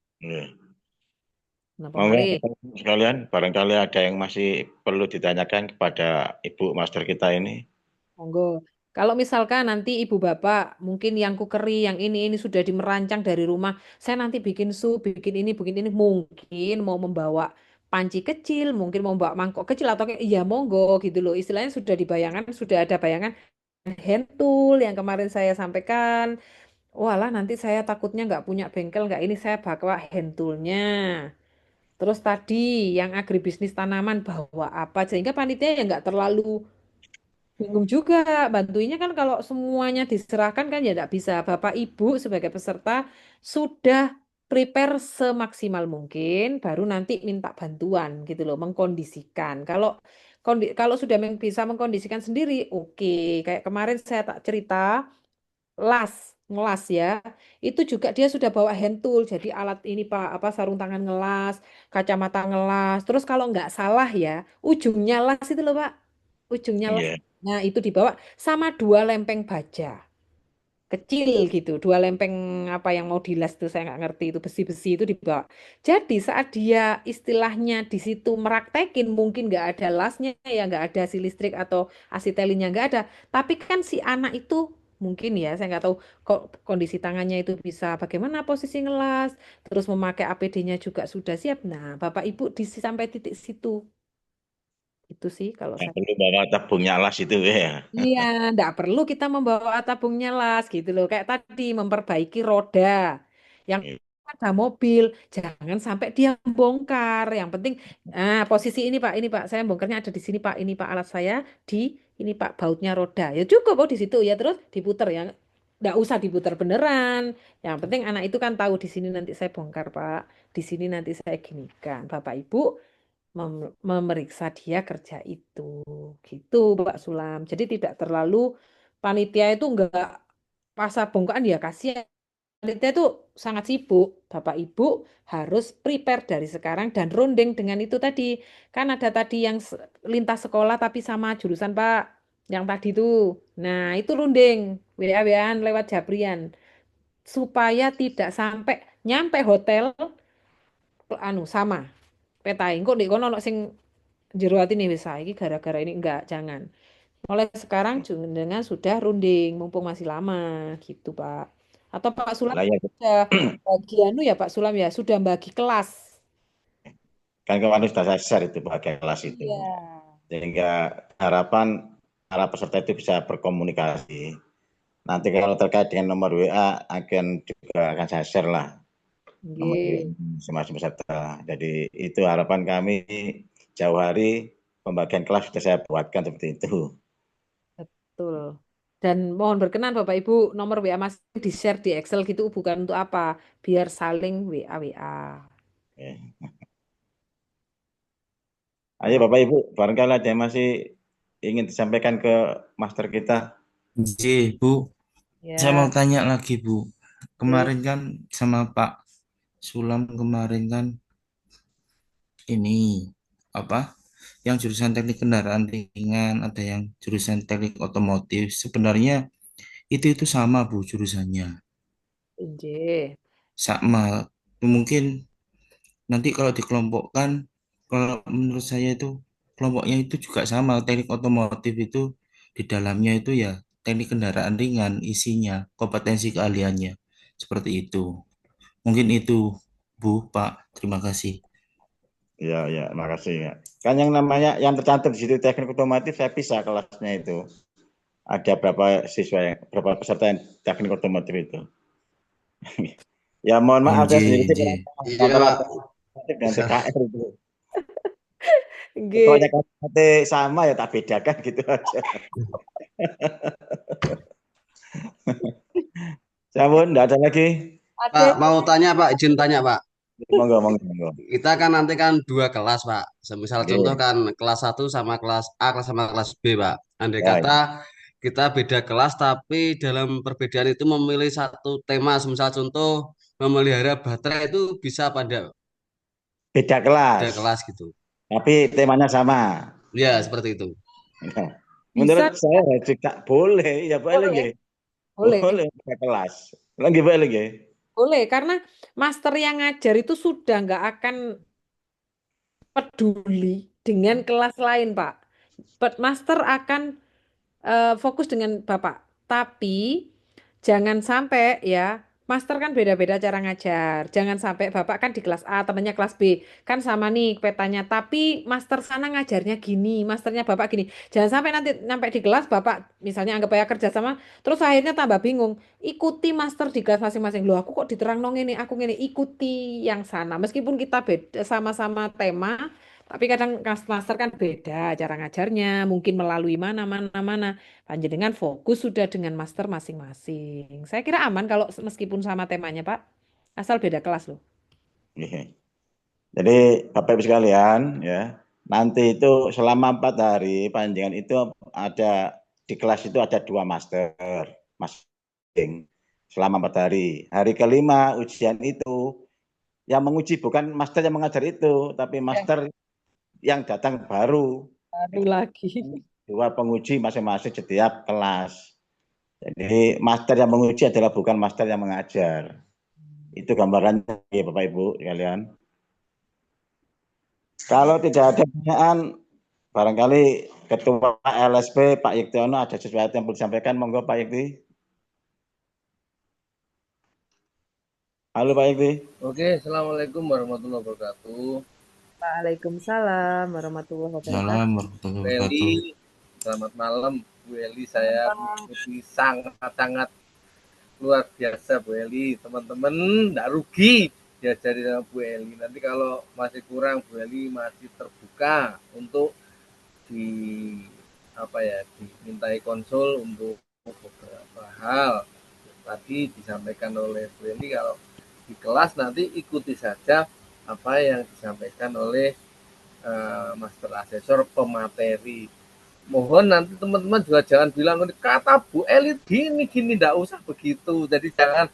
Kenapa malih? Sekalian, barangkali ada yang masih perlu ditanyakan kepada Ibu Master kita ini. Monggo. Kalau misalkan nanti ibu bapak mungkin yang kukeri, yang ini sudah dimerancang dari rumah, saya nanti bikin sup, bikin ini, mungkin mau membawa panci kecil, mungkin mau membawa mangkok kecil atau kayak iya monggo gitu loh. Istilahnya sudah dibayangkan, sudah ada bayangan hand tool yang kemarin saya sampaikan. Walah nanti saya takutnya nggak punya bengkel, nggak ini saya bawa hand toolnya. Terus tadi yang agribisnis tanaman bawa apa sehingga panitia ya nggak terlalu bingung juga, bantuinnya kan kalau semuanya diserahkan kan ya tidak bisa. Bapak Ibu sebagai peserta sudah prepare semaksimal mungkin, baru nanti minta bantuan gitu loh, mengkondisikan. Kalau sudah bisa mengkondisikan sendiri, oke. Kayak kemarin saya tak cerita, ngelas ya, itu juga dia sudah bawa hand tool, jadi alat ini Pak, apa sarung tangan ngelas, kacamata ngelas. Terus kalau nggak salah ya, ujungnya las itu loh Pak, ujungnya las. Nah, itu dibawa sama 2 lempeng baja. Kecil gitu, 2 lempeng apa yang mau dilas itu saya nggak ngerti itu besi-besi itu dibawa. Jadi saat dia istilahnya di situ meraktekin mungkin nggak ada lasnya ya nggak ada si listrik atau asitelinnya nggak ada. Tapi kan si anak itu mungkin ya saya nggak tahu kok kondisi tangannya itu bisa bagaimana posisi ngelas, terus memakai APD-nya juga sudah siap. Nah, Bapak Ibu sampai titik situ. Itu sih kalau saya. Perlu bawa tabungnya las itu ya. Iya, enggak perlu kita membawa tabungnya las gitu loh. Kayak tadi memperbaiki roda. Yang ada mobil, jangan sampai dia bongkar. Yang penting, posisi ini Pak, saya bongkarnya ada di sini Pak. Ini Pak alat saya di ini Pak bautnya roda. Ya cukup di situ ya terus diputer ya. Enggak usah diputer beneran. Yang penting anak itu kan tahu di sini nanti saya bongkar Pak. Di sini nanti saya ginikan. Bapak Ibu memeriksa dia kerja itu gitu Pak Sulam. Jadi tidak terlalu panitia itu enggak pasar bongkaran ya kasihan. Panitia itu sangat sibuk. Bapak Ibu harus prepare dari sekarang dan runding dengan itu tadi. Kan ada tadi yang lintas sekolah tapi sama jurusan Pak. Yang tadi itu. Nah, itu runding. WA-WAan lewat Japrian. Supaya tidak sampai nyampe hotel sama petai kok di kono ono sing jero atine wis saiki gara-gara ini enggak jangan mulai sekarang dengan sudah runding mumpung masih lama gitu Pak atau Pak Sulam sudah bagi ya Pak Sulam ya sudah bagi kelas kan kemarin sudah saya share itu pakai kelas itu sehingga harapan para peserta itu bisa berkomunikasi nanti kalau terkait dengan nomor WA akan saya share lah masing-masing peserta. Jadi itu harapan kami jauh hari pembagian kelas sudah saya buatkan seperti itu. Betul. Dan mohon berkenan Bapak Ibu nomor WA Mas di share di Excel gitu bukan untuk apa? Biar saling WA. Ayo Bapak Ibu, barangkali ada yang masih ingin disampaikan ke master kita? Ji, Bu, saya mau Ya, tanya lagi, Bu. oke. Kemarin kan sama Pak Sulam kemarin kan ini apa? Yang jurusan teknik kendaraan ringan, ada yang jurusan teknik otomotif. Sebenarnya itu sama, Bu, jurusannya. Inje. Sama. Mungkin nanti kalau dikelompokkan, kalau menurut saya itu kelompoknya itu juga sama. Teknik otomotif itu di dalamnya itu ya teknik kendaraan ringan, isinya, kompetensi keahliannya. Seperti itu. Mungkin itu, Bu, Pak. Terima kasih. Ya, ya, makasih ya. Kan yang namanya yang tercantum di situ teknik otomotif saya pisah kelasnya itu. Ada berapa siswa berapa peserta yang teknik otomotif itu. Ya mohon maaf saya sendiri Nggih, nggih. antara otomotif dan TKR itu. Nggih. Pokoknya kata sama ya tak bedakan gitu aja. Sabun, enggak ada lagi. Ada. Pak, mau tanya Pak, izin tanya Pak. Monggo, monggo. Kita kan nanti kan 2 kelas Pak. Semisal Oke. contoh kan kelas 1 sama kelas A sama kelas B Pak. Andai Ya, kata kita beda kelas tapi dalam perbedaan itu memilih satu tema. Semisal contoh memelihara baterai itu bisa pada beda beda kelas. kelas gitu. Tapi temanya sama. Ya, seperti itu. Nah, menurut saya juga boleh, ya boleh nggih. Boleh. Boleh beda kelas. Lagi boleh nggih. Boleh, karena master yang ngajar itu sudah nggak akan peduli dengan kelas lain, Pak. Master akan fokus dengan Bapak. Tapi jangan sampai ya, master kan beda-beda cara ngajar. Jangan sampai Bapak kan di kelas A, temannya kelas B. Kan sama nih petanya. Tapi master sana ngajarnya gini, masternya Bapak gini. Jangan sampai nanti sampai di kelas Bapak misalnya anggap ya kerja sama, terus akhirnya tambah bingung. Ikuti master di kelas masing-masing. Loh, aku kok diterang ini, aku gini. Ikuti yang sana. Meskipun kita beda sama-sama tema, tapi kadang master kan beda cara ngajarnya, mungkin melalui mana. Panjenengan fokus sudah dengan master masing-masing. Saya kira aman kalau meskipun sama temanya, Pak. Asal beda kelas loh. Oke. Jadi Bapak Ibu sekalian ya, nanti itu selama 4 hari panjenengan itu ada di kelas itu ada 2 master masing selama 4 hari. Hari kelima ujian itu yang menguji bukan master yang mengajar itu, tapi master yang datang baru. Baru lagi. 2 penguji masing-masing setiap kelas. Jadi master yang menguji adalah bukan master yang mengajar. Itu gambarannya ya Bapak Ibu sekalian. Kalau tidak ada pertanyaan, barangkali Ketua LSP Pak Yektiono ada sesuatu yang perlu disampaikan, monggo Pak Yekti. Halo Pak Yekti. Oke, Assalamualaikum warahmatullahi wabarakatuh. Waalaikumsalam warahmatullahi wabarakatuh. Salam warahmatullahi Bu wabarakatuh. Eli, selamat malam Bu Eli. Saya mengikuti sangat luar biasa Bu Eli. Teman-teman enggak rugi diajari sama Bu Eli. Nanti kalau masih kurang Bu Eli masih terbuka untuk dimintai konsul untuk beberapa hal. Tadi disampaikan oleh Bu Eli kalau di kelas nanti ikuti saja apa yang disampaikan oleh master asesor pemateri. Mohon nanti teman-teman juga jangan bilang kata Bu Eli gini enggak usah begitu. Jadi jangan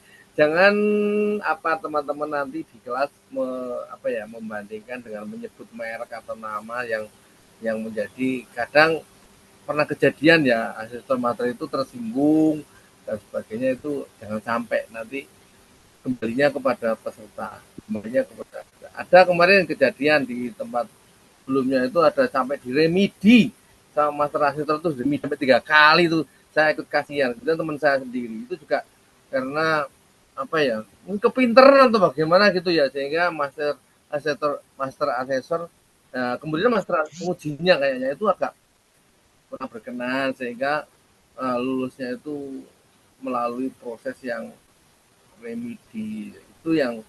teman-teman nanti di kelas membandingkan dengan menyebut merek atau nama yang menjadi kadang pernah kejadian ya asesor materi itu tersinggung dan sebagainya. Itu jangan sampai nanti kembalinya kepada peserta. Ada kemarin kejadian di tempat sebelumnya itu ada sampai diremedi sama master asesor itu remedi sampai 3 kali itu saya ikut kasihan. Kemudian teman saya sendiri itu juga karena kepinteran atau bagaimana gitu ya, sehingga master asesor kemudian master pengujinya kayaknya itu agak kurang berkenan sehingga lulusnya itu melalui proses yang remedi. Itu yang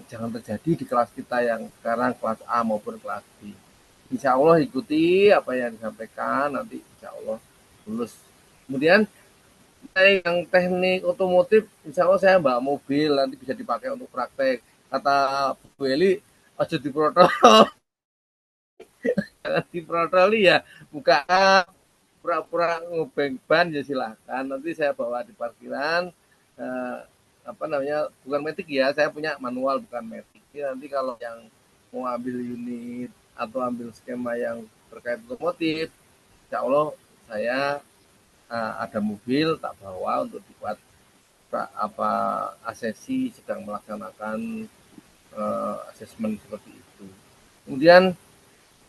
jangan terjadi di kelas kita yang sekarang kelas A maupun kelas B. Insya Allah ikuti apa yang disampaikan, nanti insya Allah lulus. Kemudian yang teknik otomotif, insya Allah saya bawa mobil, nanti bisa dipakai untuk praktek. Kata Bu Eli, aja diprotol. Jangan diprotol ya, buka pura-pura ngebeng ban ya silahkan. Nanti saya bawa di parkiran. Bukan metik ya, saya punya manual bukan metik. Nanti kalau yang mau ambil unit atau ambil skema yang terkait otomotif, insya Allah saya ada mobil tak bawa untuk dibuat asesi sedang melaksanakan asesmen seperti itu. Kemudian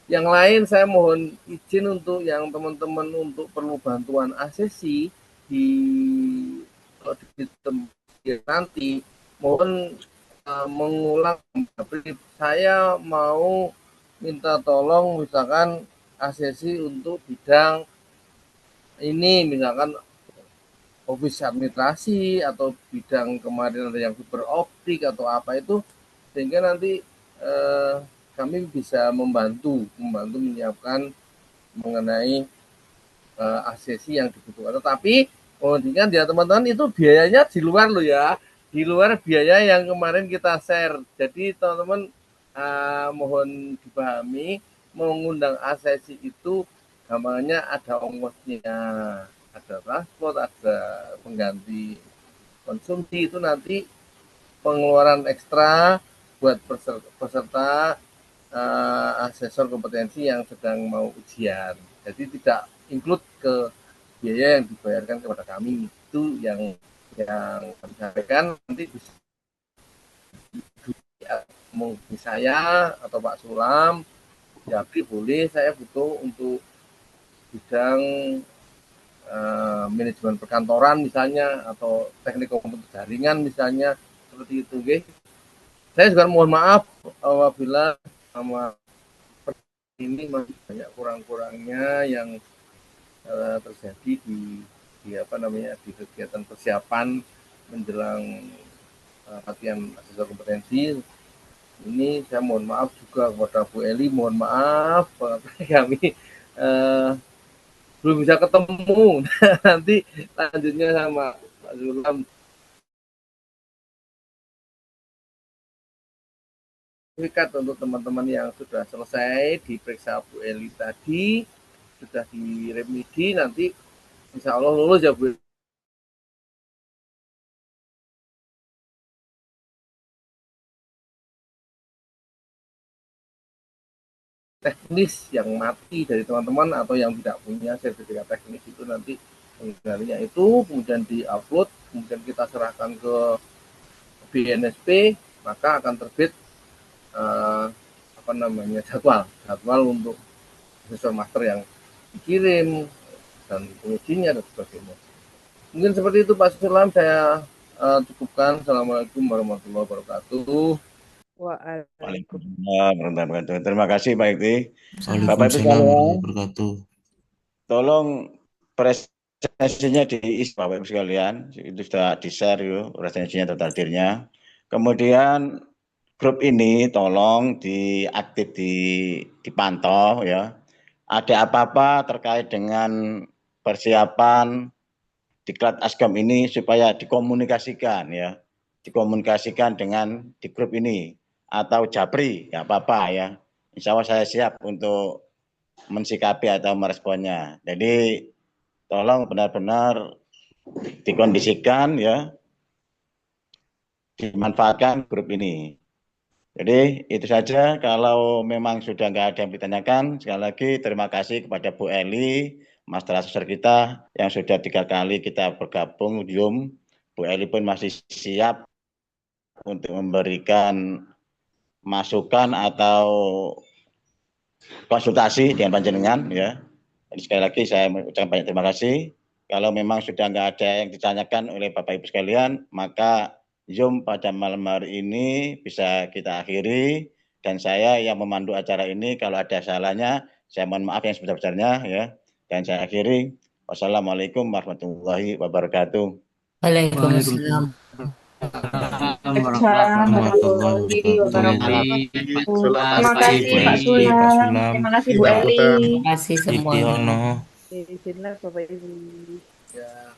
yang lain saya mohon izin untuk yang teman-teman untuk perlu bantuan asesi di nanti mohon mengulang kembali. Saya mau minta tolong misalkan asesi untuk bidang ini, misalkan office administrasi atau bidang kemarin ada yang fiber optik atau apa itu, sehingga nanti kami bisa membantu menyiapkan mengenai asesi yang dibutuhkan. Tetapi mohon diingat ya teman-teman, itu biayanya di luar loh ya, di luar biaya yang kemarin kita share. Jadi teman-teman mohon dipahami, mengundang asesi itu gambarnya ada ongkosnya, ada transport, ada pengganti konsumsi, itu nanti pengeluaran ekstra buat peserta asesor kompetensi yang sedang mau ujian. Jadi tidak include ke biaya yang dibayarkan kepada kami. Itu yang kami sampaikan. Nanti bisa mungkin saya atau Pak Sulam, jadi boleh saya butuh untuk bidang manajemen perkantoran misalnya, atau teknik komputer jaringan misalnya, seperti itu. Okay? Saya juga mohon maaf apabila sama ini masih banyak kurang-kurangnya yang terjadi di kegiatan persiapan menjelang latihan asesor kompetensi. Ini saya mohon maaf juga kepada Bu Eli, mohon maaf kami belum bisa ketemu. Nanti lanjutnya sama Pak Sulam. Sertifikat untuk teman-teman yang sudah selesai diperiksa Bu Eli tadi, sudah diremedi, nanti insya Allah lulus ya Bu. Teknis yang mati dari teman-teman atau yang tidak punya sertifikat teknis itu nanti pengendalinya itu kemudian diupload, kemudian kita serahkan ke BNSP, maka akan terbit jadwal untuk asesor master yang dikirim dan pengujinya dan sebagainya. Mungkin seperti itu Pak Sulam, saya cukupkan. Assalamualaikum warahmatullahi wabarakatuh. Waalaikumsalam warahmatullahi wabarakatuh. Terima kasih Pak Ikti. Bapak Ibu sekalian, tolong presentasinya diisi Bapak Ibu sekalian, itu sudah di-share yuk presentasinya atau hadirnya. Kemudian grup ini tolong diaktif, dipantau ya. Ada apa-apa terkait dengan persiapan diklat Asgam ini supaya dikomunikasikan ya. Dikomunikasikan dengan di grup ini atau Japri, ya apa-apa ya. Insya Allah saya siap untuk mensikapi atau meresponnya. Jadi tolong benar-benar dikondisikan ya, dimanfaatkan grup ini. Jadi itu saja, kalau memang sudah nggak ada yang ditanyakan, sekali lagi terima kasih kepada Bu Eli, Master Asesor kita yang sudah 3 kali kita bergabung Zoom. Bu Eli pun masih siap untuk memberikan masukan atau konsultasi dengan panjenengan ya. Jadi sekali lagi saya mengucapkan banyak terima kasih. Kalau memang sudah nggak ada yang ditanyakan oleh Bapak Ibu sekalian, maka Zoom pada malam hari ini bisa kita akhiri, dan saya yang memandu acara ini kalau ada salahnya saya mohon maaf yang sebesar-besarnya ya, dan saya akhiri. Wassalamualaikum warahmatullahi wabarakatuh. Waalaikumsalam. warahmatullahi wabarakatuh. Terima kasih Pak Sulam. Terima kasih Bu Eli. Terima kasih semua. Izinlah Bapak Ibu. Ya.